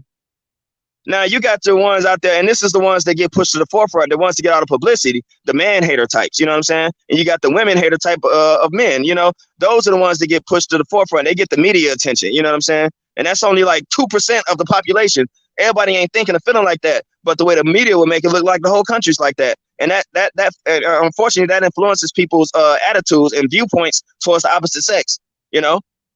Speaker 2: Now you got the ones out there, and this is the ones that get pushed to the forefront, the ones that get all the publicity, the man hater types, you know what I'm saying? And you got the women hater type of men, those are the ones that get pushed to the forefront. They get the media attention, you know what I'm saying? And that's only like 2% of the population. Everybody ain't thinking or feeling like that, but the way the media will make it look like the whole country's like that. And that unfortunately, that influences people's attitudes and viewpoints towards the opposite sex,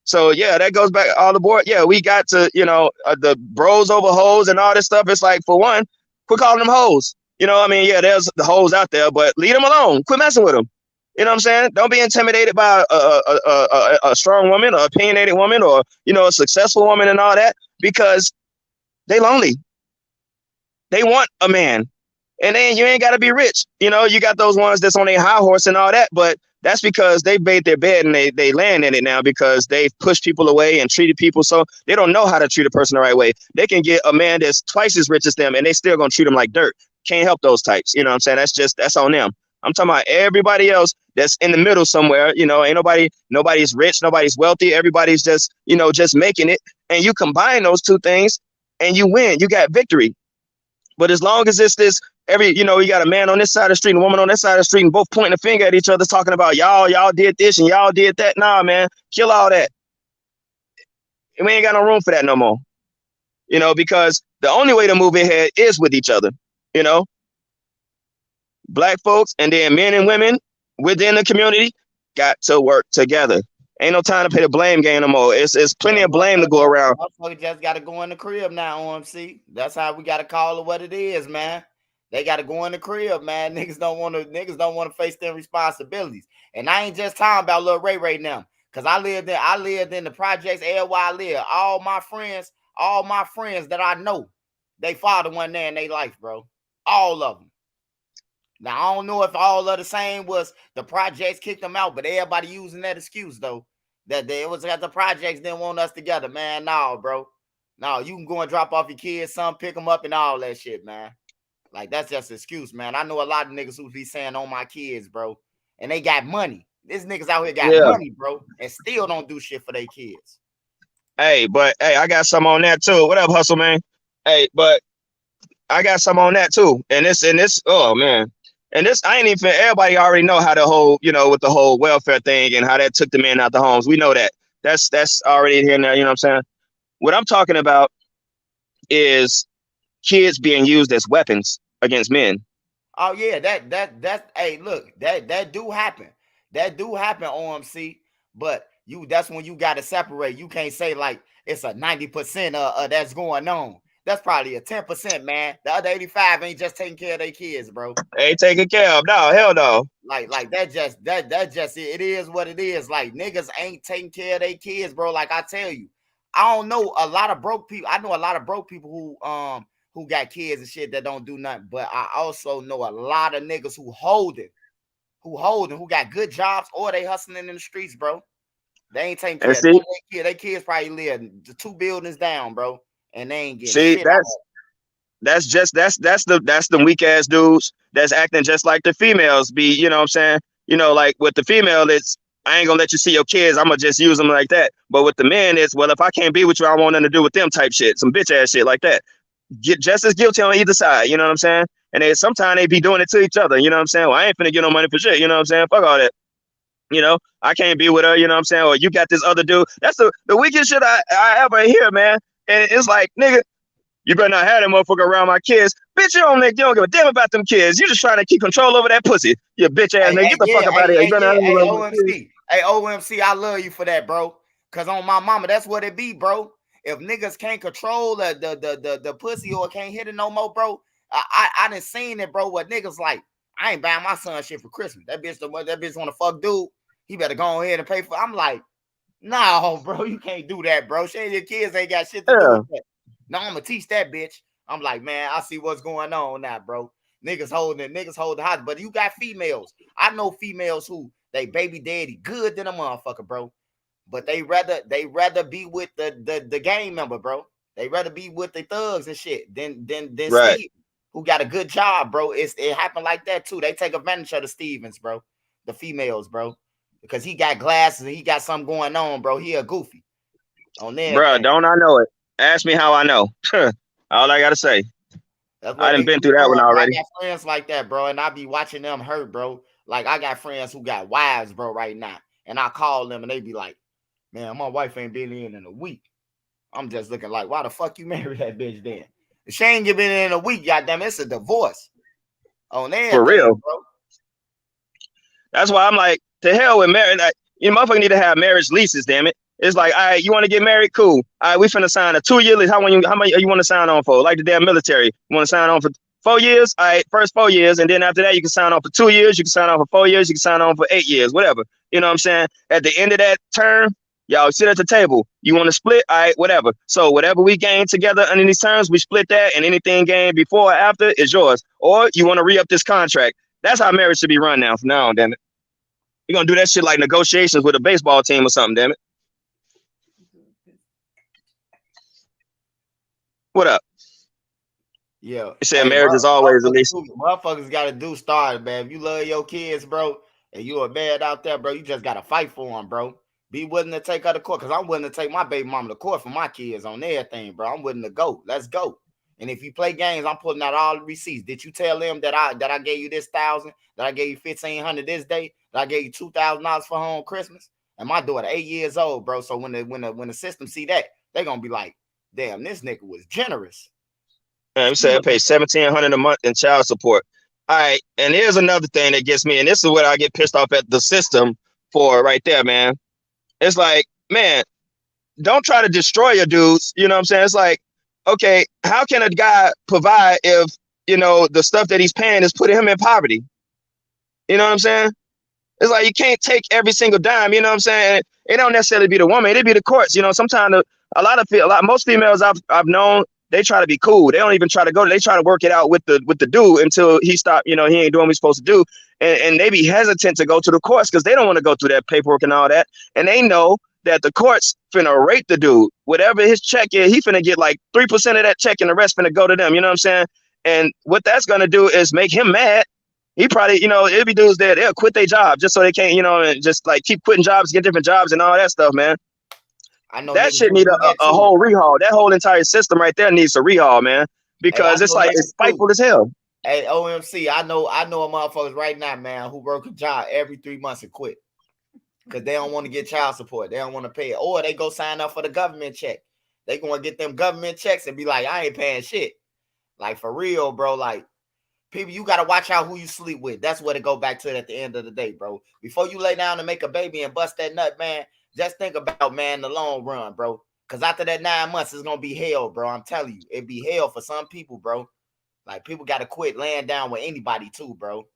Speaker 2: So yeah, that goes back all the board. Yeah, we got to, the bros over hoes and all this stuff. It's like, for one, quit calling them hoes. Yeah, there's the hoes out there, but leave them alone. Quit messing with them. You know what I'm saying? Don't be intimidated by a strong woman or opinionated woman or, a successful woman and all that, because they lonely. They want a man. And then you ain't got to be rich. You got those ones that's on a high horse and all that, but that's because they made their bed and they land in it now because they've pushed people away and treated people so they don't know how to treat a person the right way. They can get a man that's twice as rich as them and they still gonna treat them like dirt. Can't help those types. You know what I'm saying? That's on them. I'm talking about everybody else that's in the middle somewhere. Ain't nobody's rich, nobody's wealthy. Everybody's just, just making it. And you combine those two things and you win. You got victory. But as long as it's this, you got a man on this side of the street and a woman on that side of the street and both pointing a finger at each other, talking about y'all did this and y'all did that. Nah, man, kill all that. And we ain't got no room for that no more. Because the only way to move ahead is with each other. Black folks and then men and women within the community got to work together. Ain't no time to play the blame game no more. It's plenty of blame to go around.
Speaker 1: Motherfucker just got to go in the crib now, OMC. That's how we got to call it what it is, man. They got to go in the crib, man. Niggas don't want to face their responsibilities. And I ain't just talking about Lil Ray right now, cause I lived in the projects everywhere I live. All my friends that I know, they father one there in their life, bro. All of them. Now I don't know if all of the same was the projects kicked them out, but everybody using that excuse though. That it was that the projects didn't want us together, man. No, bro. No, you can go and drop off your kids, son, pick them up and all that shit, man. Like, that's just an excuse, man. I know a lot of niggas who be saying on my kids, bro, and they got money. These niggas out here got money, bro, and still don't do shit for their kids.
Speaker 2: Hey, but hey, I got some on that too. What up, hustle, man? Hey, but I got some on that too. And this, oh man. And this, I ain't even, everybody already know how the whole, with the whole welfare thing and how that took the men out the homes. We know that. That's already in here now, you know what I'm saying? What I'm talking about is kids being used as weapons against men.
Speaker 1: Oh yeah, that hey, look, that do happen. That do happen, OMC. But that's when you gotta separate. You can't say like it's a 90% that's going on. That's probably a 10%, man. The other 85 ain't just taking care of their kids, bro.
Speaker 2: Ain't taking care of. No, hell no.
Speaker 1: Like that just it is what it is. Like, niggas ain't taking care of their kids, bro. Like, I tell you, I don't know a lot of broke people. I know a lot of broke people who got kids and shit that don't do nothing. But I also know a lot of niggas who got good jobs, or they hustling in the streets, bro. They ain't taking care of their kids. Their kids probably live 2 buildings down, bro, and they ain't getting shit.
Speaker 2: That's the weak ass dudes that's acting just like the females be, you know what I'm saying? Like with the female, it's I ain't gonna let you see your kids, I'm gonna just use them like that. But with the men, it's, well, if I can't be with you, I want nothing to do with them type shit, some bitch ass shit like that. Get just as guilty on either side, you know what I'm saying? And they sometimes they be doing it to each other, you know what I'm saying? Well, I ain't finna get no money for shit, you know what I'm saying? Fuck all that. I can't be with her, you know what I'm saying? Or you got this other dude. That's the weakest shit I ever hear, man. And it's like, nigga, you better not have that motherfucker around my kids. Bitch, you don't give a damn about them kids. You just trying to keep control over that pussy. You bitch ass nigga. Get the fuck up out of here.
Speaker 1: Hey, OMC, I love you for that, bro. Cause on my mama, that's what it be, bro. If niggas can't control the pussy or can't hit it no more, bro. I done seen it, bro. What niggas like, I ain't buying my son shit for Christmas. That bitch wanna fuck dude. He better go ahead and pay for it. I'm like, no, bro, you can't do that, bro. Shit, your kids ain't got shit to do with that. No, I'm gonna teach that bitch. I'm like, man, I see what's going on now, bro. Niggas holding the house. But you got females. I know females who they baby daddy good than a motherfucker, bro. But they rather be with the gang member, bro. They rather be with the thugs and shit than
Speaker 2: right.
Speaker 1: Steve, who got a good job, bro. It happened like that too. They take advantage of the Stevens, bro. The females, bro. Because he got glasses and he got something going on, bro. He a goofy. On there.
Speaker 2: Bro, don't I know it? Ask me how I know. All I gotta say. I done been through that one already.
Speaker 1: I got friends like that, bro, and I be watching them hurt, bro. Like, I got friends who got wives, bro, right now. And I call them and they be like, man, my wife ain't been in a week. I'm just looking like, why the fuck you married that bitch then? If she ain't been in a week, goddamn, it's a divorce. On there.
Speaker 2: For real. Bro. That's why I'm like, to hell with marriage. Like, you motherfucker need to have marriage leases, damn it. It's like, all right, you want to get married? Cool. All right, we finna sign a 2-year lease. How many you want to sign on for? Like the damn military. You want to sign on for 4 years? All right, first 4 years. And then after that, you can sign on for 2 years. You can sign on for 4 years. You can sign on for 8 years, whatever. You know what I'm saying? At the end of that term, y'all sit at the table. You want to split? All right, whatever. So whatever we gain together under these terms, we split that. And anything gained before or after is yours. Or you want to re-up this contract. That's how marriage should be run now from now on, damn it. You're going to do that shit like negotiations with a baseball team or something, damn it. What up?
Speaker 1: Yeah.
Speaker 2: You said marriage is always at least.
Speaker 1: Motherfuckers got to do start, man. If you love your kids, bro, and you a man out there, bro, you just got to fight for them, bro. Be willing to take her to court, because I'm willing to take my baby mama to court for my kids on everything, bro. I'm willing to go. Let's go. And if you play games, I'm pulling out all the receipts. Did you tell them that I gave you this $1,000, that I gave you $1,500 this day, that I gave you $2,000 for home Christmas? And my daughter 8 years old, bro. So when the system see that, they're gonna be like, damn, this nigga was generous.
Speaker 2: I'm saying I pay $1,700 a month in child support. All right, and here's another thing that gets me, and this is what I get pissed off at the system for right there, man. It's like, man, don't try to destroy your dudes. You know what I'm saying? It's like, okay, how can a guy provide if you know, the stuff that he's paying is putting him in poverty. You know what I'm saying? It's like you can't take every single dime. You know what I'm saying? It don't necessarily be the woman. It be the courts. You know, sometimes most females I've known, they try to be cool. They don't even try to go. They try to work it out with the dude until he stop. You know, he ain't doing what he's supposed to do, and they be hesitant to go to the courts because they don't want to go through that paperwork and all that, and they know that the courts finna rate the dude. Whatever his check is, he finna get like 3% of that check, and the rest finna go to them. You know what I'm saying? And what that's gonna do is make him mad. He probably, you know, it'll be dudes that they'll quit their job just so they can't, you know, and just like keep quitting jobs, get different jobs and all that stuff, man.
Speaker 1: I know
Speaker 2: That
Speaker 1: niggas
Speaker 2: shit
Speaker 1: who
Speaker 2: need
Speaker 1: do that
Speaker 2: a
Speaker 1: too.
Speaker 2: whole rehaul. That whole entire system right there needs a rehaul, man, because it's
Speaker 1: know
Speaker 2: like
Speaker 1: niggas
Speaker 2: it's
Speaker 1: too.
Speaker 2: spiteful as hell.
Speaker 1: Hey, OMC, I know a motherfuckers right now, man, who work a job every 3 months and quit because they don't want to get child support. They don't want to pay it, or they go sign up for the government check. They gonna get them government checks and be like, I ain't paying shit. Like for real, bro. Like people, you gotta watch out who you sleep with. That's what it go back to at the end of the day, bro. Before you lay down and make a baby and bust that nut, man, just think about, man, the long run, bro. Because after that 9 months, it's gonna be hell, bro. I'm telling you, it be hell for some people, bro. Like people gotta quit laying down with anybody too, bro.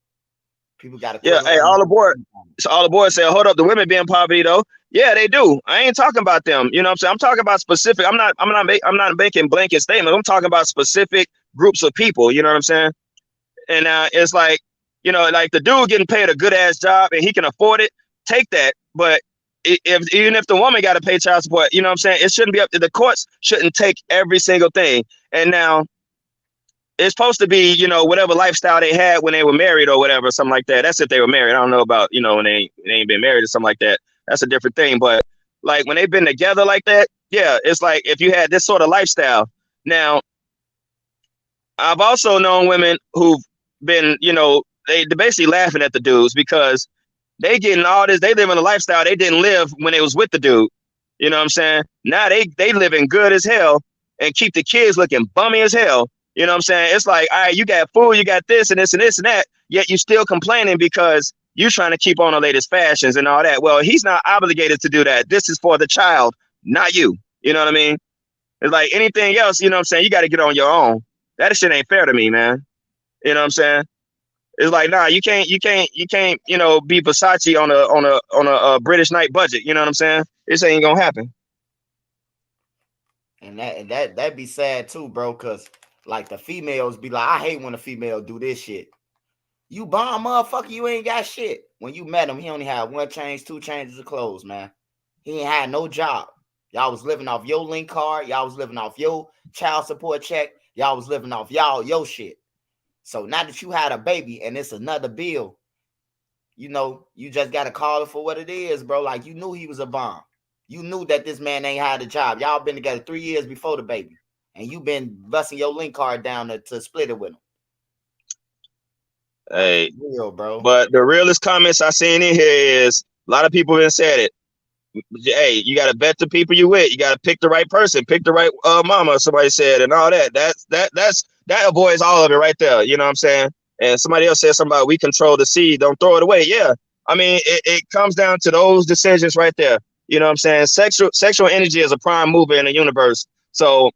Speaker 1: People gotta quit.
Speaker 2: Yeah, hey, all aboard. So all the boys say, hold up, the women be in poverty though. Yeah, they do. I ain't talking about them. You know what I'm saying? I'm talking about specific. I'm not making blanket statements. I'm talking about specific groups of people. You know what I'm saying? And it's like, you know, like the dude getting paid a good ass job and he can afford it, take that. But even if the woman got to pay child support, you know what I'm saying? It shouldn't be up to the courts. Shouldn't take every single thing. And now it's supposed to be, you know, whatever lifestyle they had when they were married or whatever, something like that. That's if they were married. I don't know about, you know, when they ain't been married or something like that. That's a different thing. But like when they've been together like that, yeah, it's like if you had this sort of lifestyle. Now, I've also known women who've been, you know, they're basically laughing at the dudes because they getting all this, they live in a lifestyle they didn't live when they was with the dude. You know what I'm saying? Now they living good as hell and keep the kids looking bummy as hell. You know what I'm saying? It's like, all right, you got food, you got this and this and this and that, yet you still complaining because you trying to keep on the latest fashions and all that. Well, he's not obligated to do that. This is for the child, not you. You know what I mean? It's like anything else, you know what I'm saying? You got to get on your own. That shit ain't fair to me, man. You know what I'm saying? It's like, nah, you can't, you know, be Versace on a British night budget. You know what I'm saying? This ain't gonna happen.
Speaker 1: And that'd be sad too, bro, because like the females be like, I hate when a female do this shit. You bomb motherfucker, you ain't got shit. When you met him, he only had 1 change, 2 changes of clothes, man. He ain't had no job. Y'all was living off your link card. Y'all was living off your child support check. Y'all was living off your shit. So now that you had a baby and it's another bill, you know, you just got to call it for what it is, bro. Like you knew he was a bomb. You knew that this man ain't had a job. Y'all been together 3 years before the baby. And you been busting your link card down to split it with him.
Speaker 2: Hey,
Speaker 1: real, bro.
Speaker 2: But the realest comments I seen in here is a lot of people have said it. Hey, you got to vet the people you with. You got to pick the right person, pick the right mama. Somebody said, and all that. That avoids all of it right there. You know what I'm saying? And somebody else said something about we control the seed, don't throw it away. Yeah, I mean it comes down to those decisions right there. You know what I'm saying? Sexual energy is a prime mover in the universe. So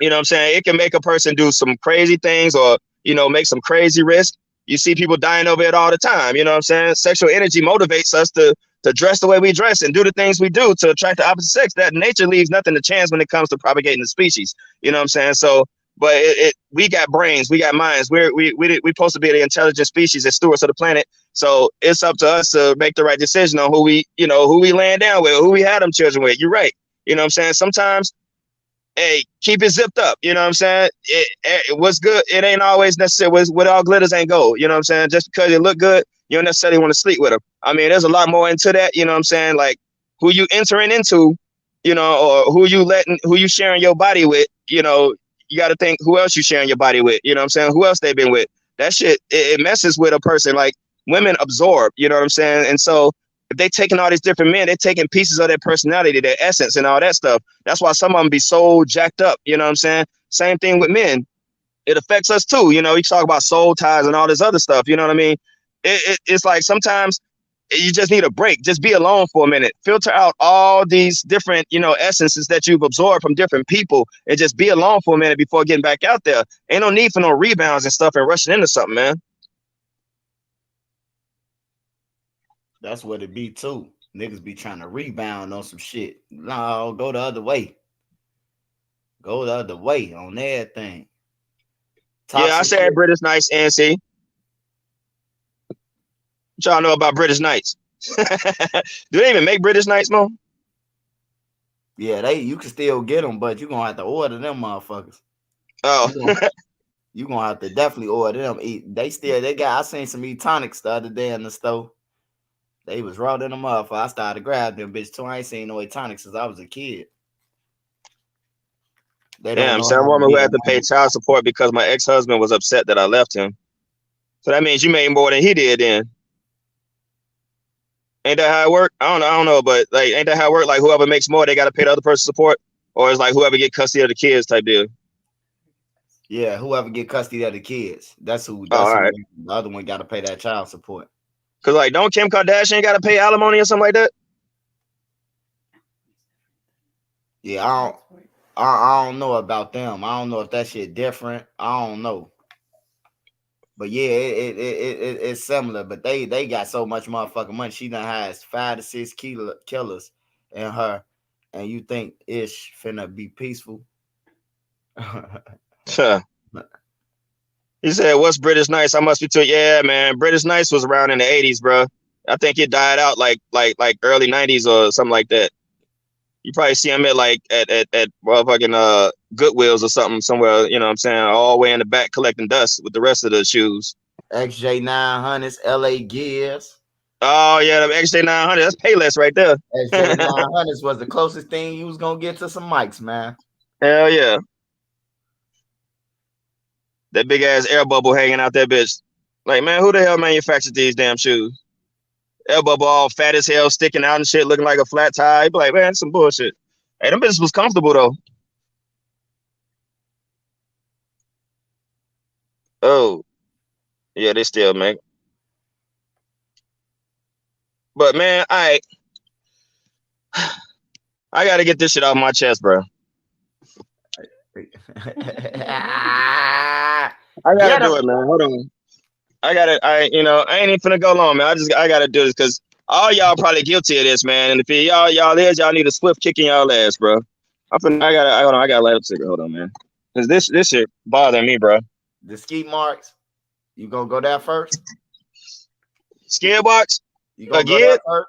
Speaker 2: you know what I'm saying? It can make a person do some crazy things or, you know, make some crazy risk. You see people dying over it all the time. You know what I'm saying? Sexual energy motivates us to dress the way we dress and do the things we do to attract the opposite sex. That nature leaves nothing to chance when it comes to propagating the species. You know what I'm saying? So, but we got brains, we got minds. We're supposed to be the intelligent species and stewards of the planet. So it's up to us to make the right decision on who we laying down with, who we had them children with. You're right. You know what I'm saying? Sometimes, hey, keep it zipped up. You know what I'm saying? What's good, it ain't always necessary. What all glitters ain't gold. You know what I'm saying? Just because it look good, you don't necessarily want to sleep with them. I mean, there's a lot more into that. You know what I'm saying? Like who you entering into, you know, or who you sharing your body with. You know, you got to think who else you sharing your body with. You know what I'm saying? Who else they been with? That shit, it messes with a person. Like women absorb. You know what I'm saying? And so if they taking all these different men, they're taking pieces of their personality, their essence, and all that stuff. That's why some of them be so jacked up. You know what I'm saying? Same thing with men. It affects us too. You know, you talk about soul ties and all this other stuff. You know what I mean? It's like sometimes you just need a break. Just be alone for a minute. Filter out all these different, essences that you've absorbed from different people, and just be alone for a minute before getting back out there. Ain't no need for no rebounds and stuff and rushing into something, man.
Speaker 1: That's what it be too. Niggas be trying to rebound on some shit. No, go the other way. Go the other way on everything.
Speaker 2: Yeah, I said British Knights, NC. What y'all know about British Knights? Do they even make British Knights, Mo?
Speaker 1: Yeah, you can still get them, but you're gonna have to order them motherfuckers.
Speaker 2: Oh,
Speaker 1: you gonna have to definitely order them. I seen some E-tonics the other day in the store. They was rolling them up. I started to grab them bitch too. I ain't seen no E-tonics since I was a kid.
Speaker 2: Damn, some woman who had to pay child support because my ex-husband was upset that I left him. So that means you made more than he did then. Ain't that how it work? I don't know, but like, ain't that how it work? Like, whoever makes more, they got to pay the other person support, or it's like whoever get custody of the kids type deal.
Speaker 1: Yeah, whoever get custody of the kids, that's who.
Speaker 2: Right.
Speaker 1: The other one got to pay that child support.
Speaker 2: Cause like, don't Kim Kardashian got to pay alimony or something like that?
Speaker 1: Yeah, I don't know about them. I don't know if that shit different. I don't know. But yeah, it's similar. But they got so much motherfucking money. She done has 5 to 6 killers in her, and you think Ish finna be peaceful?
Speaker 2: He said, "What's British Knights? I must be too." Yeah, man. British Knights was around in the 80s, bro. I think it died out like early 90s or something like that. You probably see them at motherfucking Goodwills or something somewhere, you know what I'm saying, all the way in the back collecting dust with the rest of the shoes.
Speaker 1: XJ900s, LA Gears.
Speaker 2: Oh yeah, the XJ900, that's Payless right there.
Speaker 1: XJ900s was the closest thing you was gonna get to some mics, man.
Speaker 2: Hell yeah. That big ass air bubble hanging out that bitch. Like, man, who the hell manufactured these damn shoes? Air bubble all fat as hell, sticking out and shit, looking like a flat tire. Be like, man, some bullshit. Hey, them bitches was comfortable though. Oh, yeah, they still make. But man, I gotta get this shit off my chest, bro. I gotta do it, man. Hold on. I ain't even finna go long, man. I gotta do this because all y'all probably guilty of this, man. And if y'all need a swift kick in y'all ass, bro. I gotta light up cigarette. Hold on, man. Cause this shit bothering me, bro.
Speaker 1: The ski marks. You gonna go there first?
Speaker 2: Skid box?
Speaker 1: You gonna go there first?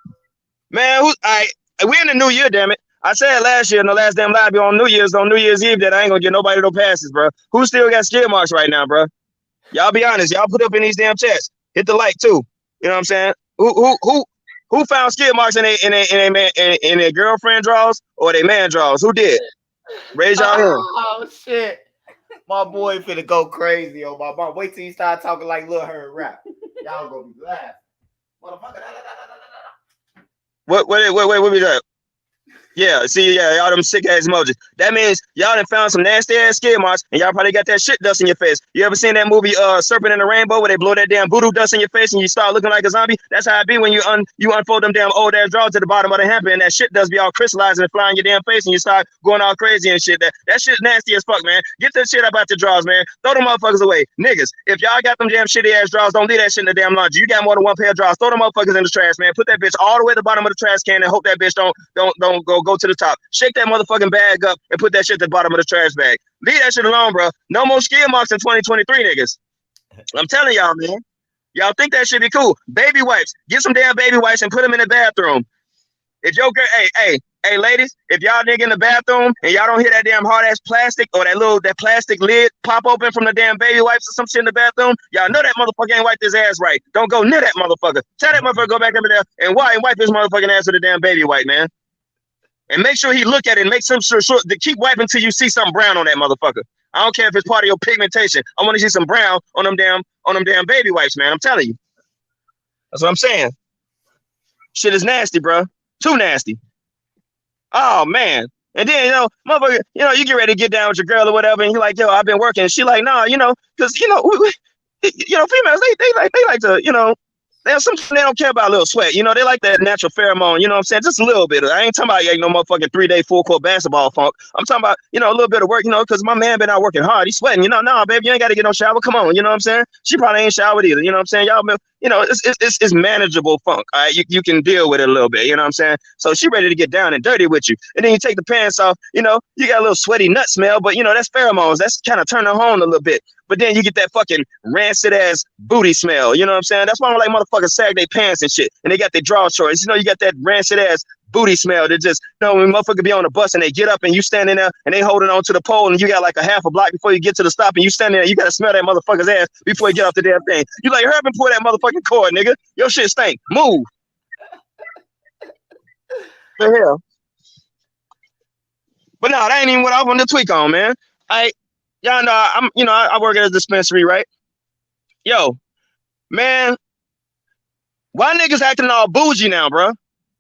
Speaker 2: Man, we in the new year, damn it. I said last year in the last damn live on New Year's Eve that I ain't gonna get nobody no passes, bro. Who still got skid marks right now, bro? Y'all be honest. Y'all put up in these damn chats. Hit the like too. You know what I'm saying? Who found skid marks in their girlfriend drawers or their man drawers? Who did? Raise y'all hand.
Speaker 1: Oh shit. My boy finna go crazy on my mom. Wait till he start talking like Lil Herb rap. Y'all gonna be laughing. Motherfucker.
Speaker 2: What we got? Yeah, see, y'all them sick ass emojis. That means y'all done found some nasty ass skid marks, and y'all probably got that shit dust in your face. You ever seen that movie Serpent in the Rainbow where they blow that damn voodoo dust in your face and you start looking like a zombie? That's how it be when you unfold them damn old ass drawers to the bottom of the hamper, and that shit dust be all crystallizing and flying your damn face, and you start going all crazy and shit. That shit's nasty as fuck, man. Get that shit up out your drawers, man. Throw them motherfuckers away, niggas. If y'all got them damn shitty ass drawers, don't leave that shit in the damn laundry. You got more than one pair of drawers. Throw them motherfuckers in the trash, man. Put that bitch all the way to the bottom of the trash can and hope that bitch don't go to the top. Shake that motherfucking bag up and put that shit at the bottom of the trash bag. Leave that shit alone, bro. No more skid marks in 2023, niggas. I'm telling y'all, man. Y'all think that should be cool. Baby wipes. Get some damn baby wipes and put them in the bathroom. If your girl, hey, ladies, if y'all nigga in the bathroom and y'all don't hear that damn hard ass plastic or that plastic lid pop open from the damn baby wipes or some shit in the bathroom, y'all know that motherfucker ain't wiped his ass right. Don't go near that motherfucker. Tell that motherfucker go back over there and wipe his motherfucking ass with a damn baby wipe, man. And make sure he look at it and make sure to keep wiping until you see something brown on that motherfucker. I don't care if it's part of your pigmentation. I want to see some brown on them damn baby wipes, man. I'm telling you. That's what I'm saying. Shit is nasty, bro. Too nasty. Oh man. And then, motherfucker, you get ready to get down with your girl or whatever, and you're like, yo, I've been working. And she like, nah, because females, they like to, Sometimes they don't care about a little sweat. You know, they like that natural pheromone. You know what I'm saying? Just a little bit. I ain't talking about no motherfucking 3-day full court basketball funk. I'm talking about, a little bit of work, because my man been out working hard. He's sweating. No, baby, you ain't got to get no shower. Come on. You know what I'm saying? She probably ain't showered either. You know what I'm saying? Y'all been, it's manageable funk. All right, you can deal with it a little bit. You know what I'm saying? So she ready to get down and dirty with you, and then you take the pants off. You got a little sweaty nut smell, but that's pheromones. That's kind of turn her on a little bit. But then you get that fucking rancid ass booty smell. You know what I'm saying? That's why I'm like motherfuckers sag their pants and shit, and they got their draw shorts. You got that rancid ass booty smell that just, when motherfucker be on the bus and they get up and you standing there and they holding on to the pole and you got like a half a block before you get to the stop and you standing there, you gotta smell that motherfucker's ass before you get off the damn thing. You like, hurry up and pull that motherfucking cord, nigga. Your shit stink. Move. The hell. But no, that ain't even what I wanted to tweak on, man. Y'all know I work at a dispensary, right? Yo, man, why niggas acting all bougie now, bro?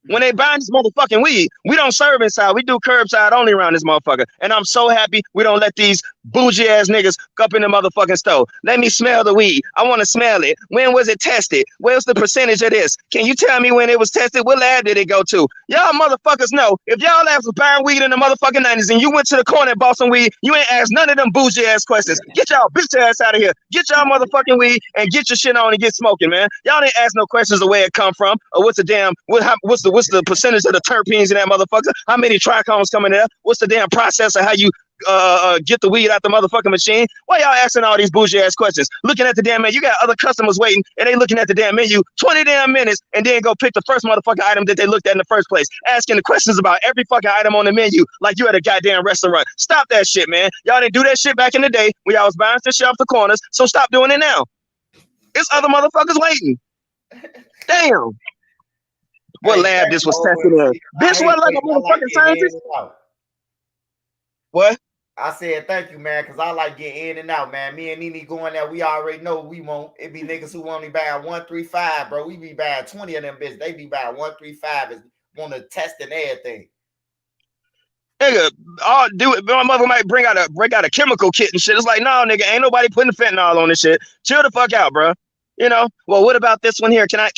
Speaker 2: When they buying this motherfucking weed, we don't serve inside. We do curbside only around this motherfucker. And I'm so happy we don't let these bougie ass niggas up in the motherfucking stove. Let me smell the weed. I want to smell it. When was it tested? Where's the percentage of this? Can you tell me when it was tested? What lab did it go to? Y'all motherfuckers know. If y'all ass was buying weed in the motherfucking 90s and you went to the corner and bought some weed, you ain't asked none of them bougie ass questions. Get y'all bitch ass out of here. Get y'all motherfucking weed and get your shit on and get smoking, man. Y'all didn't ask no questions of where it come from or what's the percentage of the terpenes in that motherfucker? How many trichomes coming there? What's the damn process of how you get the weed out the motherfucking machine? Why y'all asking all these bougie ass questions? Looking at the damn menu, you got other customers waiting and they looking at the damn menu 20 damn minutes and then go pick the first motherfucking item that they looked at in the first place, asking the questions about every fucking item on the menu like you at a goddamn restaurant. Stop that shit, man. Y'all didn't do that shit back in the day when y'all was buying this shit off the corners, so stop doing it now. It's other motherfuckers waiting. Damn. What lab this was tested in? Bitch, what like a motherfucking scientist? What?
Speaker 1: I said thank you, man, because I like getting in and out, man. Me and Nene going there, we already know we won't. It be niggas who only buy 135, bro. We be buying 20 of them bitches. They be buying 135 and want to test and everything.
Speaker 2: Nigga, I'll do it. My mother might break out a chemical kit and shit. It's like, no, nigga, ain't nobody putting the fentanyl on this shit. Chill the fuck out, bro. Well, what about this one here? Can I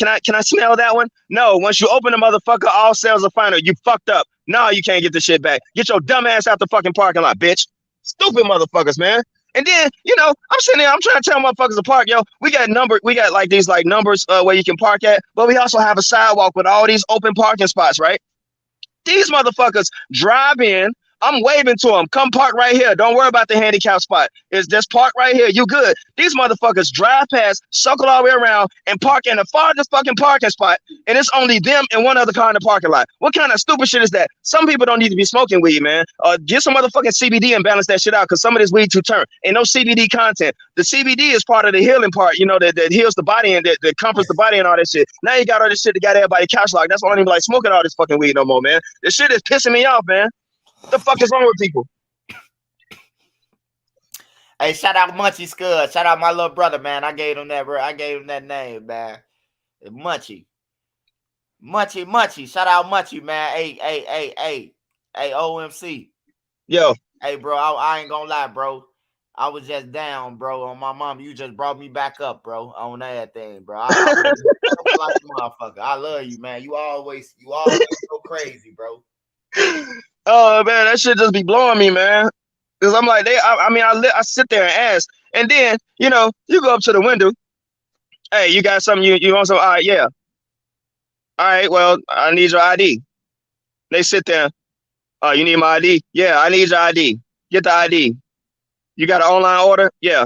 Speaker 2: smell that one? No, once you open the motherfucker, all sales are final. You fucked up. No, you can't get the shit back. Get your dumb ass out the fucking parking lot, bitch. Stupid motherfuckers, man. And then, I'm sitting there, I'm trying to tell motherfuckers to park, yo. We got like these like numbers where you can park at, but we also have a sidewalk with all these open parking spots, right? These motherfuckers drive in. I'm waving to them. Come park right here. Don't worry about the handicap spot. It's just park right here. You good. These motherfuckers drive past, circle all the way around, and park in the farthest fucking parking spot. And it's only them and one other car in the parking lot. What kind of stupid shit is that? Some people don't need to be smoking weed, man. Get some motherfucking CBD and balance that shit out, because some of this weed too turn. Ain't no CBD content. The CBD is part of the healing part, that heals the body and that comforts the body and all that shit. Now you got all this shit that got everybody couch locked. That's why I don't even like smoking all this fucking weed no more, man. This shit is pissing me off, man. What the fuck is wrong with people?
Speaker 1: Hey, shout out Munchie Scud. Shout out my little brother, man. I gave him that name, man. Munchie. Shout out Munchie, man. Hey, OMC.
Speaker 2: Yo.
Speaker 1: Hey, bro, I ain't gonna lie, bro. I was just down, bro, on my mom. You just brought me back up, bro, on that thing, bro. I like a motherfucker. I love you, man. You always so crazy, bro.
Speaker 2: Oh man, that shit just be blowing me, man. Cause I'm like, I sit there and ask, and then you go up to the window. Hey, you got something? You want some? All right, yeah. All right, well, I need your ID. They sit there. Oh, you need my ID? Yeah, I need your ID. Get the ID. You got an online order? Yeah.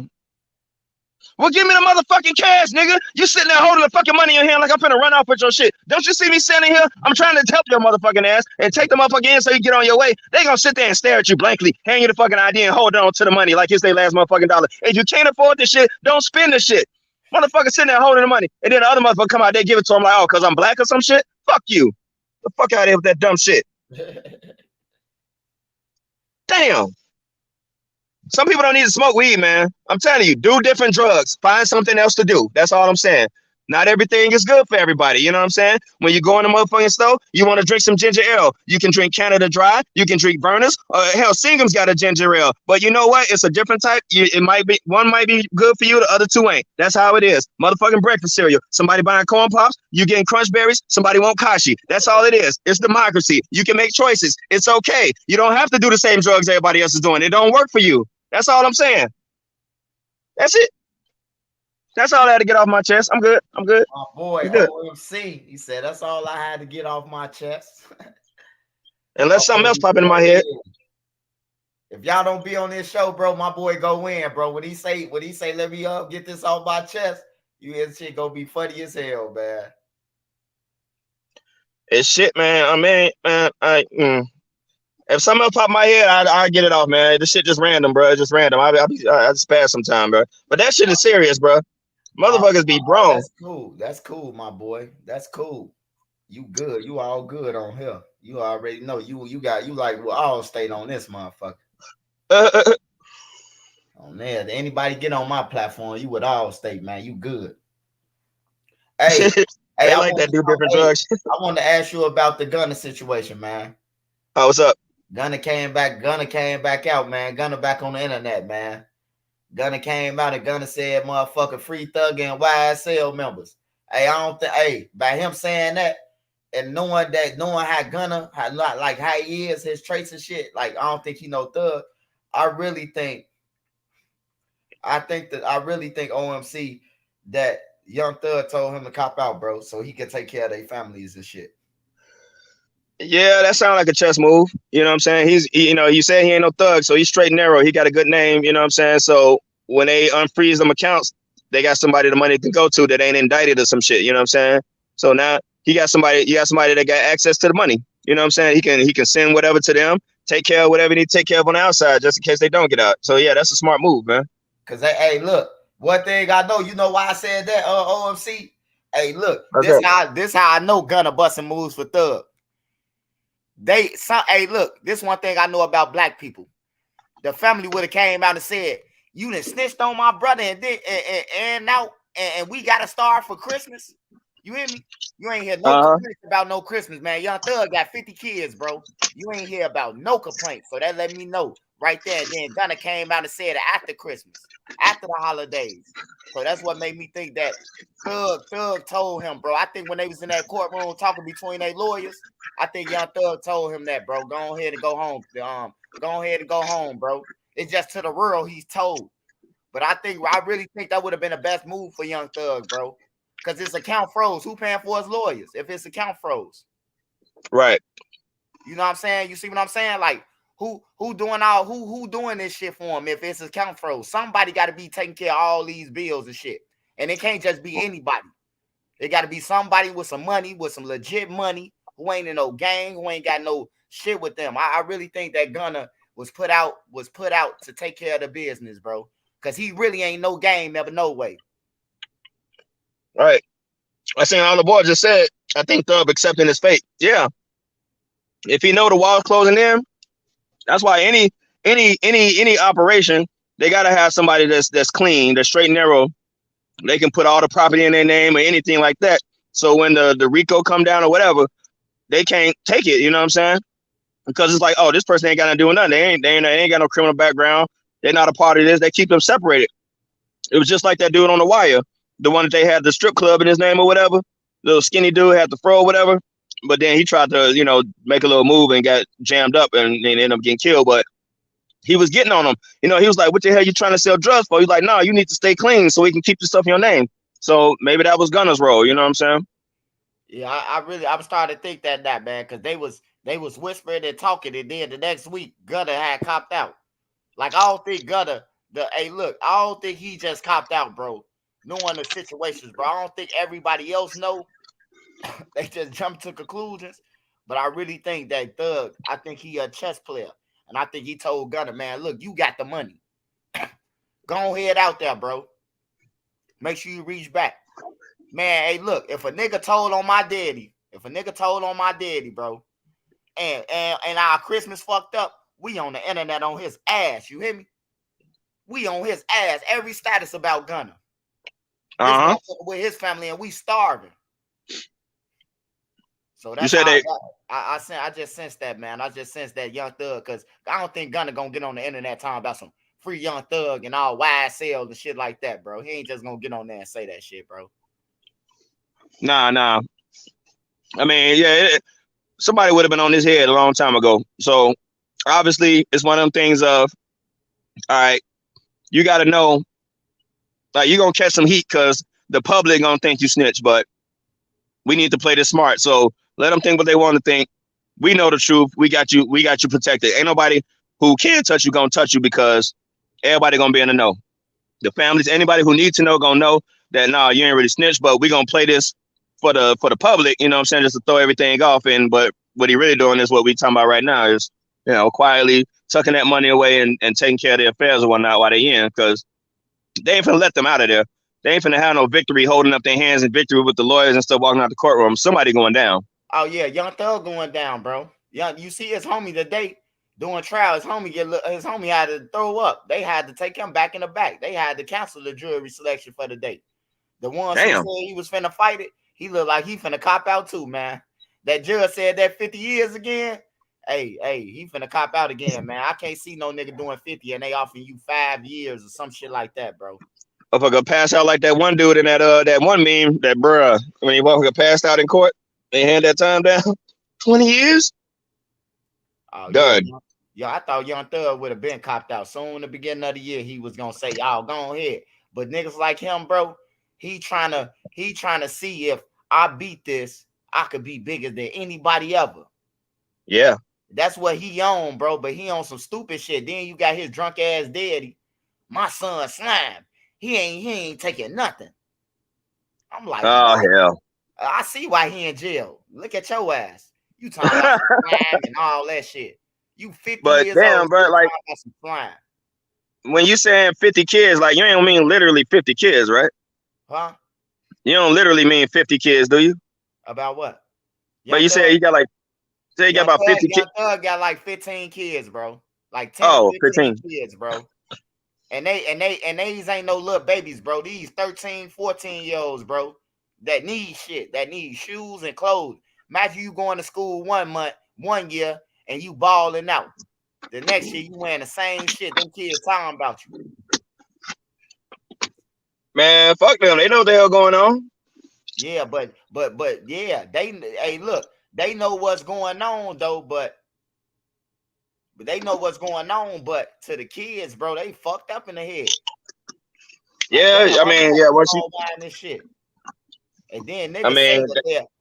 Speaker 2: Well, give me the motherfucking cash, nigga. You sitting there holding the fucking money in your hand like I'm finna run off with your shit. Don't you see me standing here? I'm trying to help your motherfucking ass and take the motherfucking in so you get on your way. They gonna sit there and stare at you blankly, hand you the fucking ID and hold on to the money like it's their last motherfucking dollar. If you can't afford this shit, don't spend the shit. Motherfucker sitting there holding the money. And then the other motherfucker come out, they give it to him like, oh, because I'm black or some shit? Fuck you. The fuck out of here with that dumb shit. Damn. Some people don't need to smoke weed, man. I'm telling you, do different drugs. Find something else to do. That's all I'm saying. Not everything is good for everybody. You know what I'm saying? When you go in the motherfucking store, you want to drink some ginger ale. You can drink Canada Dry. You can drink Burners. Hell, Singham's got a ginger ale. But you know what? It's a different type. It might be one might be good for you. The other two ain't. That's how it is. Motherfucking breakfast cereal. Somebody buying corn pops. You getting crunch berries. Somebody want kashi. That's all it is. It's democracy. You can make choices. It's okay. You don't have to do the same drugs everybody else is doing. It don't work for you. That's all I'm saying. That's it. That's all I had to get off my chest. I'm good. I'm good.
Speaker 1: My boy
Speaker 2: I'm good.
Speaker 1: OMC, he said that's all I had to get off my chest.
Speaker 2: Unless something else pop into my head.
Speaker 1: If y'all don't be on this show, bro, my boy go in, bro. When he say, let me get this off my chest, you hear shit gonna be funny as hell, man.
Speaker 2: It's shit, man. I mean, man, if something else pop in my head, I get it off, man. This shit just random, bro. It's just random. I just pass sometime, bro. But that shit is serious, bro. Motherfuckers be grown.
Speaker 1: That's cool. That's cool, my boy. That's cool. You good. You all good on here. You already know. You like all state on this motherfucker. On there. Anybody get on my platform, you with all state, man. You good. Hey,
Speaker 2: I like that do different drugs.
Speaker 1: I want to ask you about the Gunna situation, man.
Speaker 2: Oh, what's up?
Speaker 1: Gunna came back out, man. Gunna back on the internet, man. Gunna came out and Gunna said, motherfucker, free Thug and YSL members. Hey, I don't think, by him saying that and knowing how Gunna, how he is, his traits and shit, like, I don't think he know Thug. I really think OMC that Young Thug told him to cop out, bro, so he can take care of their families and shit.
Speaker 2: Yeah, that sounds like a chess move. You know what I'm saying? You said he ain't no thug, so he's straight and narrow. He got a good name, you know what I'm saying? So when they unfreeze them accounts, they got somebody the money can go to that ain't indicted or some shit, you know what I'm saying? So now you got somebody that got access to the money. You know what I'm saying? He can send whatever to them, take care of whatever he need to take care of on the outside just in case they don't get out. So yeah, that's a smart move, man.
Speaker 1: Cause look, one thing I know, you know why I said that, OMC? Hey, look, this how I know Gunna busting moves for Thug. Look, this one thing I know about black people. The family would have came out and said, you done snitched on my brother and we got to starve for Christmas. You hear me? You ain't hear no complaints about no Christmas, man. Young Thug got 50 kids, bro. You ain't hear about no complaints. So that let me know right there. Then Gunna came out and said it after Christmas, after the holidays. So that's what made me think that Thug told him, bro. I think when they was in that courtroom talking between their lawyers, I think Young Thug told him that, bro. Go ahead and go home. Go ahead and go home, bro. It's just to the world he's told. But I really think that would have been the best move for Young Thug, bro. Because his account froze. Who paying for his lawyers if his account froze?
Speaker 2: Right.
Speaker 1: You know what I'm saying? You see what I'm saying? Like, who doing this shit for him if his account froze? Somebody got to be taking care of all these bills and shit. And it can't just be anybody. It got to be somebody with some money, with some legit money, who ain't in no gang, who ain't got no shit with them. I really think that Gunna was put out to take care of the business, bro. Because he really ain't no game, never no way.
Speaker 2: Right. I seen all the boys just said, I think Thug accepting his fate. Yeah. If he know the wall's closing in, that's why any operation, they gotta have somebody that's clean, that's straight and narrow. They can put all the property in their name or anything like that. So when the RICO come down or whatever, they can't take it, you know what I'm saying? Because it's like, oh, this person ain't got nothing to do with nothing. They ain't got no criminal background. They're not a part of this. They keep them separated. It was just like that dude on The Wire. The one that they had the strip club in his name or whatever. Little skinny dude had the fro or whatever. But then he tried to, make a little move and got jammed up and ended up getting killed. But he was getting on them. He was like, what the hell you trying to sell drugs for? He's like, no, you need to stay clean so we can keep the stuff in your name. So maybe that was Gunna's role. You know what I'm saying?
Speaker 1: Yeah, I'm starting to think that, man, because they was whispering and talking, and then the next week, Gunna had copped out. Like, I don't think Gunna, I don't think he just copped out, bro. Knowing the situations, bro. I don't think everybody else know. They just jump to conclusions. But I really think that Thug, I think he a chess player. And I think he told Gunna, man, look, you got the money. Go ahead out there, bro. Make sure you reach back. Man, hey, look, if a nigga told on my daddy, bro, and our Christmas fucked up, we on the internet on his ass. You hear me? We on his ass. Every status about Gunna. This
Speaker 2: Uh-huh.
Speaker 1: motherfucker with his family, and we starving. So
Speaker 2: You
Speaker 1: that's
Speaker 2: said
Speaker 1: how
Speaker 2: they
Speaker 1: I just sensed that, man. I just sensed that Young Thug, because I don't think Gunna gonna get on the internet talking about some free Young Thug and all wide sales and shit like that, bro. He ain't just gonna get on there and say that shit, bro.
Speaker 2: nah. I mean, yeah, somebody would have been on his head a long time ago. So obviously it's one of them things of, all right, you gotta know, like, you're gonna catch some heat because the public gonna think you snitch, but we need to play this smart. So let them think what they want to think. We know the truth. We got you protected. Ain't nobody who can touch you gonna touch you, because everybody gonna be in the know. The families, anybody who needs to know, gonna know that nah, you ain't really snitch, but we gonna play this for the public, you know what I'm saying, just to throw everything off. And but what he really doing is what we talking about right now, is, you know, quietly tucking that money away and taking care of their affairs or whatnot while they in, because they ain't finna let them out of there. They ain't finna have no victory holding up their hands in victory with the lawyers and stuff walking out the courtroom. Somebody going down.
Speaker 1: Oh yeah, Young Thug going down, bro. Yeah, you see his homie today doing trial. His homie had to throw up. They had to take him back in the back. They had to cancel the jury selection for the day. The ones who
Speaker 2: Damn.
Speaker 1: said he was finna fight it, he looked like he finna cop out too, man. That judge said that 50 years again. Hey, he finna cop out again, man. I can't see no nigga doing 50 and they offering you 5 years or some shit like that, bro.
Speaker 2: If I could pass out like that one dude in that one meme, that bruh, when he walked passed out in court, they hand that time down. 20 years?
Speaker 1: Oh,
Speaker 2: Done.
Speaker 1: Yeah, I thought Young Thug would have been copped out soon. The beginning of the year, he was gonna say, "Y'all go ahead." But niggas like him, bro, he trying to see if I beat this, I could be bigger than anybody ever.
Speaker 2: Yeah.
Speaker 1: That's what he on, bro. But he on some stupid shit. Then you got his drunk ass daddy, my son Slime. He ain't taking nothing. I'm like,
Speaker 2: Oh
Speaker 1: what?
Speaker 2: hell.
Speaker 1: I see why he in jail. Look at your ass. You talking about Slime and all that shit. You 50
Speaker 2: But
Speaker 1: years
Speaker 2: damn,
Speaker 1: old,
Speaker 2: bro,
Speaker 1: still
Speaker 2: like,
Speaker 1: talking about some Slime.
Speaker 2: when you saying 50 kids, like, you ain't mean literally 50 kids, right?
Speaker 1: Huh?
Speaker 2: You don't literally mean 50 kids, do you?
Speaker 1: About what?
Speaker 2: But you said you got like, say you got about 50 kids.
Speaker 1: Young Thug got like 15 kids, bro. Like 10
Speaker 2: Oh,
Speaker 1: or 15
Speaker 2: 15.
Speaker 1: kids, bro. And these ain't no little babies, bro. These 13, 14-year-olds, bro, that need shit, that need shoes and clothes. Imagine you going to school 1 month, 1 year, and you balling out. The next year you wearing the same shit. Them kids talking about you.
Speaker 2: Man, fuck them. They know what the hell going on.
Speaker 1: Yeah, but yeah, they know what's going on though, but they know what's going on, but to the kids, bro, they fucked up in the head. Like,
Speaker 2: Yeah,
Speaker 1: damn,
Speaker 2: I mean, yeah, once you,
Speaker 1: buying this shit. And then
Speaker 2: I
Speaker 1: niggas say
Speaker 2: mean,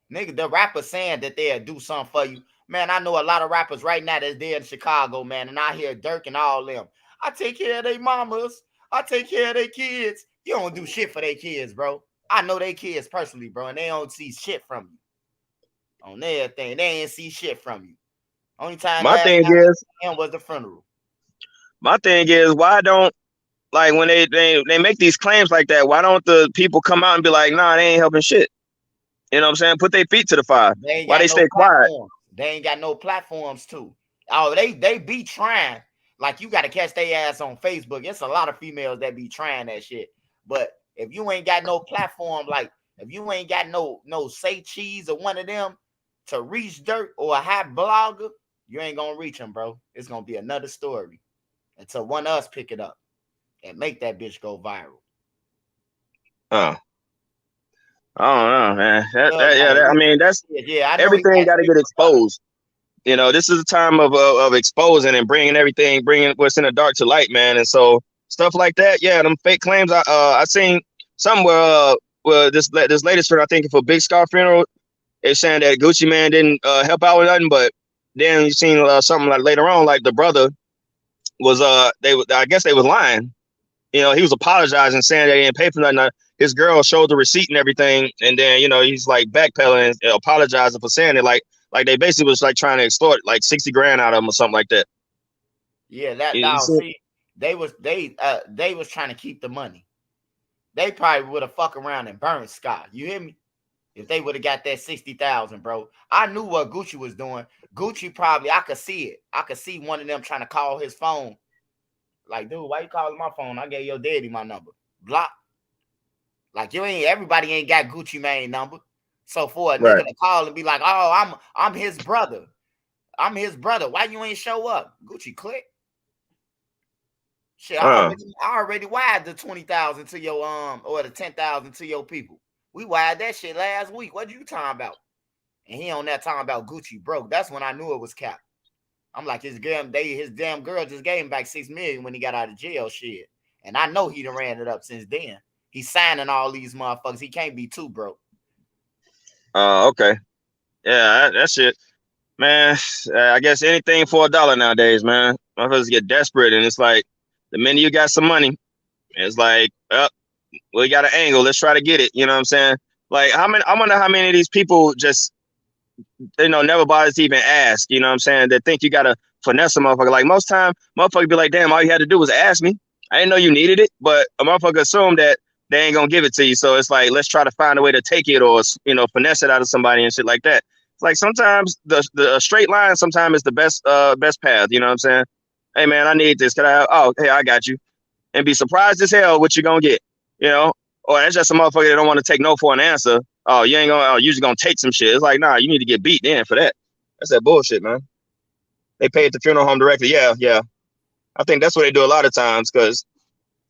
Speaker 1: that the rapper saying that they'll do something for you. Man, I know a lot of rappers right now that's there in Chicago, man, and I hear Dirk and all them. I take care of their mamas. I take care of their kids. You don't do shit for their kids, bro. I know their kids personally, bro, and they don't see shit from you. On everything, they ain't see shit from you. Only time
Speaker 2: my
Speaker 1: last
Speaker 2: thing
Speaker 1: time
Speaker 2: is,
Speaker 1: was the funeral.
Speaker 2: why don't, like, when they make these claims like that, why don't the people come out and be like, nah, they ain't helping shit? You know what I'm saying? Put their feet to the fire. Why they stay quiet?
Speaker 1: They ain't got no platforms too. Oh, they be trying. Like, you got to catch their ass on Facebook. It's a lot of females that be trying that shit. But if you ain't got no platform, like if you ain't got no Say Cheese or one of them to reach Dirt or a hot blogger, you ain't gonna reach them, bro. It's gonna be another story until one of us pick it up and make that bitch go viral.
Speaker 2: Oh, I don't know, man. I mean, that's
Speaker 1: I know
Speaker 2: everything got to get exposed. You know, this is a time of exposing and bringing what's in the dark to light, man. And so stuff like that, yeah, them fake claims. I seen somewhere where this latest for, I think, for Big Scar funeral, it's saying that Gucci Mane didn't help out with nothing, but then you seen something like later on, like the brother was I guess they was lying. You know, he was apologizing, saying that he didn't pay for nothing. His girl showed the receipt and everything, and then, you know, he's like backpedaling and apologizing for saying it, like they basically was like trying to extort like 60 grand out of him or something like that.
Speaker 1: Yeah, that dog. See, they was trying to keep the money. They probably would have fucked around and burned Scott. You hear me? If they would have got that 60,000, bro. I knew what Gucci was doing. Gucci probably, I could see it. I could see one of them trying to call his phone. Like, dude, why you calling my phone? I gave your daddy my number. Block. Like everybody ain't got Gucci Mane number. So for a
Speaker 2: Right.
Speaker 1: nigga to call and be like, oh, I'm his brother. I'm his brother. Why you ain't show up? Gucci click. Shit, I already wired the 20,000 to your or the 10,000 to your people. We wired that shit last week. What you talking about? And he on that talking about Gucci broke. That's when I knew it was cap. I'm like, his damn girl just gave him back $6 million when he got out of jail. Shit, and I know he done ran it up since then. He's signing all these motherfuckers. He can't be too broke.
Speaker 2: Okay. Yeah, that shit, man. I guess anything for $1 nowadays, man. Motherfuckers get desperate, and it's like the minute you got some money, it's like, we got an angle. Let's try to get it. You know what I'm saying? Like, I wonder how many of these people just, never bothers to even ask. You know what I'm saying? They think you gotta finesse a motherfucker. Like most time, motherfucker be like, damn, all you had to do was ask me. I didn't know you needed it, but a motherfucker assume that they ain't gonna give it to you. So it's like, let's try to find a way to take it or finesse it out of somebody and shit like that. It's like sometimes the straight line sometimes is the best path. You know what I'm saying? Hey man, I need this. Can I have? Oh, hey, I got you. And be surprised as hell what you're gonna get. Or that's just a motherfucker that don't want to take no for an answer. Oh, you ain't gonna. Oh, you just gonna take some shit. It's like, nah, you need to get beat then for that. That's that bullshit, man. They pay at the funeral home directly. Yeah. I think that's what they do a lot of times because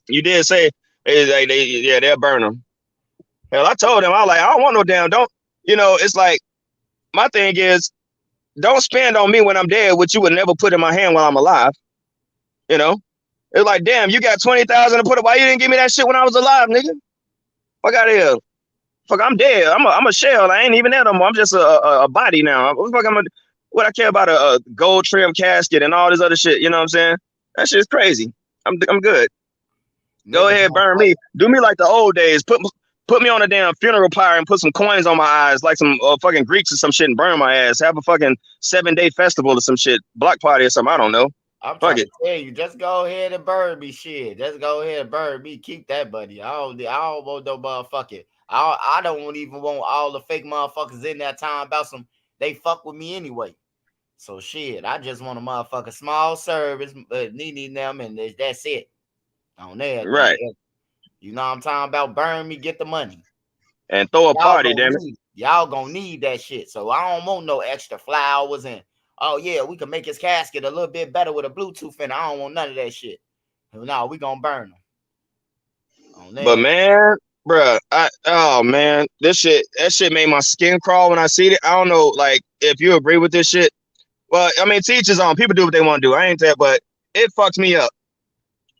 Speaker 2: you did say they'll burn them. Hell, I told them I was like, I don't want no damn. Don't It's like my thing is, don't spend on me when I'm dead, which you would never put in my hand while I'm alive. It's like, damn, you got 20,000 to put it. Why you didn't give me that shit when I was alive, nigga? Fuck out of here. Fuck, I'm dead. I'm a shell. I ain't even there no more. I'm just a body now. What I care about a gold trim casket and all this other shit. You know what I'm saying? That shit's crazy. I'm good. Go ahead, burn me. Do me like the old days. Put me on a damn funeral pyre and put some coins on my eyes like some fucking Greeks or some shit and burn my ass. Have a fucking 7-day festival or some shit. Block party or something. I don't know.
Speaker 1: I'm trying to tell you, just go ahead and burn me, shit. Just go ahead and burn me. Keep that, buddy. I don't want no motherfucking. I don't even want all the fake motherfuckers in that time about some. They fuck with me anyway. So shit, I just want a motherfucking small service, need them, and that's it. On there,
Speaker 2: right?
Speaker 1: You know what I'm talking about? Burn me, get the money,
Speaker 2: and throw a party. Damn it,
Speaker 1: y'all gonna need that shit. So I don't want no extra flowers and. Oh yeah, we can make his casket a little bit better with a Bluetooth in it. I don't want none of that shit. No, we gonna burn them.
Speaker 2: But man, bruh, that shit made my skin crawl when I see it. I don't know, like, if you agree with this shit. Well, I mean, teach his own. People do what they want to do. I ain't that, but it fucks me up.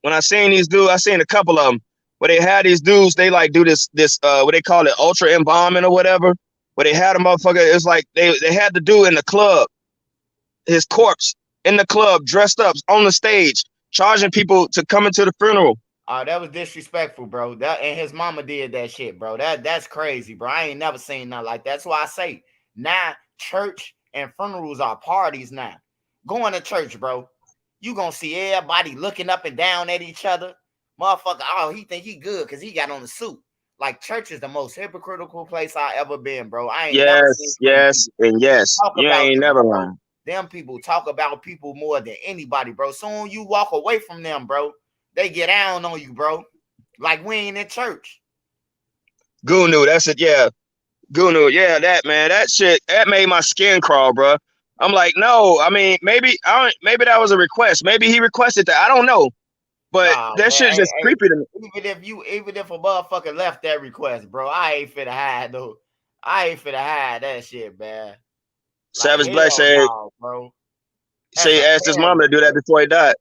Speaker 2: When I seen these dudes, I seen a couple of them where they had these dudes. They like do this what they call it, ultra embalming or whatever. Where they had a motherfucker. It's like they had to do in the club. His corpse in the club, dressed up on the stage, charging people to come into the funeral.
Speaker 1: Oh, that was disrespectful, bro. That and his mama did that shit, bro. That's crazy, bro. I ain't never seen nothing like that. That's why I say now church and funerals are parties now. Going to church, bro. You gonna see everybody looking up and down at each other. Motherfucker, oh, he think he good because he got on the suit. Like, church is the most hypocritical place I ever been, bro. I ain't never seen
Speaker 2: yes. You ain't never lying.
Speaker 1: Them people talk about people more than anybody, bro. Soon you walk away from them, bro, they get down on you, bro. Like we ain't in church.
Speaker 2: Gunu, that's it, yeah. Gunu, yeah, that shit, that made my skin crawl, bro. I'm like, no, I mean, maybe that was a request. Maybe he requested that. I don't know. But that shit just creepy to me.
Speaker 1: Even if a motherfucker left that request, bro, I ain't finna hide though. I ain't finna hide that shit, man.
Speaker 2: Savage Black said,
Speaker 1: bro.
Speaker 2: He asked his mama to do that before he died.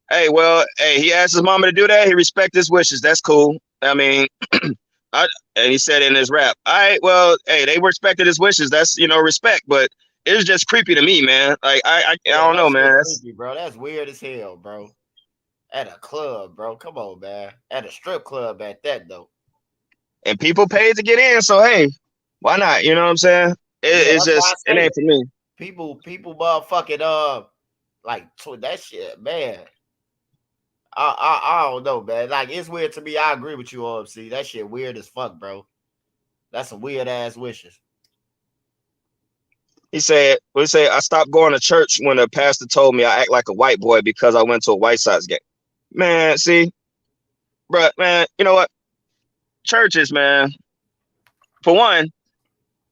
Speaker 2: He asked his mama to do that. He respected his wishes. That's cool. I mean, and he said in his rap, all right, well, hey, they respected his wishes. That's, respect. But it's just creepy to me, man. Like, I don't know, man.
Speaker 1: That's creepy, bro. That's weird as hell, bro. At a club, bro. Come on, man. At a strip club at that, though.
Speaker 2: And people paid to get in. So, hey, why not? You know what I'm saying? It's just, it ain't for me.
Speaker 1: People motherfucking like that shit, man. I don't know, man. Like, it's weird to me. I agree with you, OMC. That shit weird as fuck, bro. That's some weird ass wishes.
Speaker 2: He said, I stopped going to church when the pastor told me I act like a white boy because I went to a White Sox game. Man, see, bro, man, you know what? churches, man. For one,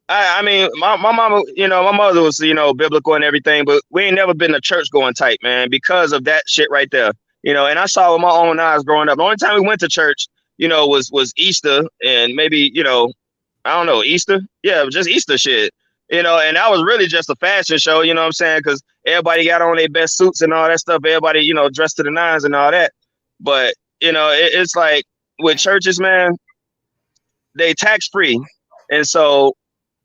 Speaker 2: I mean, my mama, my mother was, biblical and everything, but we ain't never been a church going type, man, because of that shit right there. And I saw with my own eyes growing up. The only time we went to church, was Easter and maybe, I don't know, Easter. Yeah, it was just Easter shit. And that was really just a fashion show, you know what I'm saying? Because everybody got on their best suits and all that stuff. Everybody, dressed to the nines and all that. But, it's like with churches, man, they tax free. And so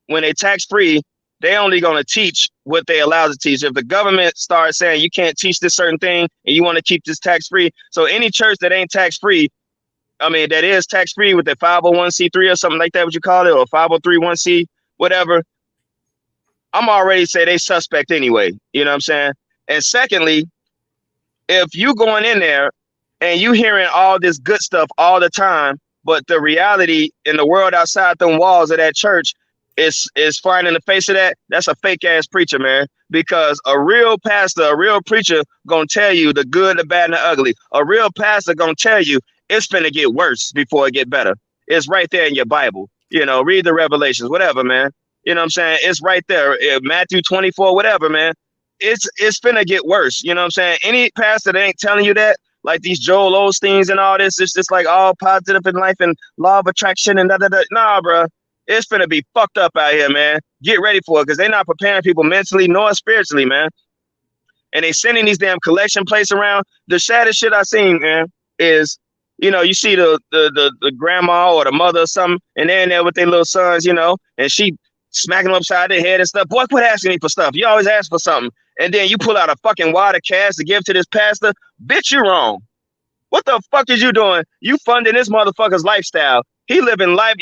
Speaker 2: when they tax free, they only going to teach what they allow to teach. If the government starts saying you can't teach this certain thing and you want to keep this tax free, so any church that ain't tax free, that is tax free with the 501c3 or something like that, what you call it, or 503(1)c, whatever, I'm already say they suspect anyway. You know what I'm saying? And secondly, if you going in there and you hearing all this good stuff all the time, but the reality in the world outside them walls of that church is flying in the face of that, that's a fake ass preacher, man. Because a real pastor, a real preacher gonna tell you the good, the bad, and the ugly. A real pastor gonna tell you it's finna get worse before it get better. It's right there in your Bible. Read the Revelations, whatever, man. You know what I'm saying? It's right there. Matthew 24, whatever, man. It's finna get worse. You know what I'm saying? Any pastor that ain't telling you that, like these Joel Osteens and all this, it's just like all positive in life and law of attraction and da-da-da. Nah, bro. It's finna be fucked up out here, man. Get ready for it, because they're not preparing people mentally nor spiritually, man. And they sending these damn collection plates around. The saddest shit I seen, man, is, you see the grandma or the mother or something, and they're in there with their little sons, and she smacking them upside their head and stuff. Boy, quit asking me for stuff. You always ask for something. And then you pull out a fucking wad of cash to give to this pastor. Bitch, you wrong. What the fuck is you doing? You funding this motherfucker's lifestyle. He living life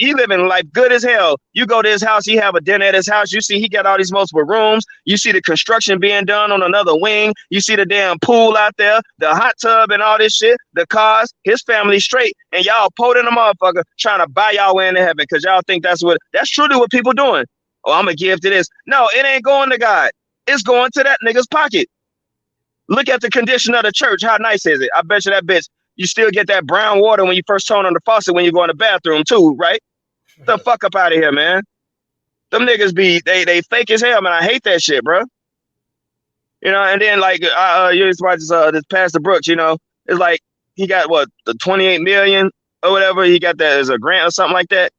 Speaker 2: good as hell. You go to his house, he have a dinner at his house. You see he got all these multiple rooms. You see the construction being done on another wing. You see the damn pool out there, the hot tub and all this shit, the cars, his family straight. And y'all potent a motherfucker trying to buy y'all way into heaven because y'all think that's truly what people doing. Oh, I'm going to give to this. No, it ain't going to God. It's going to that nigga's pocket. Look at the condition of the church. How nice is it? I bet you that bitch, you still get that brown water when you first turn on the faucet when you go in the bathroom too, right? The fuck up out of here, man. Them niggas they fake as hell, man. I hate that shit, bro. And then like you just watch this Pastor Brooks, it's like he got the 28 million or whatever. He got that as a grant or something like that.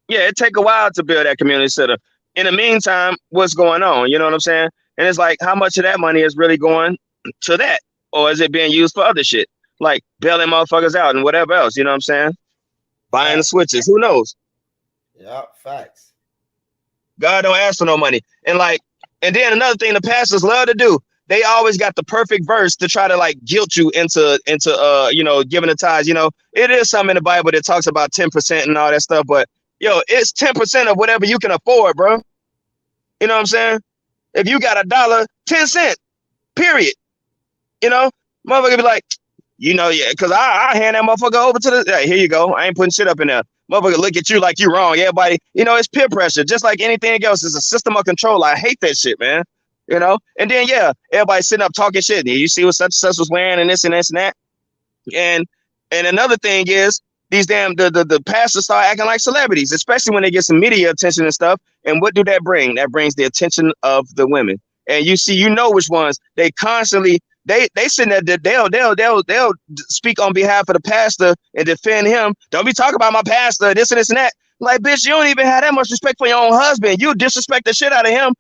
Speaker 2: Yeah, it take a while to build that community center. In the meantime, what's going on? You know what I'm saying? And it's like, how much of that money is really going to that? Or is it being used for other shit? Like bailing motherfuckers out and whatever else, you know what I'm saying? Buying the switches, who knows?
Speaker 1: Yeah, facts.
Speaker 2: God don't ask for no money. And then another thing the pastors love to do, they always got the perfect verse to try to like guilt you into giving the tithes. It is something in the Bible that talks about 10% and all that stuff, but it's 10% of whatever you can afford, bro. You know what I'm saying? If you got $1, 10 cents, period. Motherfucker be like, yeah, because I hand that motherfucker over to hey, here you go. I ain't putting shit up in there. Motherfucker look at you like you wrong. Everybody, it's peer pressure. Just like anything else, it's a system of control. I hate that shit, man. And then, yeah, everybody sitting up talking shit. You see what such and such was wearing and this and this and that. And another thing is, these damn the pastors start acting like celebrities, especially when they get some media attention and stuff. And what do that bring? That brings the attention of the women. And you see, which ones they constantly they sitting there. They'll speak on behalf of the pastor and defend him. Don't be talking about my pastor, this and this and that. Like, bitch, you don't even have that much respect for your own husband. You disrespect the shit out of him.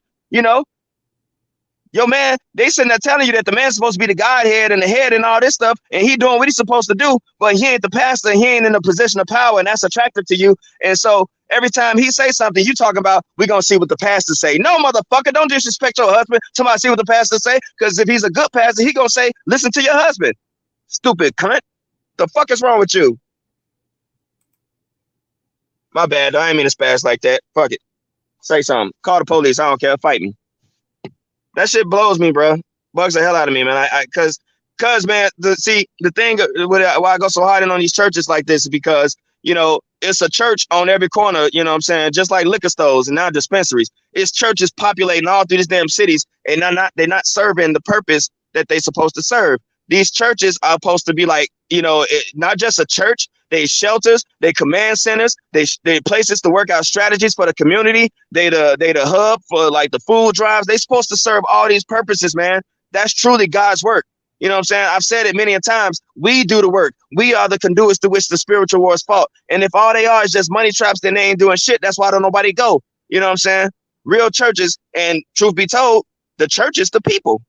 Speaker 2: Yo, man, they sitting there telling you that the man's supposed to be the Godhead and the head and all this stuff, and he doing what he's supposed to do, but he ain't the pastor, he ain't in a position of power, and that's attractive to you. And so every time he say something, you talking about, we're going to see what the pastor say. No, motherfucker, don't disrespect your husband. Somebody see what the pastor say, because if he's a good pastor, he going to say, listen to your husband. Stupid cunt. The fuck is wrong with you? My bad, I ain't mean to spaz like that. Fuck it. Say something. Call the police. I don't care. Fight me. That shit blows me, bro. Bugs the hell out of me, man. Cause man, the thing why I go so hard in on these churches like this is because, it's a church on every corner, you know what I'm saying? Just like liquor stores and now dispensaries. It's churches populating all through these damn cities, and they're not serving the purpose that they supposed to serve. These churches are supposed to be like, not just a church, they shelters, they command centers, they places to work out strategies for the community. They the hub for like the food drives. They supposed to serve all these purposes, man. That's truly God's work. You know what I'm saying? I've said it many a times. We do the work. We are the conduits to which the spiritual wars fought. And if all they are is just money traps, then they ain't doing shit. That's why don't nobody go. You know what I'm saying? Real churches, and truth be told, the church is the people.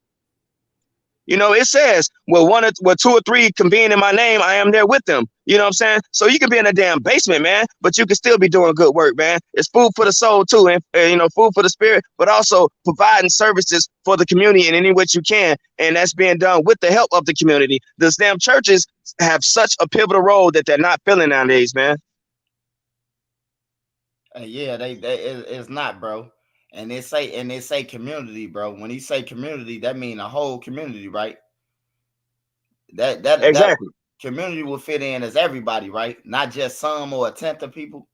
Speaker 2: You know, it says, well, two or three convene in my name, I am there with them. You know what I'm saying? So you can be in a damn basement, man, but you can still be doing good work, man. It's food for the soul too, and you know, food for the spirit, but also providing services for the community in any way you can, and that's being done with the help of the community. The damn churches have such a pivotal role that they're not filling nowadays, man.
Speaker 1: Yeah, it's not, bro. And they say community, bro. When he say community, that mean a whole community, right? That
Speaker 2: Exactly.
Speaker 1: community will fit in as everybody, right? Not just some or a tenth of people.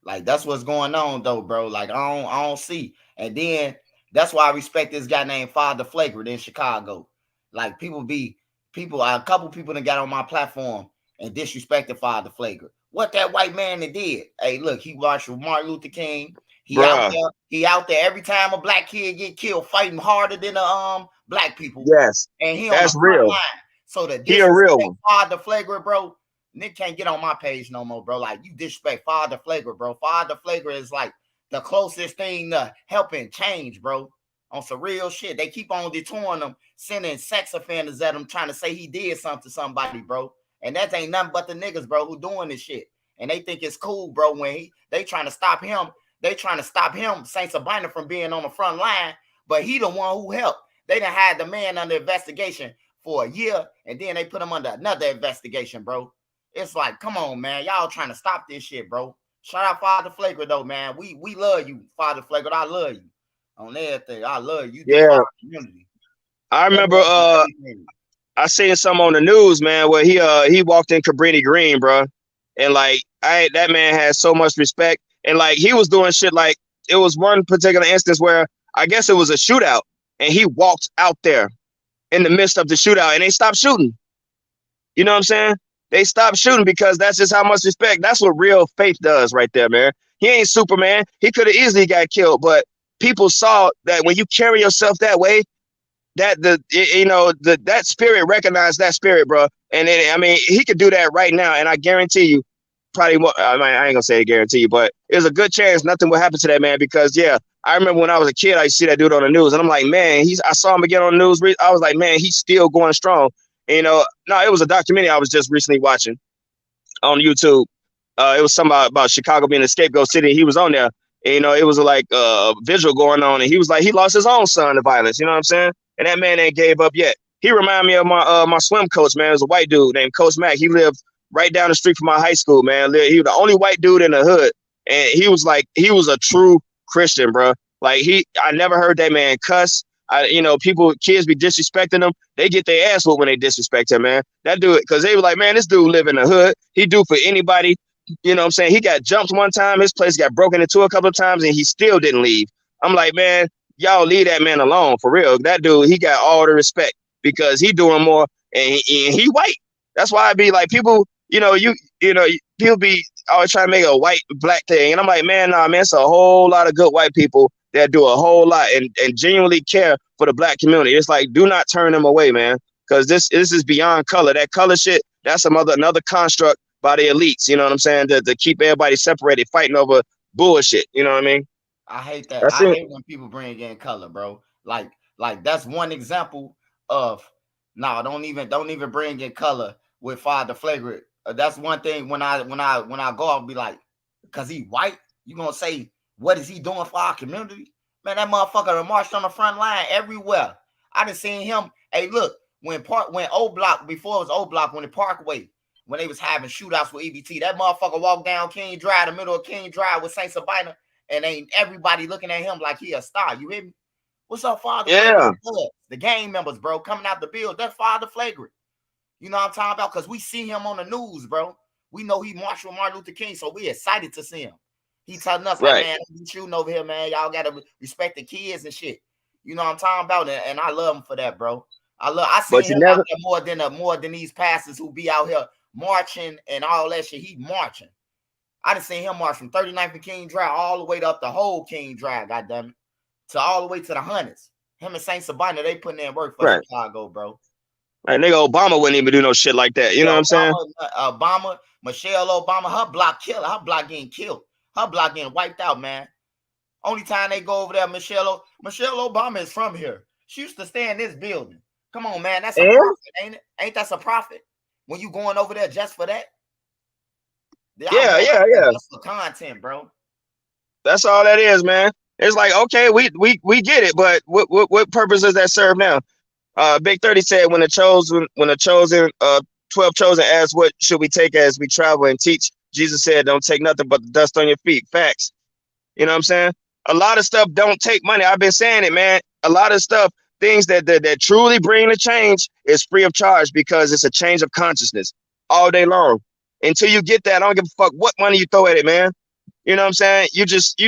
Speaker 1: Like that's what's going on, though, bro. Like I don't see. And then that's why I respect this guy named Father Flagrant in Chicago. Like a couple people that got on my platform and disrespected Father Flagrant. What that white man that did? Hey, look, he watched with Martin Luther King. He out there every time a black kid get killed, fighting harder than the black people.
Speaker 2: Yes,
Speaker 1: and he
Speaker 2: that's
Speaker 1: on the
Speaker 2: real.
Speaker 1: line. So the
Speaker 2: he a real one.
Speaker 1: Father Flagrant, bro. Nick can't get on my page no more, bro. Like you disrespect Father Flagrant, bro. Father Flagrant is like the closest thing to helping change, bro. On some real shit. They keep on detouring them, sending sex offenders at him, trying to say he did something to somebody, bro. And that ain't nothing but the niggas, bro, who doing this shit. And they think it's cool, bro, when they trying to stop him. They trying to stop him, Saint Sabina, from being on the front line, but he the one who helped. They done had the man under investigation for a year, and then they put him under another investigation, bro. It's like, come on, man. Y'all trying to stop this shit, bro. Shout out Father Flagrant, though, man. We love you, Father Flagrant. I love you. On everything. I love you.
Speaker 2: Yeah. I remember I seen some on the news, man, where he walked in Cabrini Green, bro. And like that man has so much respect. And like he was doing shit like it was one particular instance where I guess it was a shootout and he walked out there in the midst of the shootout and they stopped shooting. You know what I'm saying? They stopped shooting because that's just how much respect. That's what real faith does right there, man. He ain't Superman. He could have easily got killed, but people saw that when you carry yourself that way, that that spirit recognized that spirit, bro. And I mean, he could do that right now, and I guarantee you, probably more. I ain't gonna say guarantee you, but there's a good chance nothing will happen to that man because yeah, I remember when I was a kid, I used to see that dude on the news, and I'm like, man, I saw him again on the news. I was like, man, he's still going strong. And, no, it was a documentary I was just recently watching on YouTube. It was something about Chicago being a scapegoat city. He was on there. And, it was like a visual going on, and he was like, he lost his own son to violence. You know what I'm saying? And that man ain't gave up yet. He reminded me of my swim coach, man. It was a white dude named Coach Mack. He lived right down the street from my high school, man. He was the only white dude in the hood. And he was a true Christian, bro. Like I never heard that man cuss. Kids be disrespecting him. They get their ass whooped when they disrespect him, man. That dude, because they were like, man, this dude live in the hood. He do for anybody. You know what I'm saying? He got jumped one time. His place got broken into a couple of times, and he still didn't leave. I'm like, man, y'all leave that man alone, for real. That dude, he got all the respect because he doing more, and he white. That's why I be like, people, people be always trying to make a white black thing, and I'm like, man, nah, man, it's a whole lot of good white people that do a whole lot and genuinely care for the black community. It's like, do not turn them away, man, because this is beyond color. That color shit, that's another construct by the elites. You know what I'm saying? To keep everybody separated, fighting over bullshit. You know what I mean?
Speaker 1: I hate that. I hate when people bring in color, bro. Like that's one example of don't even bring in color with Father Flagrant. That's one thing. When I go, I'll be like, because he white, you gonna say, what is he doing for our community? Man, that motherfucker marched on the front line everywhere. I done seen him. Hey, look, when O Block, before it was O Block, when the Parkway, when they was having shootouts with EBT, that motherfucker walked down King Drive, the middle of King Drive with Saint Sabina, and ain't everybody looking at him like he a star. You hear me? What's up, Father?
Speaker 2: Yeah.
Speaker 1: The gang members, bro, coming out the build. That's Father Flagrant. You know what I'm talking about? Because we see him on the news, bro. We know he marched with Martin Luther King, so we excited to see him. He telling us, like, man, we shooting over here, man. Y'all gotta respect the kids and shit. You know what I'm talking about? And I love him for that, bro. I see him out there more than these pastors who be out here marching and all that shit. He marching. I done seen him march from 39th and King Drive all the way up the whole King Drive, goddamn it, to all the way to the hundreds. Him and Saint Sabina, they putting in work for Chicago, bro.
Speaker 2: Like nigga, Obama wouldn't even do no shit like that. You know what I'm saying?
Speaker 1: Obama, Michelle Obama, her block killer, her block getting killed, her block getting wiped out, man. Only time they go over there, Michelle Obama is from here. She used to stay in this building. Come on, man, that's a profit, ain't it? Ain't that a profit when you going over there just for that?
Speaker 2: Yeah.
Speaker 1: Just for content, bro.
Speaker 2: That's all that is, man. It's like, okay, we get it, but what purpose does that serve now? Big 30 said when the chosen 12 chosen asked what should we take as we travel and teach, Jesus said, don't take nothing but the dust on your feet. Facts. You know what I'm saying? A lot of stuff don't take money. I've been saying it, man. A lot of stuff, things that truly bring the change is free of charge because it's a change of consciousness all day long. Until you get that, I don't give a fuck what money you throw at it, man. You know what I'm saying? You just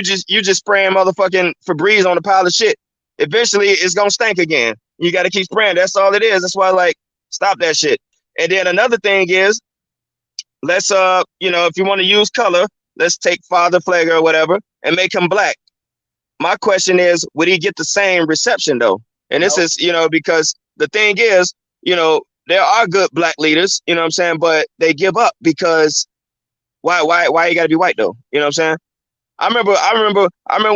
Speaker 2: spraying motherfucking Febreze on a pile of shit. Eventually, it's gonna stink again. You got to keep spraying. That's all it is. That's why, like, stop that shit. And then another thing is, let's if you want to use color, let's take Father Flagger or whatever and make him black. My question is, would he get the same reception though? And this is, because the thing is, there are good black leaders, you know what I'm saying, but they give up because why you gotta be white though? You know what I'm saying? I remember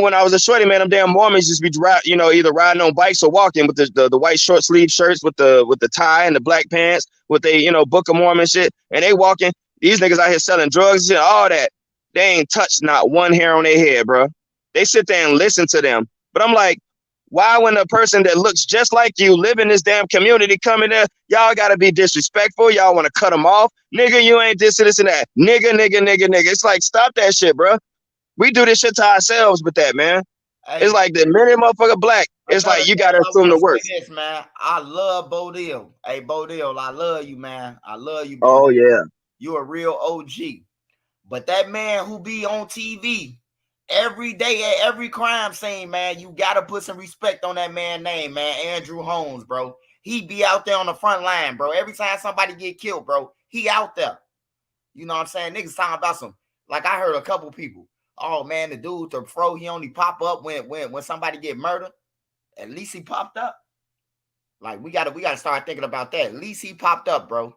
Speaker 2: when I was a shorty, man, them damn Mormons just be either riding on bikes or walking with the white short sleeve shirts with the tie and the black pants with they, Book of Mormon shit, and they walking. These niggas out here selling drugs and all that. They ain't touched not one hair on their head, bro. They sit there and listen to them. But I'm like, why when a person that looks just like you live in this damn community come in there, y'all gotta be disrespectful. Y'all want to cut them off. Nigga, you ain't this and that. Nigga. It's like, stop that shit, bro. We do this shit to ourselves with that, man. Hey, it's like the minute motherfucker black, it's like you gotta assume the worst.
Speaker 1: This, man. I love Bodil. Hey, Bodil, I love you, man. I love you, Bodil.
Speaker 2: Oh, yeah.
Speaker 1: You a real OG. But that man who be on TV every day at every crime scene, man, you gotta put some respect on that man's name, man. Andrew Holmes, bro. He be out there on the front line, bro. Every time somebody get killed, bro, he out there. You know what I'm saying? Niggas talking about some, like I heard a couple people. Oh man, the dude, the fro, he only pop up when somebody get murdered. At least he popped up. Like we gotta start thinking about that. At least he popped up, bro.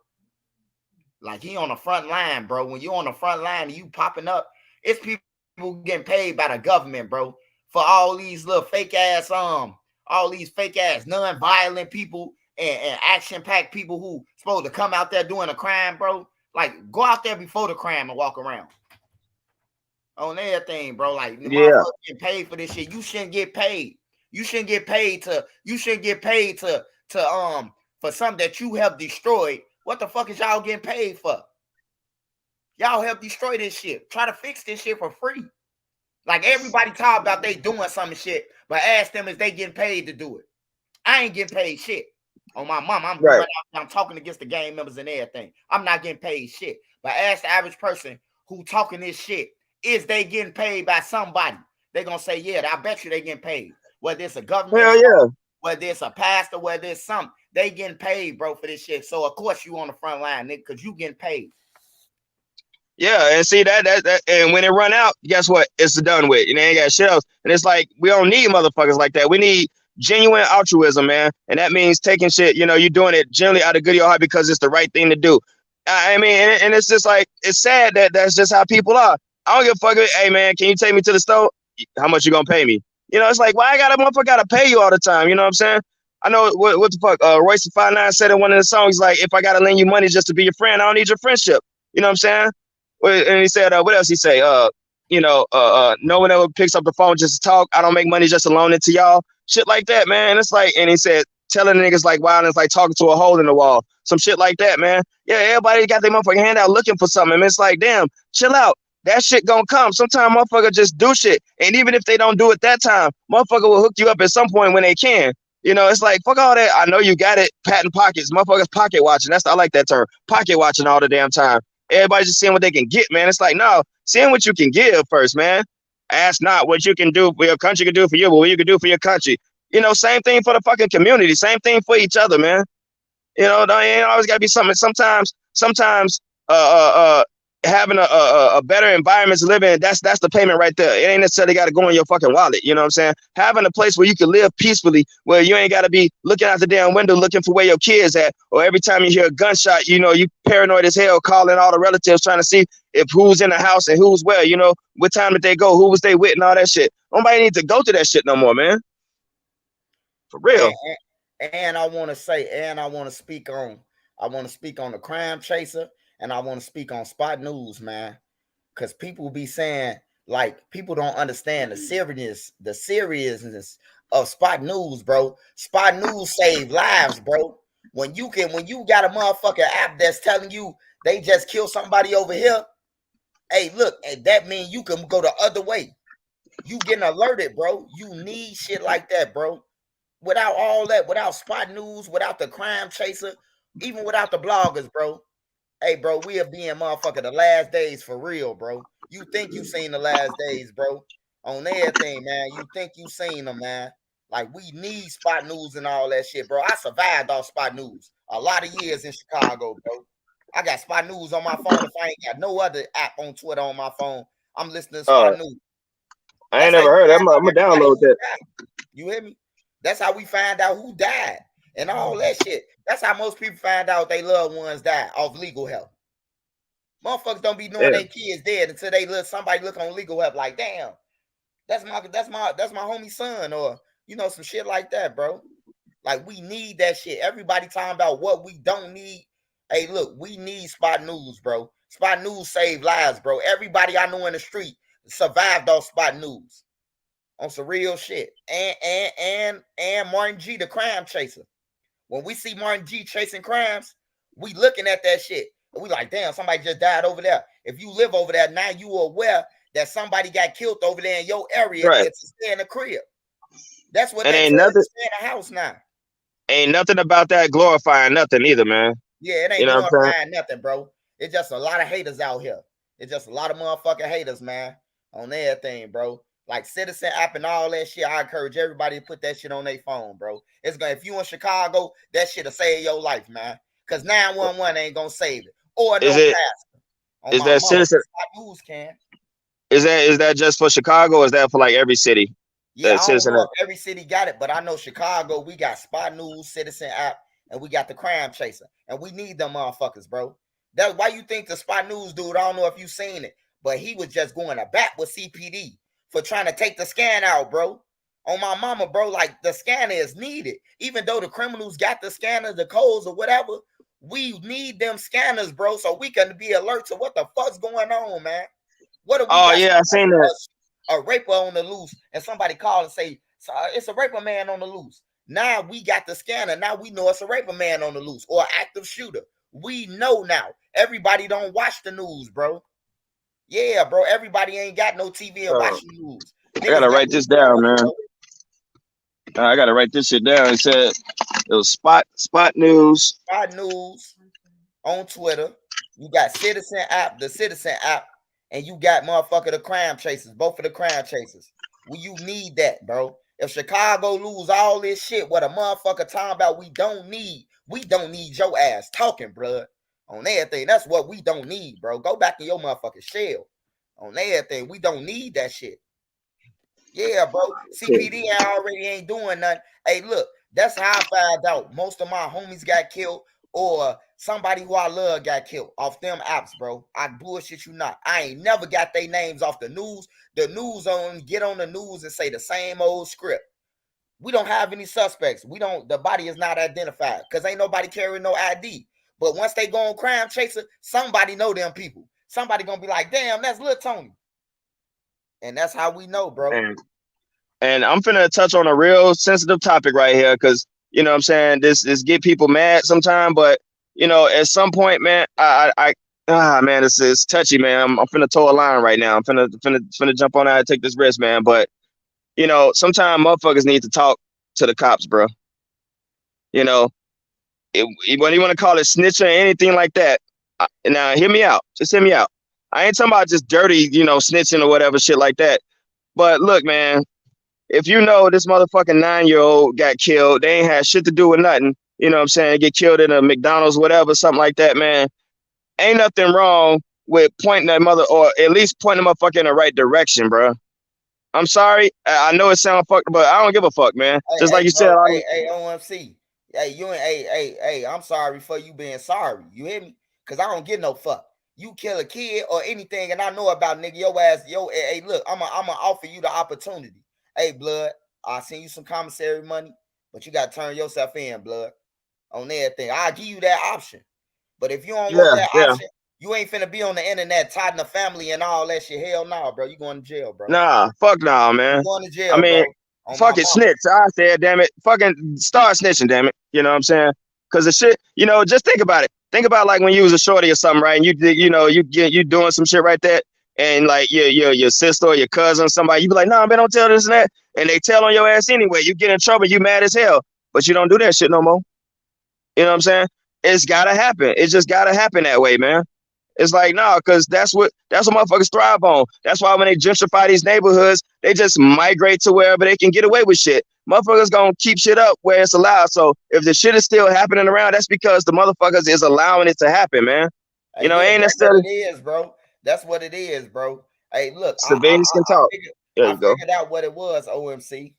Speaker 1: Like he on the front line, bro. When you on the front line and you popping up, it's people getting paid by the government, bro, for all these little fake ass all these fake ass non-violent people and action-packed people who supposed to come out there doing a crime, bro. Like go out there before the crime and walk around. On everything, bro. Like, yeah, getting paid for this shit. You shouldn't get paid. You shouldn't get paid to for something that you have destroyed. What the fuck is y'all getting paid for? Y'all help destroy this shit. Try to fix this shit for free. Like everybody talk about they doing some shit, but ask them if they getting paid to do it. I ain't getting paid shit. On my mom, I'm talking against the gang members and everything. I'm not getting paid shit. But ask the average person who talking this shit. Is they getting paid by somebody? They're going to say, yeah, I bet you they getting paid. Whether it's a government, whether it's a pastor, whether it's something, they getting paid, bro, for this shit. So, of course, you on the front line, nigga, because you getting paid.
Speaker 2: Yeah, and see that and when it run out, guess what? It's done with. And they ain't got shit else. And it's like, we don't need motherfuckers like that. We need genuine altruism, man. And that means taking shit, you're doing it generally out of good of your heart because it's the right thing to do. I mean, and it's just like, it's sad that that's just how people are. I don't give a fuck. Hey, man, can you take me to the store? How much you gonna pay me? It's like, why motherfucker gotta pay you all the time? You know what I'm saying? I know what the fuck. Royce the 5'9" said in one of the songs, like, if I gotta lend you money just to be your friend, I don't need your friendship. You know what I'm saying? And he said, what else he say? No one ever picks up the phone just to talk. I don't make money just to loan it to y'all. Shit like that, man. And it's like, and he said, telling niggas like violence, like talking to a hole in the wall. Some shit like that, man. Yeah, everybody got their motherfucking hand out looking for something. And it's like, damn, chill out. That shit gonna come. Sometimes motherfucker just do shit. And even if they don't do it that time, motherfucker will hook you up at some point when they can. It's like, fuck all that. I know you got it. Patent pockets. Motherfuckers pocket watching. I like that term. Pocket watching all the damn time. Everybody's just seeing what they can get, man. It's like, no, seeing what you can give first, man. Ask not what you can do for your country can do for you, but what you can do for your country. Same thing for the fucking community. Same thing for each other, man. There ain't always gotta be something. Sometimes having a better environment to live in, that's the payment right there. It ain't necessarily got to go in your fucking wallet. You know what I'm saying? Having a place where you can live peacefully, where you ain't got to be looking out the damn window looking for where your kids at, or every time you hear a gunshot, you know, you paranoid as hell, calling all the relatives trying to see if who's in the house and who's where. You know, what time did they go? Who was they with? And all that shit. Nobody needs to go through that shit no more, man. For real.
Speaker 1: And I want to say, and I want to speak on the Crime Chaser, and I want to speak on Spot News, man, because people be saying, like, people don't understand the seriousness of Spot News, bro. Spot News save lives, bro. When you got a motherfucking app that's telling you they just killed somebody over here, hey, look, that means you can go the other way. You getting alerted, bro. You need shit like that, bro. Without all that, without Spot News, without the Crime Chaser, even without the bloggers, bro. Hey, bro, we are being motherfucker the last days for real, bro. You think you seen the last days, bro? On everything, man. You think you seen them, man. Like, we need Spot News and all that shit, bro. I survived off Spot News a lot of years in Chicago, bro. I got Spot News on my phone. If I ain't got no other app on Twitter on my phone, I'm listening to Spot News.
Speaker 2: I ain't never heard. I'm gonna download that.
Speaker 1: You hear me? That's how we find out who died and all that shit. That's how most people find out they loved ones died off legal help. Motherfuckers don't be knowing their kids dead until they somebody look on legal help like, damn, that's my homie son, or you know, some shit like that, bro. Like, we need that shit. Everybody talking about what we don't need. Hey, look, we need Spot News, bro. Spot News save lives, bro. Everybody I know in the street survived off Spot News. On some real shit. And Martin G, the Crime Chaser. When we see Martin G chasing crimes, we looking at that shit. And we like, damn, somebody just died over there. If you live over there, now you are aware that somebody got killed over there in your area. Right. To stay in the crib. That's what they ain't nothing. Stay in the house now.
Speaker 2: Ain't nothing about that glorifying nothing either, man.
Speaker 1: Yeah, it ain't glorifying nothing, bro. It's just a lot of haters out here. It's just a lot of motherfucking haters, man, on everything, bro. Like Citizen app and all that shit, I encourage everybody to put that shit on their phone, bro. It's gonna, if you in Chicago, that shit'll save your life, man. Cause 911 ain't gonna save it. Or no pastor.
Speaker 2: Is that Citizen?
Speaker 1: News can.
Speaker 2: Is that just for Chicago, or is that for like every city?
Speaker 1: Yeah, I don't know if every city got it, but I know Chicago, we got Spot News, Citizen app, and we got the Crime Chaser. And we need them motherfuckers, bro. That's why you think the Spot News dude, I don't know if you seen it, but he was just going to bat with CPD for trying to take the scan out, bro. On my mama, bro, like, the scanner is needed. Even though the criminals got the scanners, the codes or whatever, we need them scanners, bro, so we can be alert to what the fuck's going on, man. What if we
Speaker 2: I seen that.
Speaker 1: A raper on the loose, and somebody call and say, it's a raper man on the loose. Now we got the scanner. Now we know it's a raper man on the loose or an active shooter. We know now. Everybody don't watch the news, bro. Yeah, bro. Everybody ain't got no TV and watch the news.
Speaker 2: I gotta write this down, man. I gotta write this shit down. It said it was Spot News.
Speaker 1: Spot News on Twitter. You got Citizen app, the Citizen app, and you got motherfucker the Crime Chasers, both of the Crime Chasers. Well, you need that, bro. If Chicago lose all this shit, what a motherfucker talking about we don't need your ass talking, bro. On everything. That's what we don't need, bro. Go back in your motherfucking shell. On everything. We don't need that shit. Yeah, bro. CPD already ain't doing nothing. Hey, look, that's how I found out. Most of my homies got killed, or somebody who I love got killed off them apps, bro. I bullshit you not. I ain't never got their names off the news. The news get on the news and say the same old script. We don't have any suspects. The body is not identified because ain't nobody carrying no ID. But once they go on Crime Chaser, somebody know them people. Somebody gonna be like, damn, that's Lil Tony. And that's how we know, bro.
Speaker 2: And I'm finna touch on a real sensitive topic right here, because you know what I'm saying, this get people mad sometimes, but you know, at some point, man, man, it's touchy, man. I'm finna toe a line right now. I'm finna jump on out and take this risk, man. But you know, sometimes motherfuckers need to talk to the cops, bro. You know, when you want to call it snitching or anything like that, now hear me out. Just hear me out. I ain't talking about just dirty, you know, snitching or whatever shit like that. But look, man, if you know this motherfucking 9-year-old got killed, they ain't had shit to do with nothing. You know what I'm saying? Get killed in a McDonald's, whatever, something like that, man. ain't nothing wrong with pointing that mother, or at least pointing the motherfucker in the right direction, bro. I'm sorry. I know it sounds fucked, but I don't give a fuck, man. Just like
Speaker 1: Hey,
Speaker 2: you said,
Speaker 1: bro. Hey, OMC. Hey, you ain't. Hey. I'm sorry for you being sorry. You hear me? Cause I don't give no fuck. You kill a kid or anything, and I know about nigga your ass. Hey, look, I'ma offer you the opportunity. Hey, blood, I send you some commissary money, but you gotta turn yourself in, blood, on everything. I'll give you that option. But if you don't want that
Speaker 2: yeah.
Speaker 1: option, you ain't finna be on the internet tied the family and all that shit. Hell no, bro. You going to jail, bro.
Speaker 2: Nah, fuck nah,
Speaker 1: You
Speaker 2: man.
Speaker 1: going to
Speaker 2: I
Speaker 1: jail,
Speaker 2: mean,
Speaker 1: bro. On my
Speaker 2: fucking
Speaker 1: mama.
Speaker 2: snitch. I said, damn it. Fucking start snitching, damn it. You know what I'm saying? Because the shit, just think about it. Think about like when you was a shorty or something, right? And you did, you doing some shit right there, and like your sister or your cousin, somebody, you be like, nah, man, don't tell this and that, and they tell on your ass anyway. You get in trouble, you mad as hell, but you don't do that shit no more. You know what I'm saying? It's gotta happen. It just gotta happen that way, man. It's like, no, because that's what motherfuckers thrive on. That's why when they gentrify these neighborhoods, they just migrate to wherever they can get away with shit. Motherfuckers gonna keep shit up where it's allowed. So if the shit is still happening around, that's because the motherfuckers is allowing it to happen, man.
Speaker 1: Hey,
Speaker 2: It
Speaker 1: yeah,
Speaker 2: ain't
Speaker 1: that's what
Speaker 2: necessarily
Speaker 1: it is, bro. That's what it is, bro. Hey, look,
Speaker 2: civilians can talk. There
Speaker 1: I
Speaker 2: you go.
Speaker 1: figured out what it was, OMC.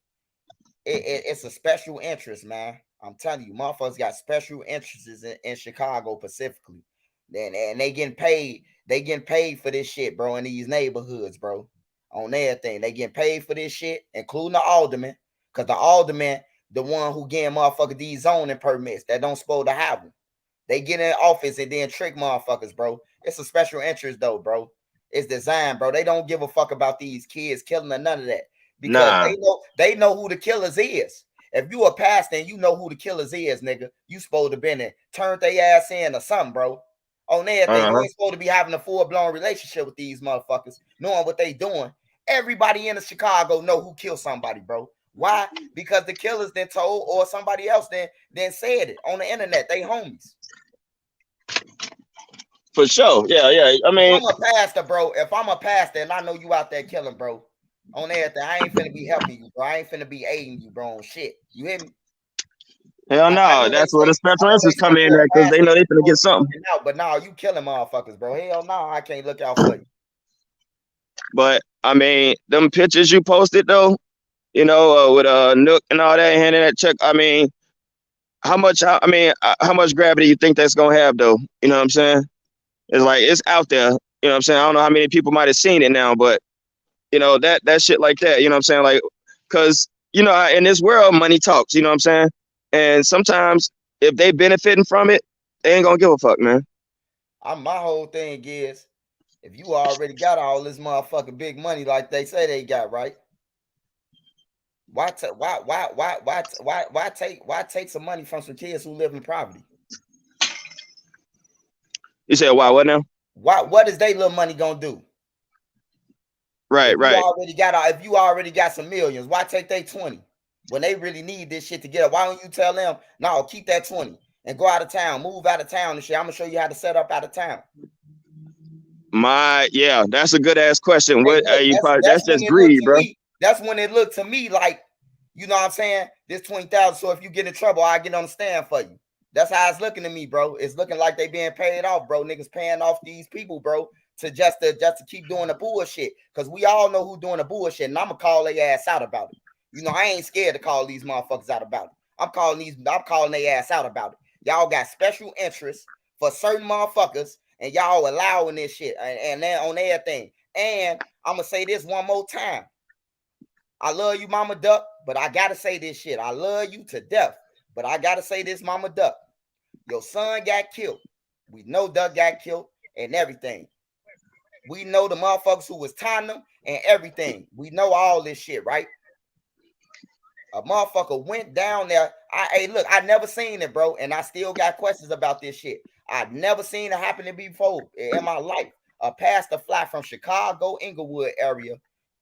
Speaker 1: It's a special interest, man. I'm telling you, motherfuckers got special interests in Chicago specifically. And they getting paid. They getting paid for this shit, bro, in these neighborhoods, bro. On everything. They getting paid for this shit, including the alderman. Because the alderman, the one who getting motherfuckers these zoning permits that don't supposed to have them. They get in office and then trick motherfuckers, bro. It's a special interest, though, bro. It's designed, bro. They don't give a fuck about these kids killing or none of that. Because
Speaker 2: Nah.
Speaker 1: they know who the killers is. If you a pastor and you know who the killers is, nigga, you supposed to been in, turned their ass in or something, bro. On everything. You ain't supposed to be having a full-blown relationship with these motherfuckers, knowing what they doing. Everybody in Chicago know who killed somebody, bro. Why? Because the killers then told or somebody else then said it on the internet. They homies.
Speaker 2: For sure. Yeah. I mean,
Speaker 1: if I'm a pastor, bro, if I'm a pastor and I know you out there killing, bro, on everything, I ain't finna be helping you, bro. I ain't finna be aiding you, bro, on shit. You hear me?
Speaker 2: hell no. That's where the special interests come in there because they know they finna get something.
Speaker 1: Out, but now you killing motherfuckers, bro. Hell no, I can't look out for you.
Speaker 2: But I mean, them pictures you posted though, with Nook and all that, handing that check. I mean, how much gravity you think that's gonna have though? You know what I'm saying? It's like it's out there. You know what I'm saying? I don't know how many people might have seen it now, but that shit like that. You know what I'm saying? Like, cause in this world, money talks. You know what I'm saying? And sometimes if they benefiting from it, they ain't gonna give a fuck, man.
Speaker 1: My whole thing is, if you already got all this motherfucking big money like they say they got, right? Why take some money from some kids who live in poverty?
Speaker 2: You said why? What now?
Speaker 1: What is they little money gonna do?
Speaker 2: Right.
Speaker 1: If you already got some millions, why take they 20 when they really need this shit to get up? Why don't you tell them, no, keep that 20 and go out of town, move out of town and shit? I'm gonna show you how to set up out of town.
Speaker 2: That's a good ass question. That's just greed, bro.
Speaker 1: That's when it looked to me like, you know what I'm saying? This 20,000. So if you get in trouble, I get on the stand for you. That's how it's looking to me, bro. It's looking like they being paid off, bro. Niggas paying off these people, bro, to just to keep doing the bullshit. Cause we all know who doing the bullshit, and I'm gonna call their ass out about it. I ain't scared to call these motherfuckers out about it. I'm calling their ass out about it. Y'all got special interests for certain motherfuckers, and y'all allowing this shit and then on everything. And I'm gonna say this one more time. I love you, Mama Duck, but I gotta say this shit. I love you to death, but I gotta say this, Mama Duck. Your son got killed. We know Duck got killed and everything. We know the motherfuckers who was tying them and everything. We know all this shit, right? A motherfucker went down there. Hey, look, I never seen it, bro, and I still got questions about this shit. I've never seen it happen to me before in my life. A pastor fly from Chicago, Inglewood area,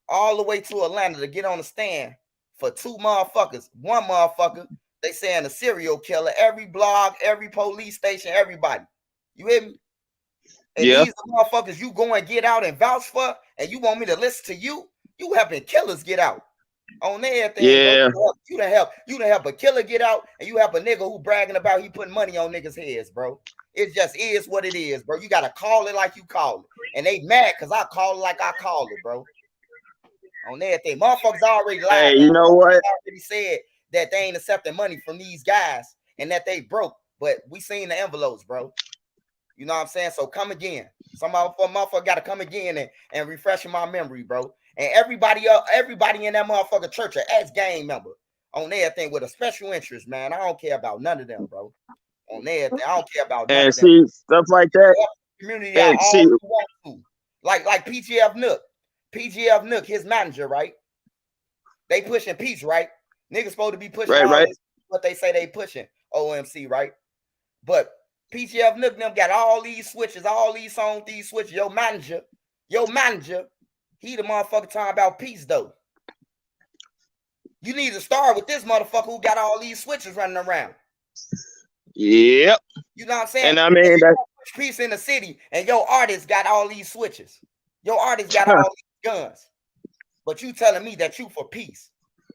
Speaker 1: all the way to Atlanta to get on the stand for two motherfuckers. One motherfucker, they saying a serial killer. Every blog, every police station, everybody. You hear me? And these motherfuckers you go and get out and vouch for, and you want me to listen to you? You helping killers get out. On everything,
Speaker 2: Yeah.
Speaker 1: bro. You done help a killer get out, and you help a nigga who bragging about he putting money on niggas' heads, bro. It just is what it is, bro. You gotta call it like you call it. And they mad because I call it like I call it, bro. On everything. Motherfuckers already lied.
Speaker 2: Hey, you know what?
Speaker 1: Already said that they ain't accepting money from these guys and that they broke, but we seen the envelopes, bro. You know what I'm saying? So come again. Some motherfucker gotta come again and refresh my memory, bro. And everybody in that motherfucker church, an ex-gang member on everything with a special interest, man. I don't care about none of them, bro. On everything. I don't care about none
Speaker 2: And
Speaker 1: of them.
Speaker 2: see stuff like that.
Speaker 1: Community
Speaker 2: And
Speaker 1: all
Speaker 2: see,
Speaker 1: you want to. Like PGF Nook. PGF Nook, his manager, right? They pushing peace, right? Niggas supposed to be pushing all
Speaker 2: right.
Speaker 1: this, what they say they pushing, OMC, right? But PGF Nook them got all these switches, all these songs, these switches. Your manager, he the motherfucker talking about peace, though. You need to start with this motherfucker who got all these switches running around.
Speaker 2: Yep.
Speaker 1: You know what I'm saying?
Speaker 2: And I mean, that's
Speaker 1: peace in the city, and your artist got all these switches. Your artist got all these guns. But you telling me that you for peace.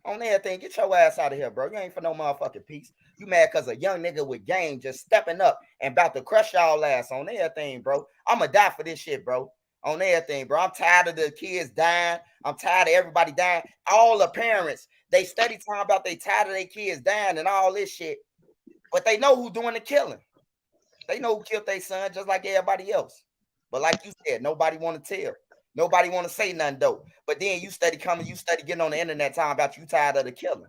Speaker 1: On everything, get your ass out of here, bro. You ain't for no motherfucking peace. You mad because a young nigga with game just stepping up and about to crush y'all ass on everything, bro. I'ma die for this shit, bro. On everything, bro. I'm tired of the kids dying. I'm tired of everybody dying. All the parents, they study time about they tired of their kids dying and all this shit. But they know who's doing the killing. They know who killed their son just like everybody else. But like you said, nobody want to tell. Nobody want to say nothing though. But then you study getting on the internet talking about you tired of the killing.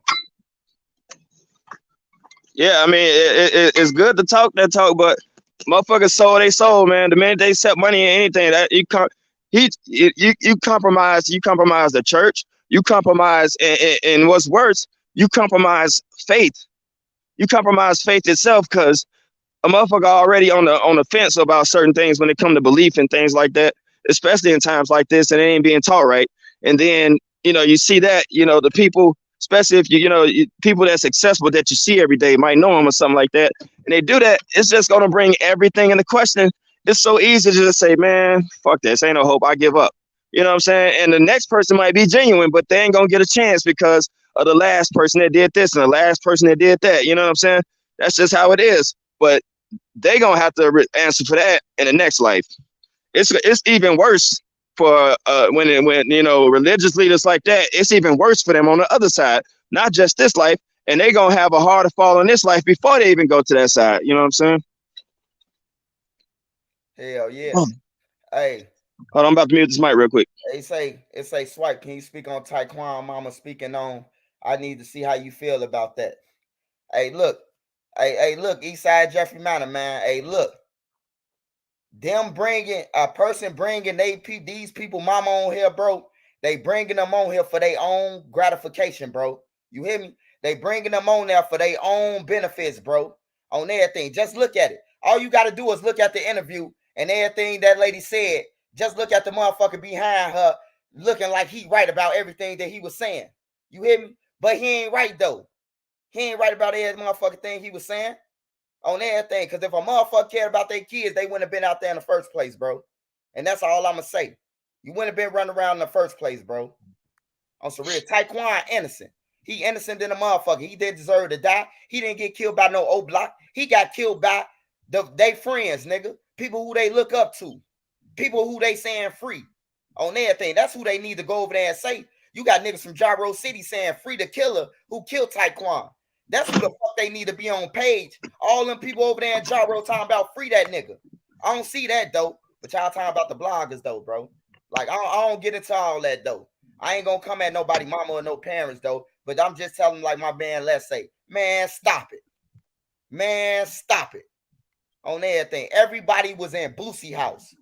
Speaker 2: Yeah, I mean, it's good to talk that talk, but motherfuckers sold their soul, man. The minute they accept money and anything, that you compromise the church, you compromise, and what's worse, you compromise faith. You compromise faith itself because a motherfucker already on the fence about certain things when it comes to belief and things like that, especially in times like this, and it ain't being taught right. And then, you see that, the people, especially if people that's successful that you see every day might know them or something like that, and they do that, it's just going to bring everything into question. It's so easy to just say, man, fuck this, ain't no hope, I give up. You know what I'm saying? And the next person might be genuine, but they ain't going to get a chance because of the last person that did this and the last person that did that. You know what I'm saying? That's just how it is. But they gonna have to answer for that in the next life. It's even worse for when religious leaders like that. It's even worse for them on the other side, not just this life, and they gonna have a harder fall in this life before they even go to that side. You know what I'm saying?
Speaker 1: Hell yeah.
Speaker 2: Oh.
Speaker 1: Hey.
Speaker 2: Hold on, I'm about to mute this mic real quick.
Speaker 1: It say Swipe. Can you speak on Taekwon Mama speaking on? I need to see how you feel about that. Hey, look. Hey, look, Eastside Jeffrey Manor, man. Hey, look. Them bringing a person bringing these people mama on here, bro. They bringing them on here for their own gratification, bro. You hear me? They bringing them on there for their own benefits, bro. On everything. Just look at it. All you got to do is look at the interview and everything that lady said. Just look at the motherfucker behind her looking like he right about everything that he was saying. You hear me? But he ain't right, though. He ain't right about every motherfucking thing he was saying on everything. Because if a motherfucker cared about their kids, they wouldn't have been out there in the first place, bro. And that's all I'm going to say. You wouldn't have been running around in the first place, bro. On some real. Taekwon innocent. He innocent than a motherfucker. He didn't deserve to die. He didn't get killed by no O-Block. He got killed by they friends, nigga. People who they look up to. People who they saying free. On everything. That's who they need to go over there and say. You got niggas from Gyro City saying free the killer who killed Taekwon. That's who the fuck they need to be on page. All them people over there in Gyro talking about free that nigga. I don't see that, though. But y'all talking about the bloggers, though, bro. Like, I don't get into all that, though. I ain't gonna come at nobody, mama or no parents, though. But I'm just telling like my man, let's say, man, stop it. Man, stop it. On everything. Everybody was in Boosie house.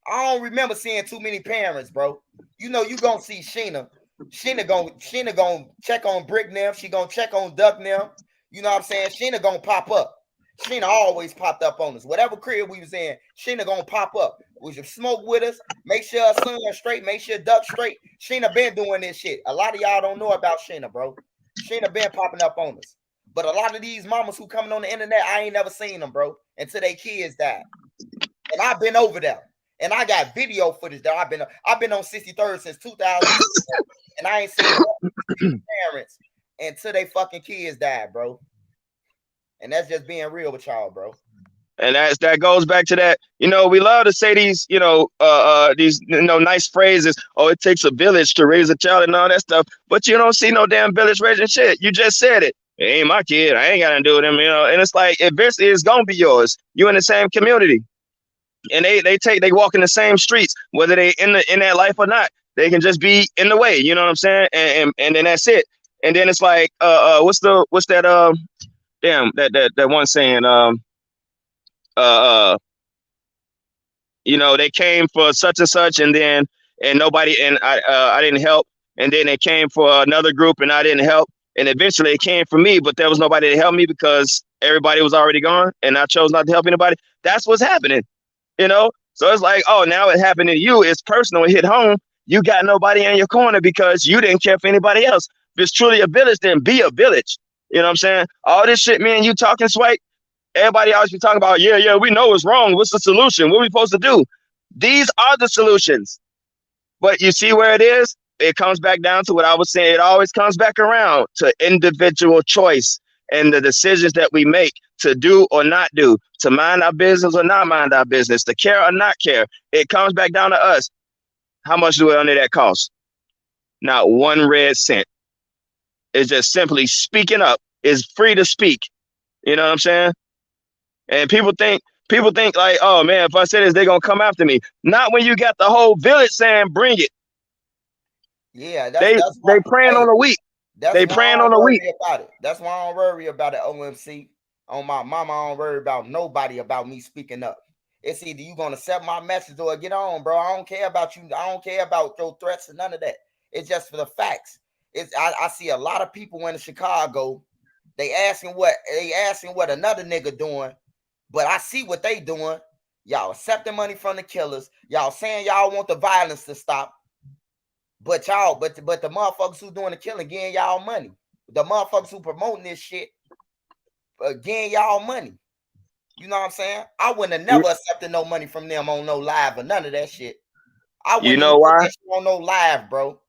Speaker 1: I don't remember seeing too many parents, bro. You know, you gonna see Sheena. Sheena gonna check on Brick them. She gonna check on Duck them. You know what I'm saying? Sheena gonna pop up. Sheena always popped up on us. Whatever crib we was in, Sheena gonna pop up. We should smoke with us. Make sure her son straight. Make sure Duck straight. Sheena been doing this shit. A lot of y'all don't know about Sheena, bro. Sheena been popping up on us. But a lot of these mamas who coming on the internet, I ain't never seen them, bro, until they kids died. And I've been over there. And I got video footage that I've been on 63rd since 2000, and I ain't seen parents until they fucking kids died, bro. And that's just being real with y'all, bro.
Speaker 2: And that goes back to that, we love to say these, these, nice phrases. Oh, it takes a village to raise a child and all that stuff. But you don't see no damn village raising shit. You just said it. It ain't my kid. I ain't got to do with them, And it's like, eventually it's going to be yours. You in the same community. And they walk in the same streets, whether they in that life or not. They can just be in the way. You know what I'm saying? And then that's it. And then it's like, what's that, that one saying, they came for such and such, and nobody, and I didn't help, and then they came for another group and I didn't help, and eventually it came for me, but there was nobody to help me because everybody was already gone and I chose not to help anybody. That's what's happening, so it's like, oh, now it happened to you, it's personal, it hit home. You got nobody in your corner because you didn't care for anybody else. If it's truly a village, then be a village. You know what I'm saying? All this shit, man, you talking, Swipe. Everybody always be talking about, yeah, we know it's wrong. What's the solution? What are we supposed to do? These are the solutions. But you see where it is? It comes back down to what I was saying. It always comes back around to individual choice and the decisions that we make to do or not do, to mind our business or not mind our business, to care or not care. It comes back down to us. How much do any of that cost? Not one red cent. It's just simply speaking up. It's free to speak. You know what I'm saying? And people think like, oh man, if I say this, they're gonna come after me. Not when you got the whole village saying bring it.
Speaker 1: Yeah,
Speaker 2: they praying on the weak. They praying on the weak.
Speaker 1: That's why I don't worry about it, OMC. On my mama, I don't worry about nobody about me speaking up. It's either you gonna accept my message or get on, bro. I don't care about you. I don't care about your threats and none of that. It's just for the facts. I see a lot of people in Chicago. They asking what another nigga doing. But I see what they doing. Y'all accepting money from the killers. Y'all saying y'all want the violence to stop. But the motherfuckers who doing the killing getting y'all money. The motherfuckers who promoting this shit getting y'all money. You know what I'm saying? I wouldn't have never accepted no money from them on no live or none of that shit. I wouldn't even put that shit on no live, bro.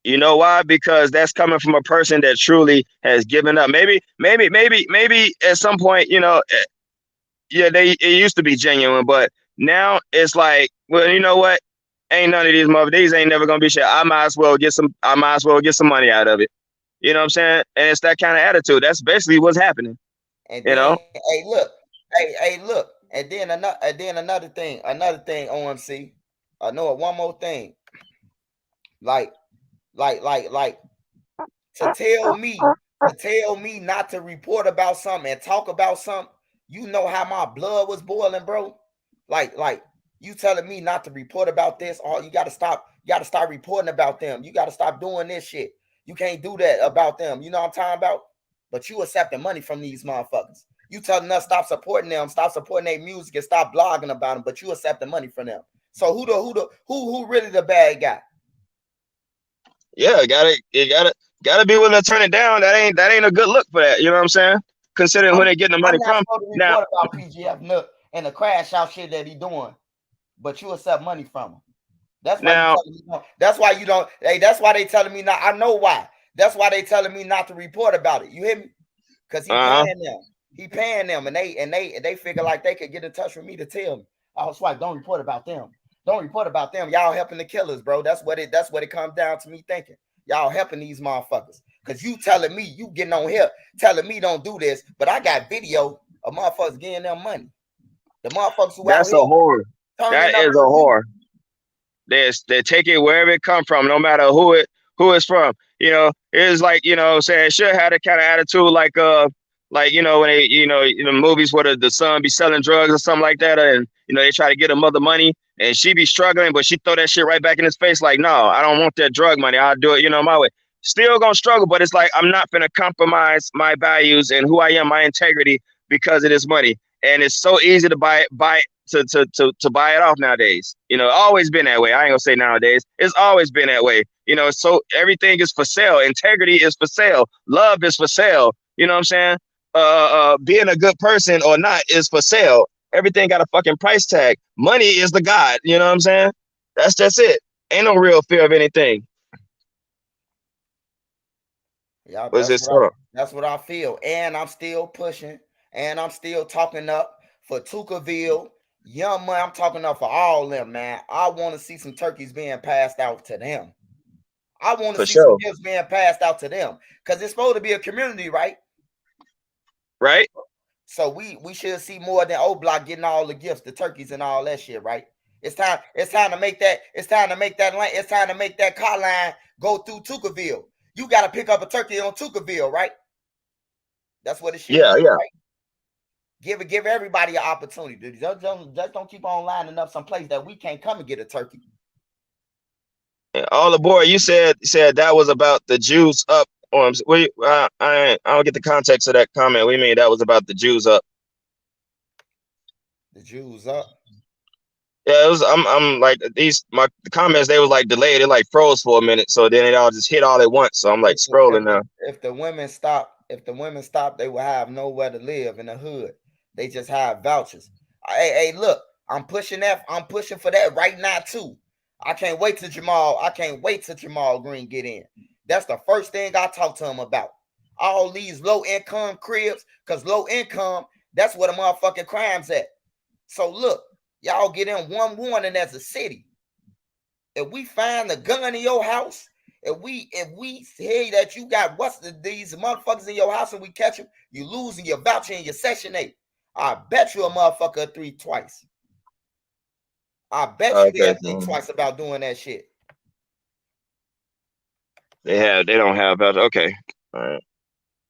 Speaker 2: You know why? Because that's coming from a person that truly has given up. Maybe at some point, yeah, it used to be genuine, but now it's like, well, you know what? Ain't none of these these ain't never gonna be shit. I might as well get some money out of it. You know what I'm saying? And it's that kind of attitude. That's basically what's happening.
Speaker 1: And then, hey, look. And then another thing, OMC. I know one more thing. Like to tell me not to report about something and talk about something. You know how my blood was boiling, bro. Like you telling me not to report about this. Oh, you gotta stop reporting about them. You gotta stop doing this shit. You can't do that about them. You know what I'm talking about? But you accepting money from these motherfuckers. You telling us stop supporting them, stop supporting their music, and stop blogging about them. But you accepting money from them. So who really the bad guy?
Speaker 2: Yeah, you gotta be willing to turn it down. That ain't a good look for that. You know what I'm saying? Considering who they getting the money from.
Speaker 1: Now about PGF Nook and the crash out shit that he doing, but you accept money from him. That's why that's why you don't. Hey, that's why they telling me not. I know why. That's why they telling me not to report about it. You hear me? Because he paying them. He paying them, and they figure like they could get in touch with me to tell me. I was like, don't report about them. Don't report about them. Y'all helping the killers, bro. That's what it comes down to me thinking. Y'all helping these motherfuckers. Because you telling me, you getting on here, telling me don't do this, but I got video of motherfuckers getting them money. The motherfuckers who
Speaker 2: That's a horror. That is a horror. They take it wherever it come from, no matter who it's from. It's like, saying should have that kind of attitude like when they, in the movies where the son be selling drugs or something like that, and they try to get a mother money and she be struggling, but she throw that shit right back in his face like, no, I don't want that drug money. I'll do it, my way. Still gonna struggle, but it's like I'm not gonna compromise my values and who I am, my integrity, because of this money. And it's so easy to buy it off nowadays. Always been that way. I ain't gonna say nowadays. It's always been that way. So everything is for sale. Integrity is for sale. Love is for sale. You know what I'm saying? Being a good person or not is for sale. Everything got a fucking price tag. Money is the god. You know what I'm saying? That's just it. Ain't no real fear of anything.
Speaker 1: Yeah,
Speaker 2: What's this? Hold on.
Speaker 1: that's what I feel. And I'm still pushing, and I'm still talking up for Tuckerville, Young Money. I'm talking up for all them, man. I want to see some turkeys being passed out to them. I want to
Speaker 2: For
Speaker 1: see some
Speaker 2: sure.
Speaker 1: gifts being passed out to them because it's supposed to be a community, right?
Speaker 2: Right?
Speaker 1: So we should see more than O Block getting all the gifts, the turkeys and all that shit, right? It's time to make that it's time to make that car line go through Tuckerville. You got to pick up a turkey on Tuckerville, right? That's what it should
Speaker 2: Yeah,
Speaker 1: be,
Speaker 2: yeah.
Speaker 1: right? Give everybody an opportunity. Just don't keep on lining up some place that we can't come and get a turkey.
Speaker 2: All aboard. You said that was about the Jews up. Or I don't get the context of that comment. What do you mean that was about the Jews up?
Speaker 1: The Jews up.
Speaker 2: Yeah, it was. I'm like the comments. They was like delayed. It like froze for a minute. So then it all just hit all at once. So I'm like scrolling now.
Speaker 1: If the women stop, they will have nowhere to live in the hood. They just have vouchers. Hey, look, I'm pushing for that right now too. I can't wait till Jamal Green get in. That's the first thing I talk to him about. All these low income cribs, because low income, that's where the motherfucking crime's at. So look, y'all get in one warning as a city. If we find a gun in your house, if we say that you got these motherfuckers in your house and we catch them, you losing your voucher and your Section 8. I bet you a motherfucker think twice. I bet you they'll think twice about doing that shit.
Speaker 2: They don't have voucher. Okay. All right.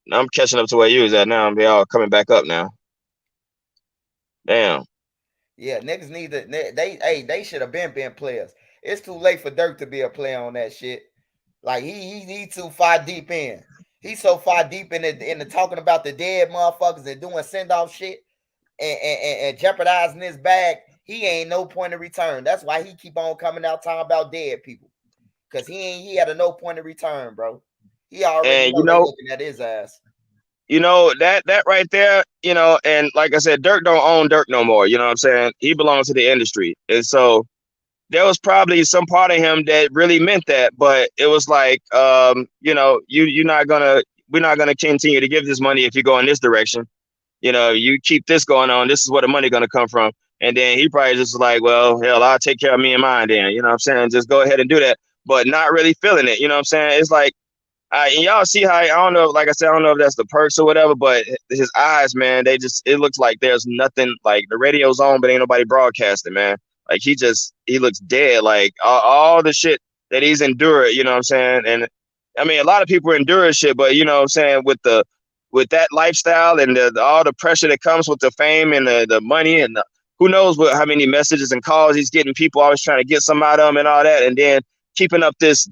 Speaker 2: Now I'm catching up to where you was at now. They all coming back up now. Damn.
Speaker 1: Yeah, niggas need to. They should have been players. It's too late for Dirk to be a player on that shit. Like he too far deep in. He's so far deep in the talking about the dead motherfuckers and doing send off shit and jeopardizing his bag. He ain't no point of return. That's why he keep on coming out talking about dead people. Cause he had a no point of return, bro. He already looking at his ass.
Speaker 2: You know, that right there, you know, and like I said, Dirk don't own Dirk no more. You know what I'm saying? He belongs to the industry. And so there was probably some part of him that really meant that, but it was like, you know, we're not gonna continue to give this money if you go in this direction. You know, you keep this going on, this is where the money gonna come from. And then he probably just was like, well, hell, I'll take care of me and mine then. You know what I'm saying? Just go ahead and do that. But not really feeling it. You know what I'm saying? It's like, and y'all see how, I don't know, like I said, I don't know if that's the perks or whatever, but his eyes, man, it looks like there's nothing, like the radio's on, but ain't nobody broadcasting, man. Like he looks dead. Like all the shit that he's endured, you know what I'm saying? And I mean, a lot of people endure shit, but you know what I'm saying, with that lifestyle and all the pressure that comes with the fame and the money and who knows how many messages and calls he's getting, people always trying to get some out of him and all that, and then keeping up this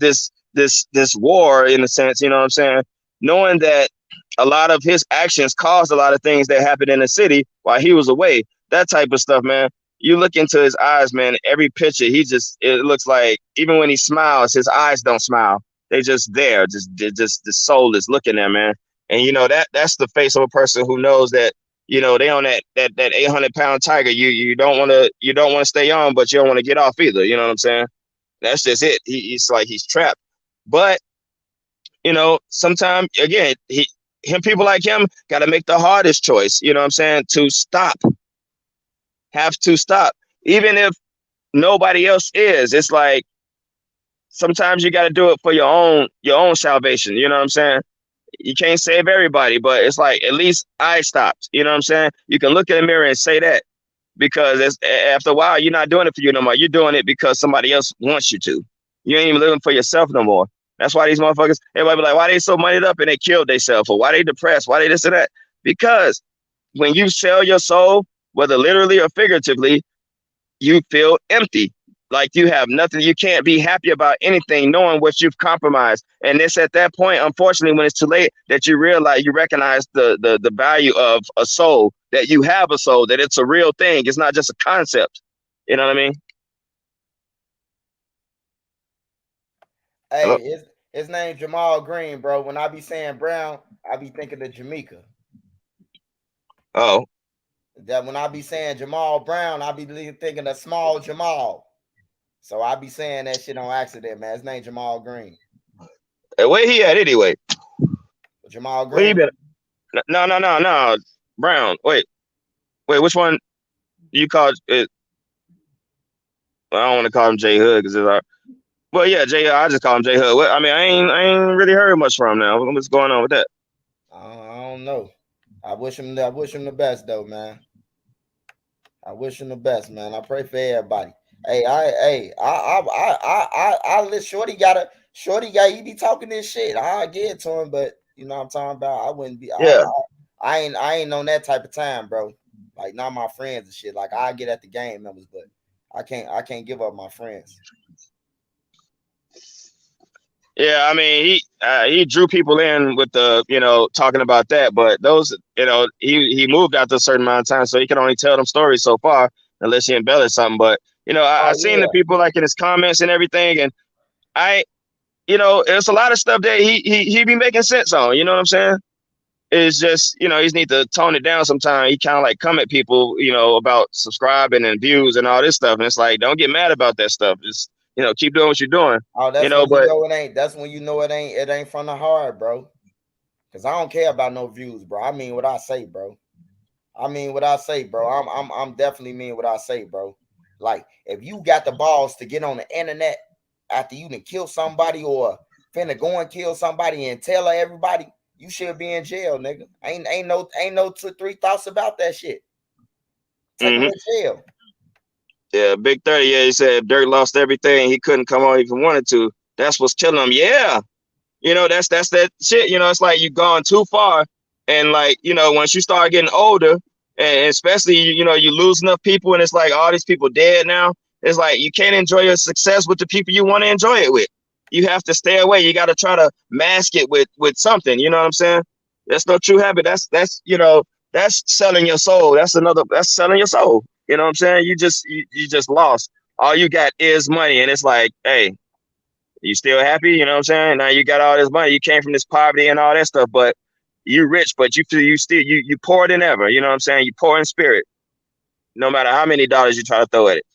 Speaker 2: war in a sense, you know what I'm saying? Knowing that a lot of his actions caused a lot of things that happened in the city while he was away, that type of stuff, man. You look into his eyes, man, every picture, it looks like even when he smiles, his eyes don't smile. They just there, just the soul is looking there, man. And you know, that's the face of a person who knows that, you know, they on that 800-pound tiger. You don't want to stay on, but you don't want to get off either. You know what I'm saying? That's just it. He's like he's trapped. But you know, sometimes again, people like him got to make the hardest choice. You know what I'm saying? To stop, have to stop, even if nobody else is. It's like sometimes you got to do it for your own salvation. You know what I'm saying? You can't save everybody, but it's like at least I stopped. You know what I'm saying? You can look in the mirror and say that, because after a while you're not doing it for you no more. You're doing it because somebody else wants you to. You ain't even living for yourself no more. That's why these motherfuckers, everybody be like, why they so moneyed up and they killed themselves, or why they depressed, why they this and that? Because when you sell your soul, whether literally or figuratively, you feel empty. Like you have nothing. You can't be happy about anything knowing what you've compromised. And it's at that point, unfortunately, when it's too late, that you recognize the value of a soul, that you have a soul, that it's a real thing. It's not just a concept. You know what I mean?
Speaker 1: Hey,
Speaker 2: Hello?
Speaker 1: his name Jamal Green, bro. When I be saying Brown, I be thinking of Jamaica.
Speaker 2: Oh,
Speaker 1: That when I be saying Jamal Brown, I be thinking of small Jamal. So I be saying that shit on accident, man. His name Jamal Green.
Speaker 2: Hey, where he at anyway?
Speaker 1: Jamal
Speaker 2: Where he
Speaker 1: Green.
Speaker 2: been? No. Brown. Wait. Which one you call it? I don't want to call him J Hood because it's our. Well, yeah, J Hood. I just call him J Hood. I mean, I ain't really heard much from him now. What's going on with that?
Speaker 1: I don't know. I wish him the best though, man. I wish him the best, man. I pray for everybody. I let Shorty got he be talking this shit. I get it to him, but you know what I'm talking about. I wouldn't be.
Speaker 2: Yeah.
Speaker 1: I ain't on that type of time, bro. Like not my friends and shit. Like I get at the game members, but I can't give up my friends.
Speaker 2: Yeah, I mean he drew people in with the talking about that, but those he moved after a certain amount of time, so he can only tell them stories so far unless he embellish something. But I seen the people like in his comments and everything, and it's a lot of stuff that he be making sense on. You know what I'm saying? It's just he need to tone it down sometime. He kind of like come at people about subscribing and views and all this stuff, and it's like don't get mad about that stuff. Just keep doing what you're doing.
Speaker 1: Oh, that's when you know it ain't. That's when you know it ain't from the heart, bro. Cause I don't care about no views, bro. I mean what I say, bro. I'm definitely mean what I say, bro. Like if you got the balls to get on the internet after you done kill somebody or finna go and kill somebody and tell everybody, you should be in jail, nigga. Ain't no 2-3 thoughts about that shit. Take him to jail.
Speaker 2: Yeah, Big 30. Yeah, he said if Dirk lost everything, he couldn't come on if he wanted to. That's what's killing him. Yeah, that's that shit. It's like you've gone too far, and like once you start getting older, and especially you lose enough people, and it's like all these people dead now. It's like you can't enjoy your success with the people you want to enjoy it with. You have to stay away. You got to try to mask it with something. You know what I'm saying? That's no true habit. That's selling your soul. That's selling your soul. You know what I'm saying? You just lost. All you got is money, and it's like, hey, you still happy? You know what I'm saying? Now you got all this money. You came from this poverty and all that stuff, but you rich, but you feel you poor than ever. You know what I'm saying? You poor in spirit. No matter how many dollars you try to throw at it.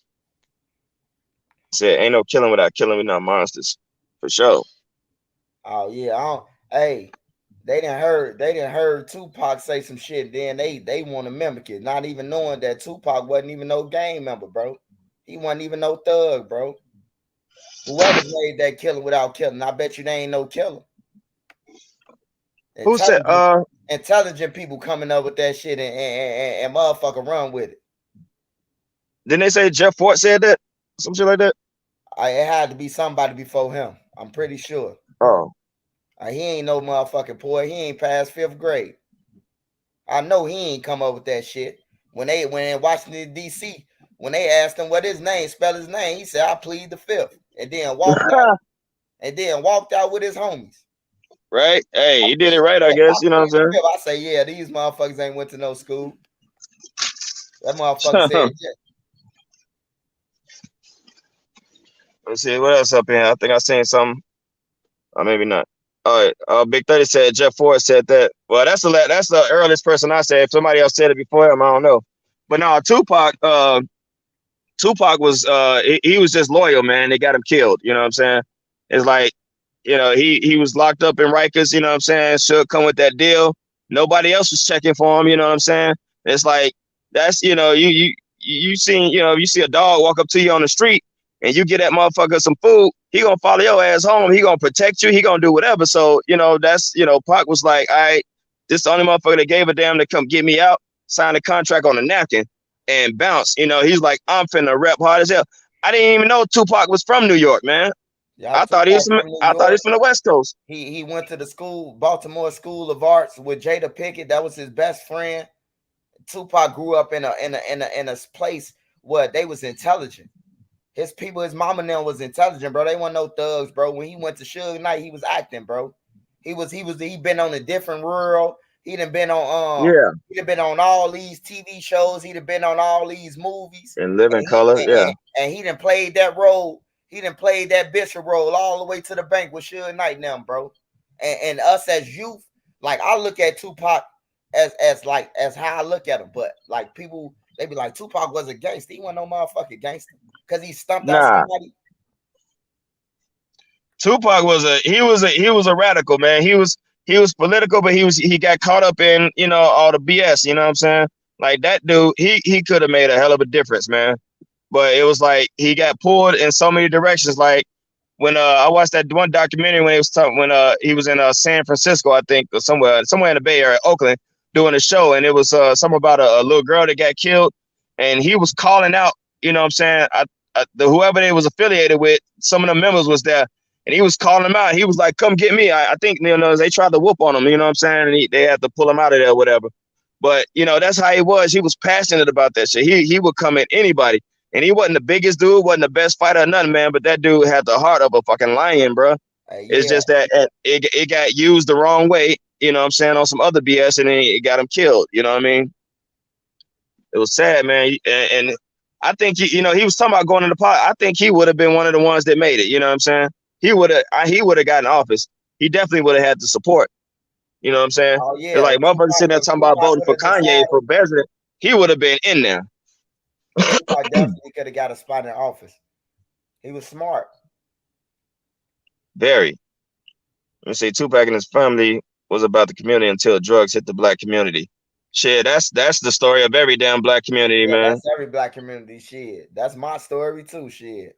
Speaker 2: Said ain't no killing without killing with no monsters. For sure.
Speaker 1: Oh yeah. Hey, they didn't heard Tupac say some shit. Then they want to mimic it, not even knowing that Tupac wasn't even no gang member, bro. He wasn't even no thug, bro. Whoever made that killer without killing, I bet you they ain't no killer.
Speaker 2: Who said?
Speaker 1: Intelligent people coming up with that shit and motherfucker run with it.
Speaker 2: Didn't they say Jeff Fort said that? Some shit like that?
Speaker 1: It had to be somebody before him. I'm pretty sure.
Speaker 2: Oh.
Speaker 1: He ain't no motherfucking boy. He ain't past 5th grade. I know he ain't come up with that shit. When in Washington, D.C., when they asked him what his name, spell his name, he said, I plead the 5th. And then walked out with his homies.
Speaker 2: Right? Hey, he did it right, I guess. You know what I'm saying?
Speaker 1: I say, yeah, these motherfuckers ain't went to no school. That motherfucker said, yeah.
Speaker 2: Let's see what else up here. I think I seen something. Or maybe not. All right. Big 30 said Jeff Ford said that. Well, that's the earliest person I said. If somebody else said it before him, I don't know. But no, Tupac was he was just loyal, man. They got him killed. You know what I'm saying? It's like, he was locked up in Rikers, you know what I'm saying? Should come with that deal. Nobody else was checking for him, you know what I'm saying? It's like that's you seen, you see a dog walk up to you on the street and you get that motherfucker some food, he gonna follow your ass home. He gonna protect you. He gonna do whatever. So, that's, Pac was like, all right, this the only motherfucker that gave a damn to come get me out, sign a contract on a napkin and bounce. He's like, I'm finna rep hard as hell. I didn't even know Tupac was from New York, man. Yeah, I thought he was from the West Coast.
Speaker 1: He went to the Baltimore School of Arts with Jada Pinkett. That was his best friend. Tupac grew up in a place where they was intelligent. His people, his mama and them was intelligent, bro. They weren't no thugs, bro. When he went to Suge Knight, he was acting, bro. He been on a different world. He done been on he done been on all these TV shows. He done been on all these movies.
Speaker 2: And Live in Color,
Speaker 1: and he done played that role. He done played that bishop role all the way to the bank with Suge Knight now, bro. And us as youth, like I look at Tupac as how I look at him. But like people, they be like, Tupac was a gangster. He wasn't no motherfucking gangster because he stumped out
Speaker 2: Nah,
Speaker 1: somebody.
Speaker 2: Tupac was a radical, man. He was political, but he got caught up in, you know, all the BS. You know what I'm saying? Like that dude, he could have made a hell of a difference, man. But it was like he got pulled in so many directions. Like when I watched that one documentary when he was in San Francisco, I think, or somewhere in the Bay Area, Oakland, doing a show, and it was something about a little girl that got killed, and he was calling out. You know what I'm saying? Whoever they was affiliated with, some of the members was there, and he was calling them out. He was like, "Come get me!" I think, you know, they tried to whoop on him. You know what I'm saying? And they had to pull him out of there, or whatever. But you know, that's how he was. He was passionate about that shit. He would come at anybody. And he wasn't the biggest dude, wasn't the best fighter or nothing, man. But that dude had the heart of a fucking lion, bro. It's
Speaker 1: Yeah,
Speaker 2: just that it got used the wrong way, you know what I'm saying, on some other BS, and then it got him killed. You know what I mean? It was sad, man. And I think, you know, he was talking about going into pot. I think he would have been one of the ones that made it. You know what I'm saying? He would have gotten office. He definitely would have had the support. You know what I'm saying?
Speaker 1: oh
Speaker 2: It's
Speaker 1: yeah.
Speaker 2: like motherfuckers sitting there
Speaker 1: If
Speaker 2: talking about
Speaker 1: Tupac
Speaker 2: voting
Speaker 1: would
Speaker 2: for
Speaker 1: have
Speaker 2: Kanye
Speaker 1: decided,
Speaker 2: for president. He would have been in there.
Speaker 1: Tupac definitely could have got a spot in office. He was smart.
Speaker 2: Very. Let me say Tupac and his family was about the community until drugs hit the black community. Shit, that's the story of every damn black community,
Speaker 1: Yeah,
Speaker 2: man.
Speaker 1: that's every black community shit. That's my story too, shit.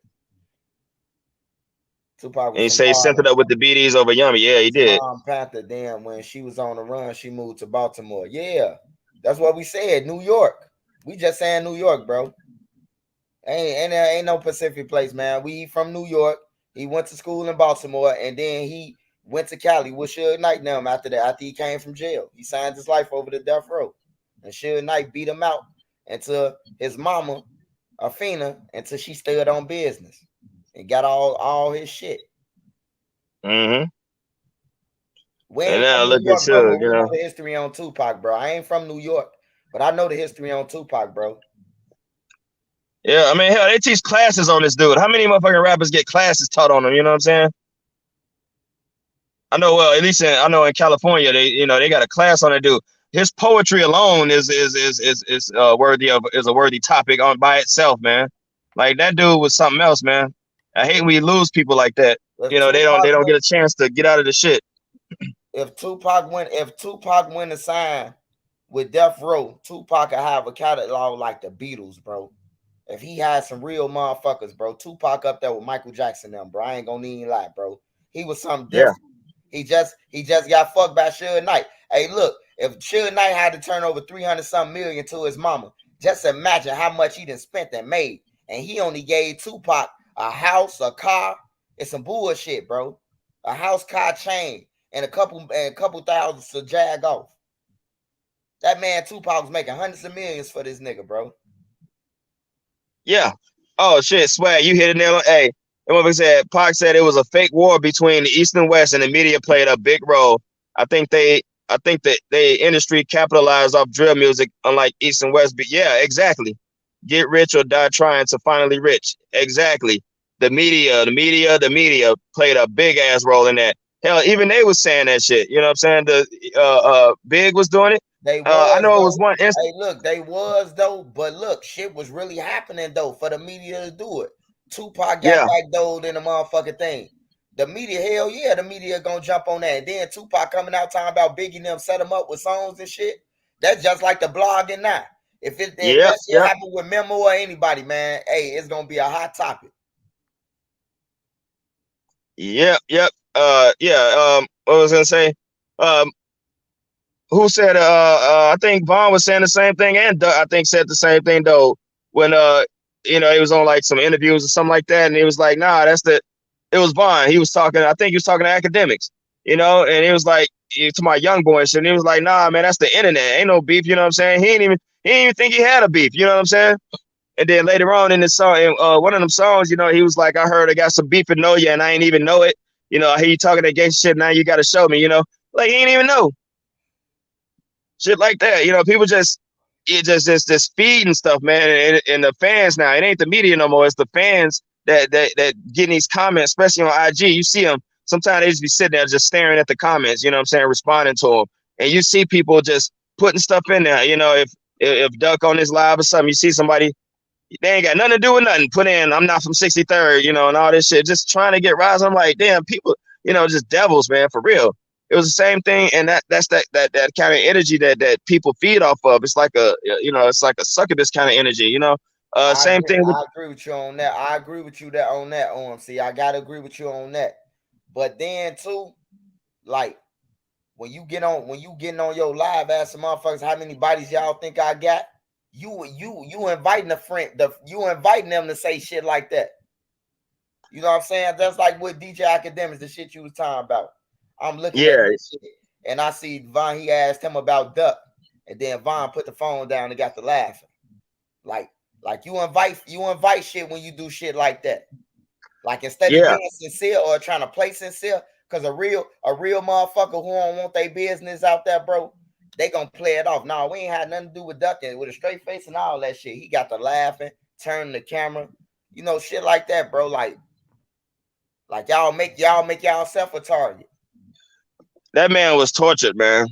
Speaker 1: Tupac
Speaker 2: And
Speaker 1: was
Speaker 2: you
Speaker 1: from
Speaker 2: say he sent it
Speaker 1: Harlem.
Speaker 2: up with the BDs over Yummy. Yeah, he
Speaker 1: His
Speaker 2: did.
Speaker 1: mom Panther, then when she was on the run, she moved to Baltimore. Yeah, that's what we said. New York. We just saying New York, bro. Ain't no Pacific place, man. We from New York. He went to school in Baltimore, and then he went to Cali with Suge Knight and them after that. After he came from jail, he signed his life over to death row, and Suge Knight beat him out until his mama, Afina, until she stood on business and got all his shit.
Speaker 2: Mm-hmm.
Speaker 1: We
Speaker 2: And
Speaker 1: ain't
Speaker 2: now
Speaker 1: from New
Speaker 2: look at
Speaker 1: York, bro,
Speaker 2: Suge,
Speaker 1: but
Speaker 2: you
Speaker 1: we know
Speaker 2: know.
Speaker 1: the history on Tupac, bro. I ain't from New York, but I know the history on Tupac, bro.
Speaker 2: Yeah, I mean, hell, they teach classes on this dude. How many motherfucking rappers get classes taught on him? You know what I'm saying? I know, well, at least I know in California, they got a class on that dude. His poetry alone is a worthy topic on by itself, man. Like that dude was something else, man. I hate when we lose people like that.
Speaker 1: If
Speaker 2: You know,
Speaker 1: Tupac
Speaker 2: they don't
Speaker 1: went,
Speaker 2: get a chance to get out of the shit.
Speaker 1: if Tupac went to sign with Death Row, Tupac could have a catalog like the Beatles, bro. If he had some real motherfuckers, bro, Tupac up there with Michael Jackson, them, bro. I ain't gonna even lie, bro. He was something
Speaker 2: Yeah.
Speaker 1: different. He just got fucked by Suge Knight. Hey, look, if Suge Knight had to turn over 300 something million to his mama, just imagine how much he done spent and made. And he only gave Tupac a house, a car, and some bullshit, bro. A house, car, chain, and a couple thousand to jag off. That man Tupac was making hundreds of millions for this nigga, bro.
Speaker 2: Yeah. Oh shit, Swag, you hit it nail on. Hey, and what we said, Pac said it was a fake war between the East and West, and the media played a big role. I think that the industry capitalized off drill music, unlike East and West. But yeah, exactly. Get rich or die trying to finally rich. Exactly. The media played a big ass role in that. Hell, even they was saying that shit. You know what I'm saying? The Big was doing it.
Speaker 1: They
Speaker 2: I
Speaker 1: was
Speaker 2: know it was
Speaker 1: though.
Speaker 2: one instant.
Speaker 1: Hey, look, they was though, but look, shit was really happening though for the media to do it. Tupac got
Speaker 2: Yeah,
Speaker 1: backdoored in the motherfucking thing. The media, hell yeah, the media gonna jump on that. And then Tupac coming out talking about Biggie and them set him up with songs and shit. That's just like the blogging now. If
Speaker 2: yeah,
Speaker 1: that shit
Speaker 2: yeah.
Speaker 1: happen with Memo or anybody, man, hey, it's gonna be a hot topic.
Speaker 2: Yep, yep. Yeah. What was I gonna say? Um, who said? I think Vaughn was saying the same thing, and Doug, I think said the same thing though. When he was on like some interviews or something like that, and he was like, "Nah, that's the." It was Vaughn. He was talking. I think he was talking to academics, and he was like to my young boy and shit. And he was like, "Nah, man, that's the internet. Ain't no beef." You know what I'm saying? He didn't even think he had a beef. You know what I'm saying? And then later on in the song, in one of them songs, he was like, "I heard I got some beef with Know Ya, and I ain't even know it. I hear you talking that gangster shit. Now you got to show me. Like he ain't even know shit like that. People just feeding stuff, man. And the fans now, it ain't the media no more. It's the fans that getting these comments, especially on IG. You see them sometimes they just be sitting there just staring at the comments. You know what I'm saying, responding to them, and you see people just putting stuff in there. You know, if Duck on this live or something, you see somebody, they ain't got nothing to do with nothing. Put in, I'm not from 63rd, you know, and all this shit, just trying to get rise. I'm like, damn, people, you know, just devils, man, for real. It was the same thing, and that's that kind of energy that people feed off of. It's like it's like a succubus kind of energy, you know. Same thing with
Speaker 1: I agree with you on that. I agree with you on that, OMC. I gotta agree with you on that. But then too, like when you getting on your live, asking motherfuckers how many bodies y'all think I got, you inviting a friend, you inviting them to say shit like that. You know what I'm saying? That's like with DJ Academics, the shit you was talking about. I'm looking at this shit and I see Von, he asked him about Duck, and then Von put the phone down and got to laughing. Like you invite shit when you do shit like that. Like instead of being sincere or trying to play sincere, because a real motherfucker who don't want their business out there, bro, they gonna play it off. No, we ain't had nothing to do with ducking, with a straight face and all that shit. He got the laughing, turning the camera, you know, shit like that, bro. Like y'all make yourself a target.
Speaker 2: That man was tortured, man.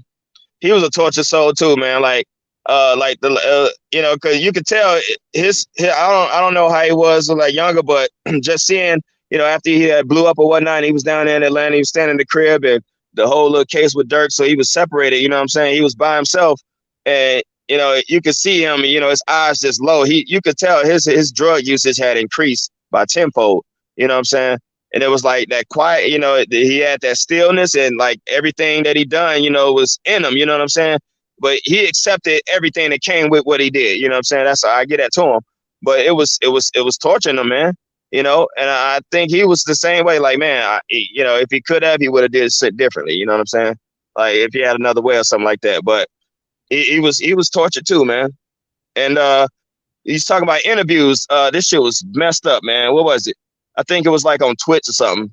Speaker 2: He was a tortured soul too, man. Like the you know, because you could tell his I don't know how he was like younger, but just seeing, you know, after he had blew up or whatnot, he was down there in Atlanta, he was standing in the crib, and the whole little case with Dirk, so he was separated, you know what I'm saying? He was by himself, and you know, you could see him, you know, his eyes just low. You could tell his drug usage had increased by tenfold, you know what I'm saying? And it was like that quiet, you know, he had that stillness, and like everything that he done, you know, was in him, you know what I'm saying? But he accepted everything that came with what he did, you know what I'm saying? That's how I get that to him. But it was torturing him, man, you know. And I think he was the same way. Like, man, you know, if he could have, he would have did shit differently, you know what I'm saying? Like if he had another way or something like that. But he was tortured too, man. And he's talking about interviews. This shit was messed up, man. What was it? I think it was like on Twitch or something.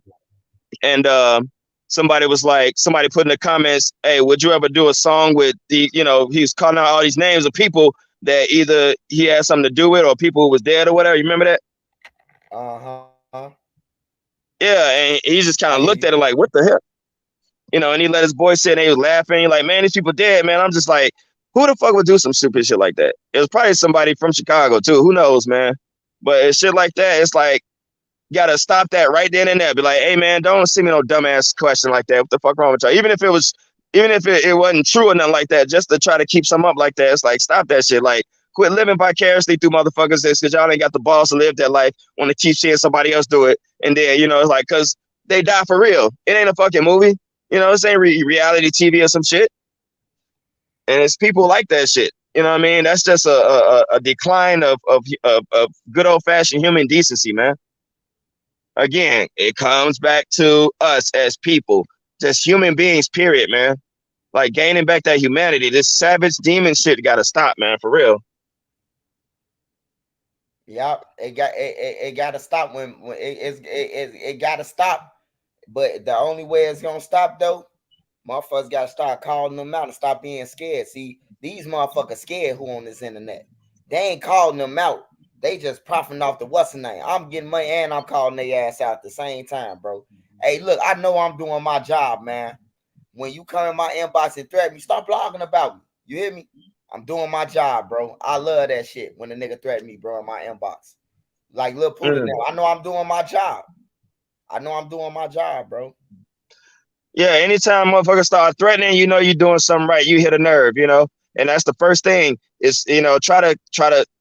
Speaker 2: And somebody put in the comments, hey, would you ever do a song with the, you know, he was calling out all these names of people that either he had something to do with or people who was dead or whatever. You remember that?
Speaker 1: Uh-huh.
Speaker 2: Yeah, and he just kind of looked at it like, what the hell? You know, and he let his boy sit and he was laughing. Like, man, these people dead, man. I'm just like, who the fuck would do some stupid shit like that? It was probably somebody from Chicago too. Who knows, man? But it's shit like that. It's like, you gotta stop that right then and there. Be like, hey man, don't send me no dumbass question like that. What the fuck wrong with y'all? Even if it wasn't true or nothing like that, just to try to keep some up like that, it's like, stop that shit. Like, quit living vicariously through motherfuckers because y'all ain't got the balls to live that life. Want to keep seeing somebody else do it, and then, you know, it's like, because they die for real. It ain't a fucking movie. You know, this ain't reality TV or some shit. And it's people like that shit. You know what I mean? That's just a decline of good old fashioned human decency, man. Again, it comes back to us as people, just human beings, period, man. Like gaining back that humanity. This savage demon shit got to stop, man, for real.
Speaker 1: Yeah, it got to stop when it got to stop. But the only way it's gonna stop though, motherfuckers got to start calling them out and stop being scared. See, these motherfuckers scared who on this internet. They ain't calling them out. They just profiting off the what's the name. I'm getting money and I'm calling their ass out at the same time, bro. Hey, look, I know I'm doing my job, man. When you come in my inbox and threaten me, stop blogging about me. You hear me? I'm doing my job, bro. I love that shit when a nigga threaten me, bro, in my inbox. Like Lil Puda now. I know I'm doing my job. Bro.
Speaker 2: Yeah, anytime motherfuckers start threatening, you know you're doing something right. You hit a nerve, you know. And that's the first thing is, you know, try to,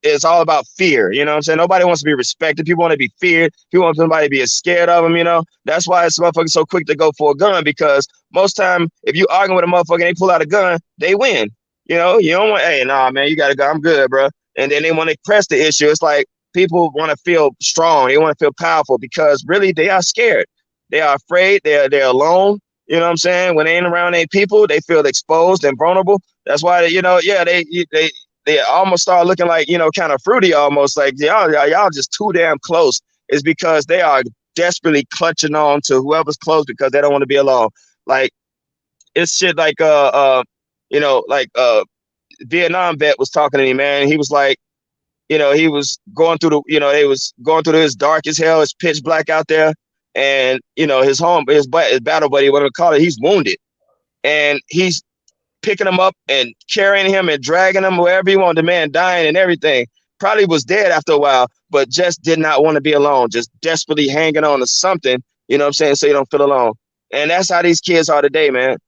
Speaker 2: it's all about fear. You know what I'm saying? Nobody wants to be respected. People want to be feared. People want somebody to be scared of them, you know? That's why it's motherfuckers so quick to go for a gun, because most time if you arguing with a motherfucker and they pull out a gun, they win. You know, you don't want, hey, nah, man, you got to go. I'm good, bro. And then they want to press the issue. It's like people want to feel strong. They want to feel powerful because really they are scared. They are afraid. They're alone. You know what I'm saying? When they ain't around their people, they feel exposed and vulnerable. That's why, you know, yeah, they almost start looking like, you know, kind of fruity, almost like y'all just too damn close. It's because they are desperately clutching on to whoever's close because they don't want to be alone. Like it's shit like you know, like Vietnam vet was talking to me, man. He was like, you know, he was going through they was going through this dark as hell. It's pitch black out there. And, you know, his battle buddy, whatever you call it, he's wounded. And he's picking him up and carrying him and dragging him wherever he wanted. The man dying and everything. Probably was dead after a while, but just did not want to be alone. Just desperately hanging on to something, you know what I'm saying, so you don't feel alone. And that's how these kids are today, man.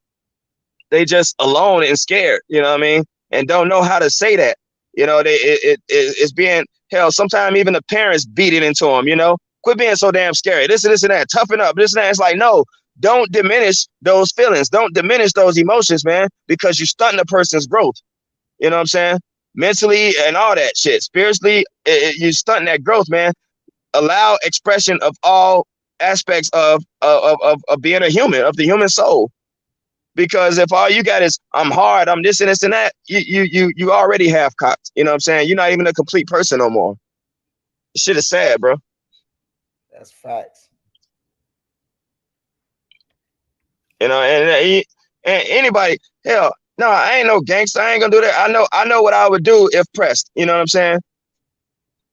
Speaker 2: They just alone and scared, you know what I mean? And don't know how to say that. You know, it's being, hell, sometimes even the parents beat it into them, you know? Quit being so damn scary. This and that. Toughen up. This and that. It's like, no, don't diminish those feelings. Don't diminish those emotions, man, because you're stunting a person's growth. You know what I'm saying? Mentally and all that shit. Spiritually, you're stunting that growth, man. Allow expression of all aspects of being a human, of the human soul. Because if all you got is I'm hard, I'm this and this and that, you already have cocked. You know what I'm saying? You're not even a complete person no more. Shit is sad, bro.
Speaker 1: That's facts.
Speaker 2: You know, and anybody, hell, no, I ain't no gangster. I ain't gonna do that. I know what I would do if pressed. You know what I'm saying?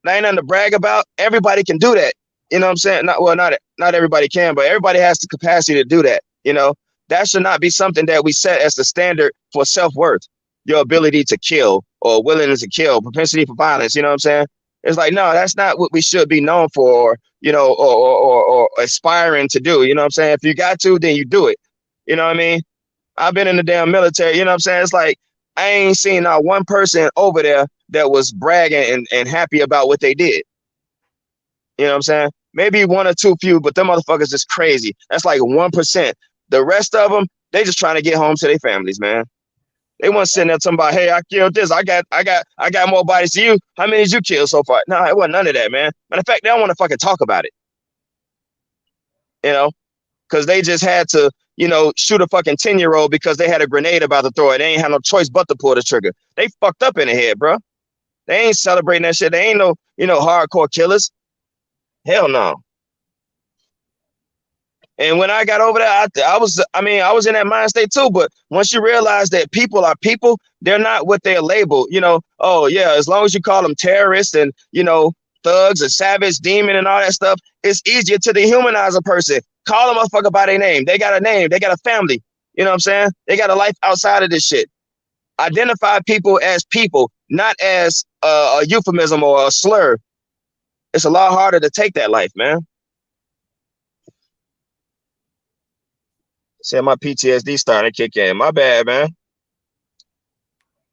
Speaker 2: That ain't nothing to brag about. Everybody can do that. You know what I'm saying? Not everybody can, but everybody has the capacity to do that. You know, that should not be something that we set as the standard for self-worth. Your ability to kill or willingness to kill, propensity for violence. You know what I'm saying? It's like, no, that's not what we should be known for, you know, or aspiring to do. You know what I'm saying? If you got to, then you do it. You know what I mean? I've been in the damn military. You know what I'm saying? It's like, I ain't seen not one person over there that was bragging and happy about what they did. You know what I'm saying? Maybe one or two few, but them motherfuckers is crazy. That's like 1%. The rest of them, they just trying to get home to their families, man. They weren't sitting there talking about, hey, I killed this. I got more bodies than you. How many did you kill so far? No, it wasn't none of that, man. Matter of fact, they don't want to fucking talk about it. You know, because they just had to, you know, shoot a fucking 10-year-old because they had a grenade about to throw it. They ain't had no choice but to pull the trigger. They fucked up in the head, bro. They ain't celebrating that shit. They ain't no, you know, hardcore killers. Hell no. And when I got over there, I was in that mind state too. But once you realize that people are people, they're not what they're labeled. You know, oh yeah, as long as you call them terrorists and, you know, thugs and savage, demon and all that stuff, it's easier to dehumanize a person. Call them a motherfucker by their name. They got a name. They got a family. You know what I'm saying? They got a life outside of this shit. Identify people as people, not as a euphemism or a slur. It's a lot harder to take that life, man. See, my PTSD starting to kick in. My bad, man.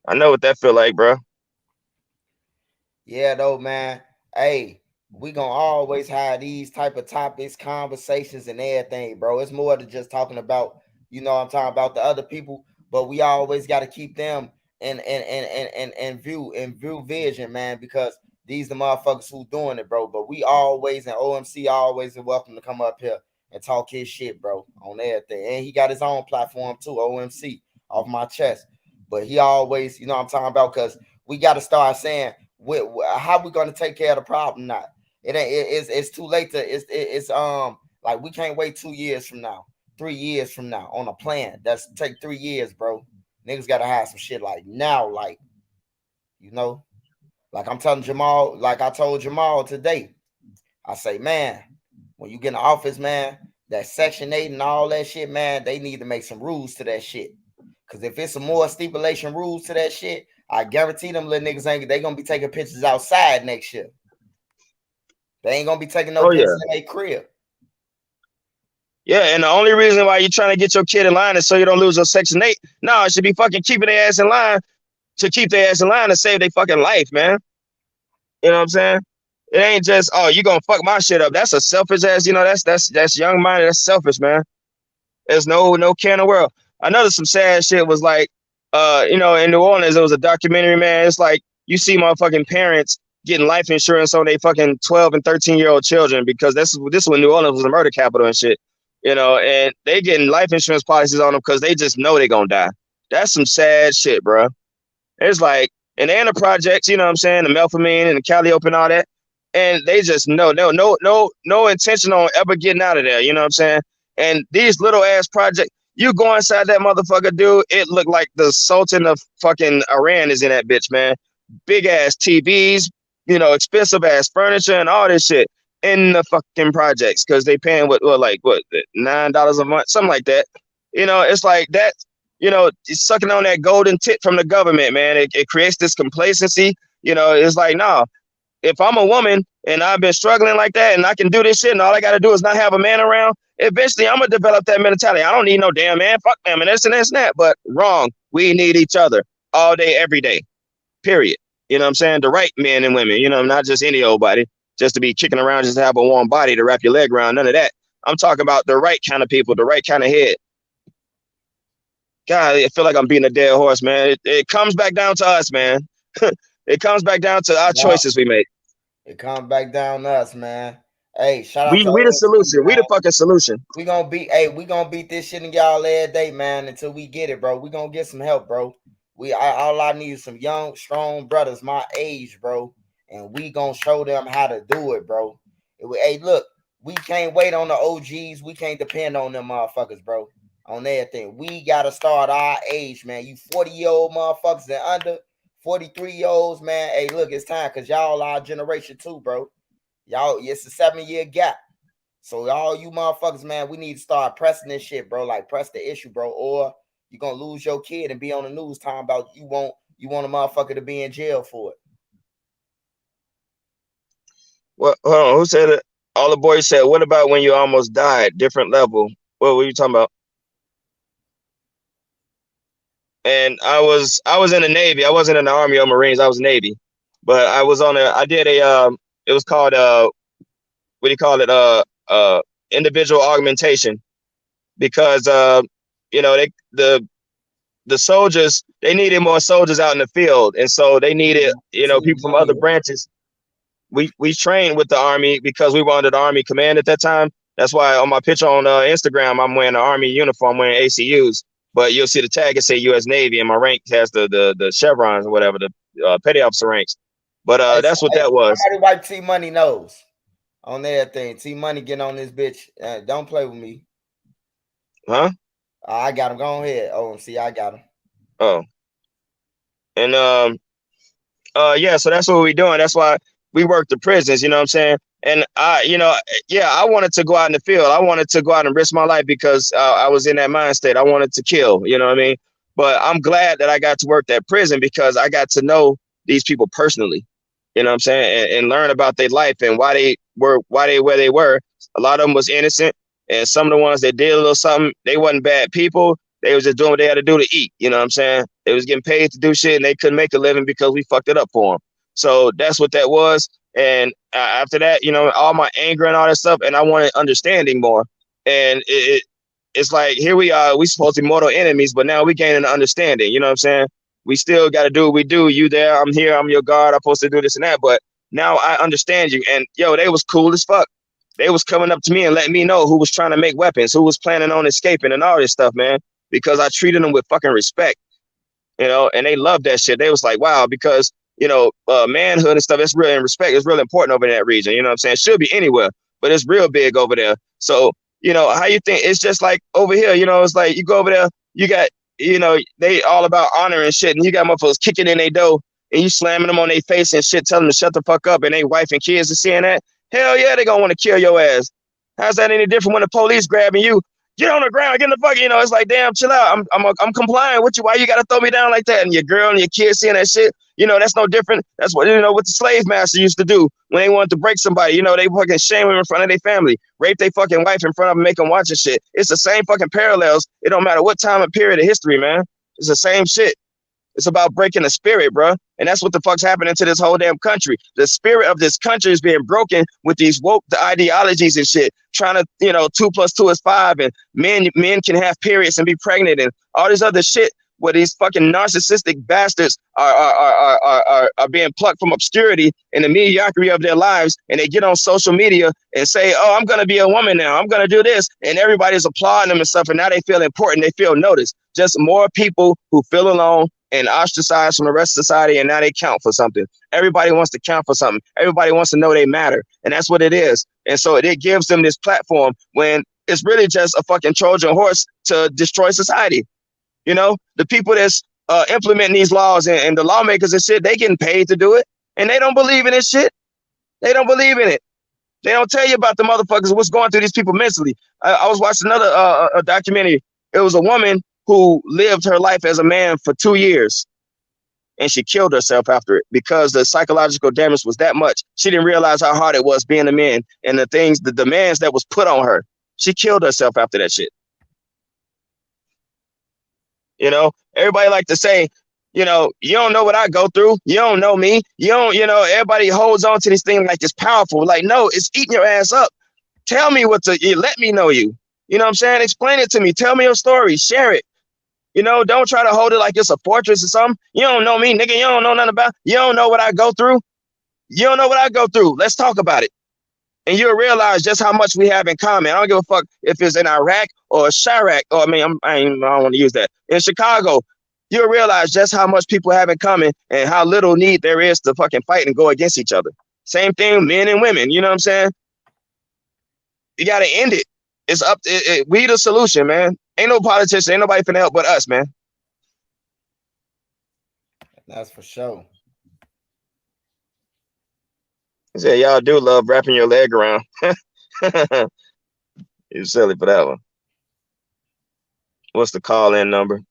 Speaker 2: I know what that feel like, bro.
Speaker 1: Yeah, though, man. Hey, we gonna always have these type of topics, conversations, and everything, bro. It's more than just talking about, you know, I'm talking about the other people, but we always got to keep them in view vision, man, because these the motherfuckers who doing it, bro. But we always, and OMC always are welcome to come up here and talk his shit, bro, on everything. And he got his own platform too, OMC, off my chest. But he always, you know what I'm talking about, because we got to start saying how we going to take care of the problem now. It's too late to, it's like we can't wait 2 years from now, 3 years from now on a plan. That's take 3 years, bro. Niggas got to have some shit like now, like, you know, like I'm telling Jamal, like I told Jamal today, I say, man, when you get in the office, man, that Section 8 and all that shit, man, they need to make some rules to that shit. Because if it's some more stipulation rules to that shit, I guarantee them little niggas they going to be taking pictures outside next year. They ain't going to be taking no pictures in their crib.
Speaker 2: Yeah, and the only reason why you're trying to get your kid in line is so you don't lose your Section 8. No, it should be fucking keeping their ass in line to keep their ass in line and save their fucking life, man. You know what I'm saying? It ain't just, oh, you gonna fuck my shit up. That's a selfish ass, you know, that's young minded, that's selfish, man. There's no care in the world. I know some sad shit was like, you know, in New Orleans, it was a documentary, man. It's like you see motherfucking parents getting life insurance on their fucking 12 and 13-year-old children because this when New Orleans was a murder capital and shit. You know, and they getting life insurance policies on them because they just know they're gonna die. That's some sad shit, bro. It's like, and they're in the projects, you know what I'm saying, the Melpomene and the Calliope and all that, and they just no intention on ever getting out of there, you know what I'm saying? And these little ass projects, you go inside that motherfucker, dude, it looked like the Sultan of fucking Iran is in that bitch, man. Big ass TVs, you know, expensive ass furniture and all this shit in the fucking projects because they paying what $9 a month, something like that. You know, it's like that. it's sucking on that golden tit from the government, man. It creates this complacency. It's like, no, if I'm a woman and I've been struggling like that and I can do this shit and all I got to do is not have a man around, eventually I'm going to develop that mentality. I don't need no damn man. Fuck them and this and this and that. But wrong. We need each other all day, every day, period. You know what I'm saying? The right men and women, not just any old body, just to be kicking around, just to have a warm body to wrap your leg around. None of that. I'm talking about the right kind of people, the right kind of head. God, I feel like I'm beating a dead horse, man. It comes back down to us, man. It comes back down to our choices we make.
Speaker 1: It comes back down to us, man. Hey, shout out
Speaker 2: We
Speaker 1: to
Speaker 2: the
Speaker 1: OMC,
Speaker 2: solution.
Speaker 1: man.
Speaker 2: We the fucking solution.
Speaker 1: We gonna beat this shit in y'all every day, man, until we get it, bro. We gonna get some help, bro. All I need is some young, strong brothers my age, bro. And we gonna show them how to do it, bro. Hey, look, we can't wait on the OGs. We can't depend on them motherfuckers, bro. On everything. We gotta start our age, man. You 40-year-old motherfuckers and under, 43-year-olds, man. Hey, look, it's time because y'all our generation too, bro. Y'all, it's a 7-year gap. So all you motherfuckers, man, we need to start pressing this shit, bro. Like press the issue, bro. Or you're gonna lose your kid and be on the news talking about you want a motherfucker to be in jail for it.
Speaker 2: Well, hold on, who said it? All the boys said, what about when you almost died? Different level. What were you talking about? And I was in the Navy. I wasn't in the Army or Marines. I was Navy. But I was I did it was called what do you call it? Individual augmentation. Because the soldiers, they needed more soldiers out in the field. And so they needed, people from other branches. We trained with the Army because we were under the Army command at that time. That's why on my picture on Instagram, I'm wearing an Army uniform, wearing ACUs. But you'll see the tag, it say U.S. Navy, and my rank has the chevrons or whatever, the petty officer ranks. But that's what that was.
Speaker 1: Somebody wipe T Money nose on everything. T Money getting on this bitch. Don't play with me.
Speaker 2: Huh?
Speaker 1: I got him. Go ahead. OMC, I got him.
Speaker 2: Oh. And yeah, so that's what we're doing. That's why we work the prisons, you know what I'm saying? And I wanted to go out in the field. I wanted to go out and risk my life because I was in that mind state. I wanted to kill, you know what I mean? But I'm glad that I got to work that prison because I got to know these people personally, you know what I'm saying? And learn about their life and why they were where they were. A lot of them was innocent. And some of the ones that did a little something, they wasn't bad people. They was just doing what they had to do to eat. You know what I'm saying? They was getting paid to do shit and they couldn't make a living because we fucked it up for them. So that's what that was. And after that, all my anger and all that stuff, and I wanted understanding more. And it's like, here we are, we supposed to be mortal enemies, but now we gaining an understanding. You know what I'm saying? We still got to do what we do. You there, I'm here, I'm your guard. I'm supposed to do this and that. But now I understand you. And they was cool as fuck. They was coming up to me and letting me know who was trying to make weapons, who was planning on escaping and all this stuff, man, because I treated them with fucking respect, and they loved that shit. They was like, wow, because manhood and stuff, it's really, and respect is really important over in that region. You know what I'm saying? It should be anywhere, but it's real big over there. So, how you think it's just like over here, it's like you go over there, you got, they all about honor and shit. And you got motherfuckers kicking in their door and you slamming them on their face and shit, telling them to shut the fuck up. And they wife and kids are seeing that. Hell yeah, they gonna want to kill your ass. How's that any different when the police grabbing you? Get on the ground, get in the fuck. It's like, damn, chill out. I'm complying with you. Why you gotta throw me down like that? And your girl and your kids seeing that shit. That's no different. That's what what the slave master used to do when they wanted to break somebody. They fucking shame them in front of their family, rape their fucking wife in front of them, make them watch and shit. It's the same fucking parallels. It don't matter what time and period of history, man. It's the same shit. It's about breaking the spirit, bro. And that's what the fuck's happening to this whole damn country. The spirit of this country is being broken with these woke ideologies and shit. Trying to, 2 + 2 is 5, and men can have periods and be pregnant and all this other shit where these fucking narcissistic bastards are being plucked from obscurity and the mediocrity of their lives, and they get on social media and say, oh, I'm gonna be a woman now, I'm gonna do this, and everybody's applauding them and stuff, and now they feel important, they feel noticed. Just more people who feel alone and ostracized from the rest of society, and now they count for something. Everybody wants to count for something. Everybody wants to know they matter, and that's what it is. And so it gives them this platform when it's really just a fucking Trojan horse to destroy society. The people that's implementing these laws and the lawmakers and shit, they getting paid to do it, and they don't believe in this shit. They don't believe in it. They don't tell you about the motherfuckers, what's going through these people mentally. I was watching another a documentary. It was a woman who lived her life as a man for 2 years, and she killed herself after it because the psychological damage was that much. She didn't realize how hard it was being a man and the demands that was put on her. She killed herself after that shit. You know, everybody like to say, you know, you don't know what I go through. You don't know me. You don't, you know, everybody holds on to this thing like it's powerful. Like, no, it's eating your ass up. Tell me let me know you. You know what I'm saying? Explain it to me. Tell me your story. Share it. You know, don't try to hold it like it's a fortress or something. You don't know me, nigga. You don't know nothing about. You don't know what I go through. You don't know what I go through. Let's talk about it. And you'll realize just how much we have in common. I don't give a fuck if it's in Iraq or Chirac, or I don't want to use that. In Chicago, you'll realize just how much people have in common and how little need there is to fucking fight and go against each other. Same thing, men and women. You know what I'm saying? You got to end it. It's up. We the solution, man. Ain't no politician. Ain't nobody finna help but us, man.
Speaker 1: That's for sure.
Speaker 2: I said, y'all do love wrapping your leg around. You're silly for that one. What's the call-in number?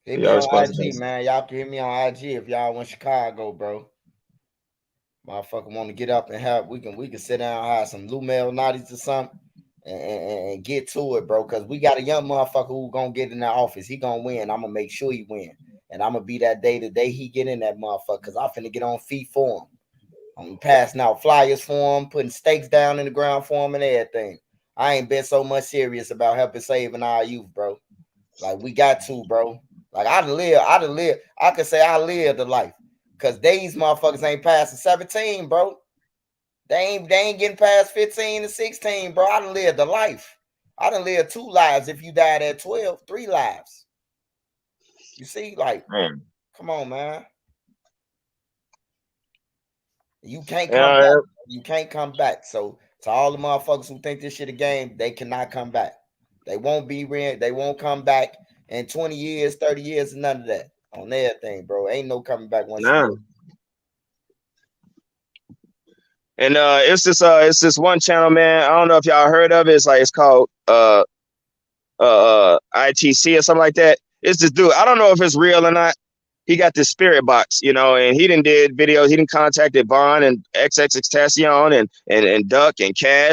Speaker 1: Hit me on IG, man. Y'all can hit me on IG if y'all in Chicago, bro. Motherfucker want to get up and have we can sit down and have some Lumel Notties or something and get to it, bro. Cause we got a young motherfucker who gonna get in that office. He gonna win. I'm gonna make sure he win. And I'm gonna be that day the day he get in that motherfucker. Cause I'm finna get on feet for him. I'm passing out flyers for him, putting stakes down in the ground for him and everything. I ain't been so much serious about helping saving our youth, bro. Like we got to, bro. Like I could say I lived the life. Cause these motherfuckers ain't passing 17, bro. They ain't getting past 15 and 16, bro. I done lived the life. I done lived 2 lives. If you died at 12, 3 lives. You see, like, man. Come on, man. You can't come back. You can't come back. So to all the motherfuckers who think this shit a game, they cannot come back. They won't be they won't come back in 20 years, 30 years, and none of that. On everything, bro. Ain't no coming back once you.
Speaker 2: And it's this one channel, man. I don't know if y'all heard of it. It's called ITC or something like that. It's this dude. I don't know if it's real or not. He got this spirit box, you know, and he did videos. He contacted Vaughn and XXXTentacion and Duck and Cash.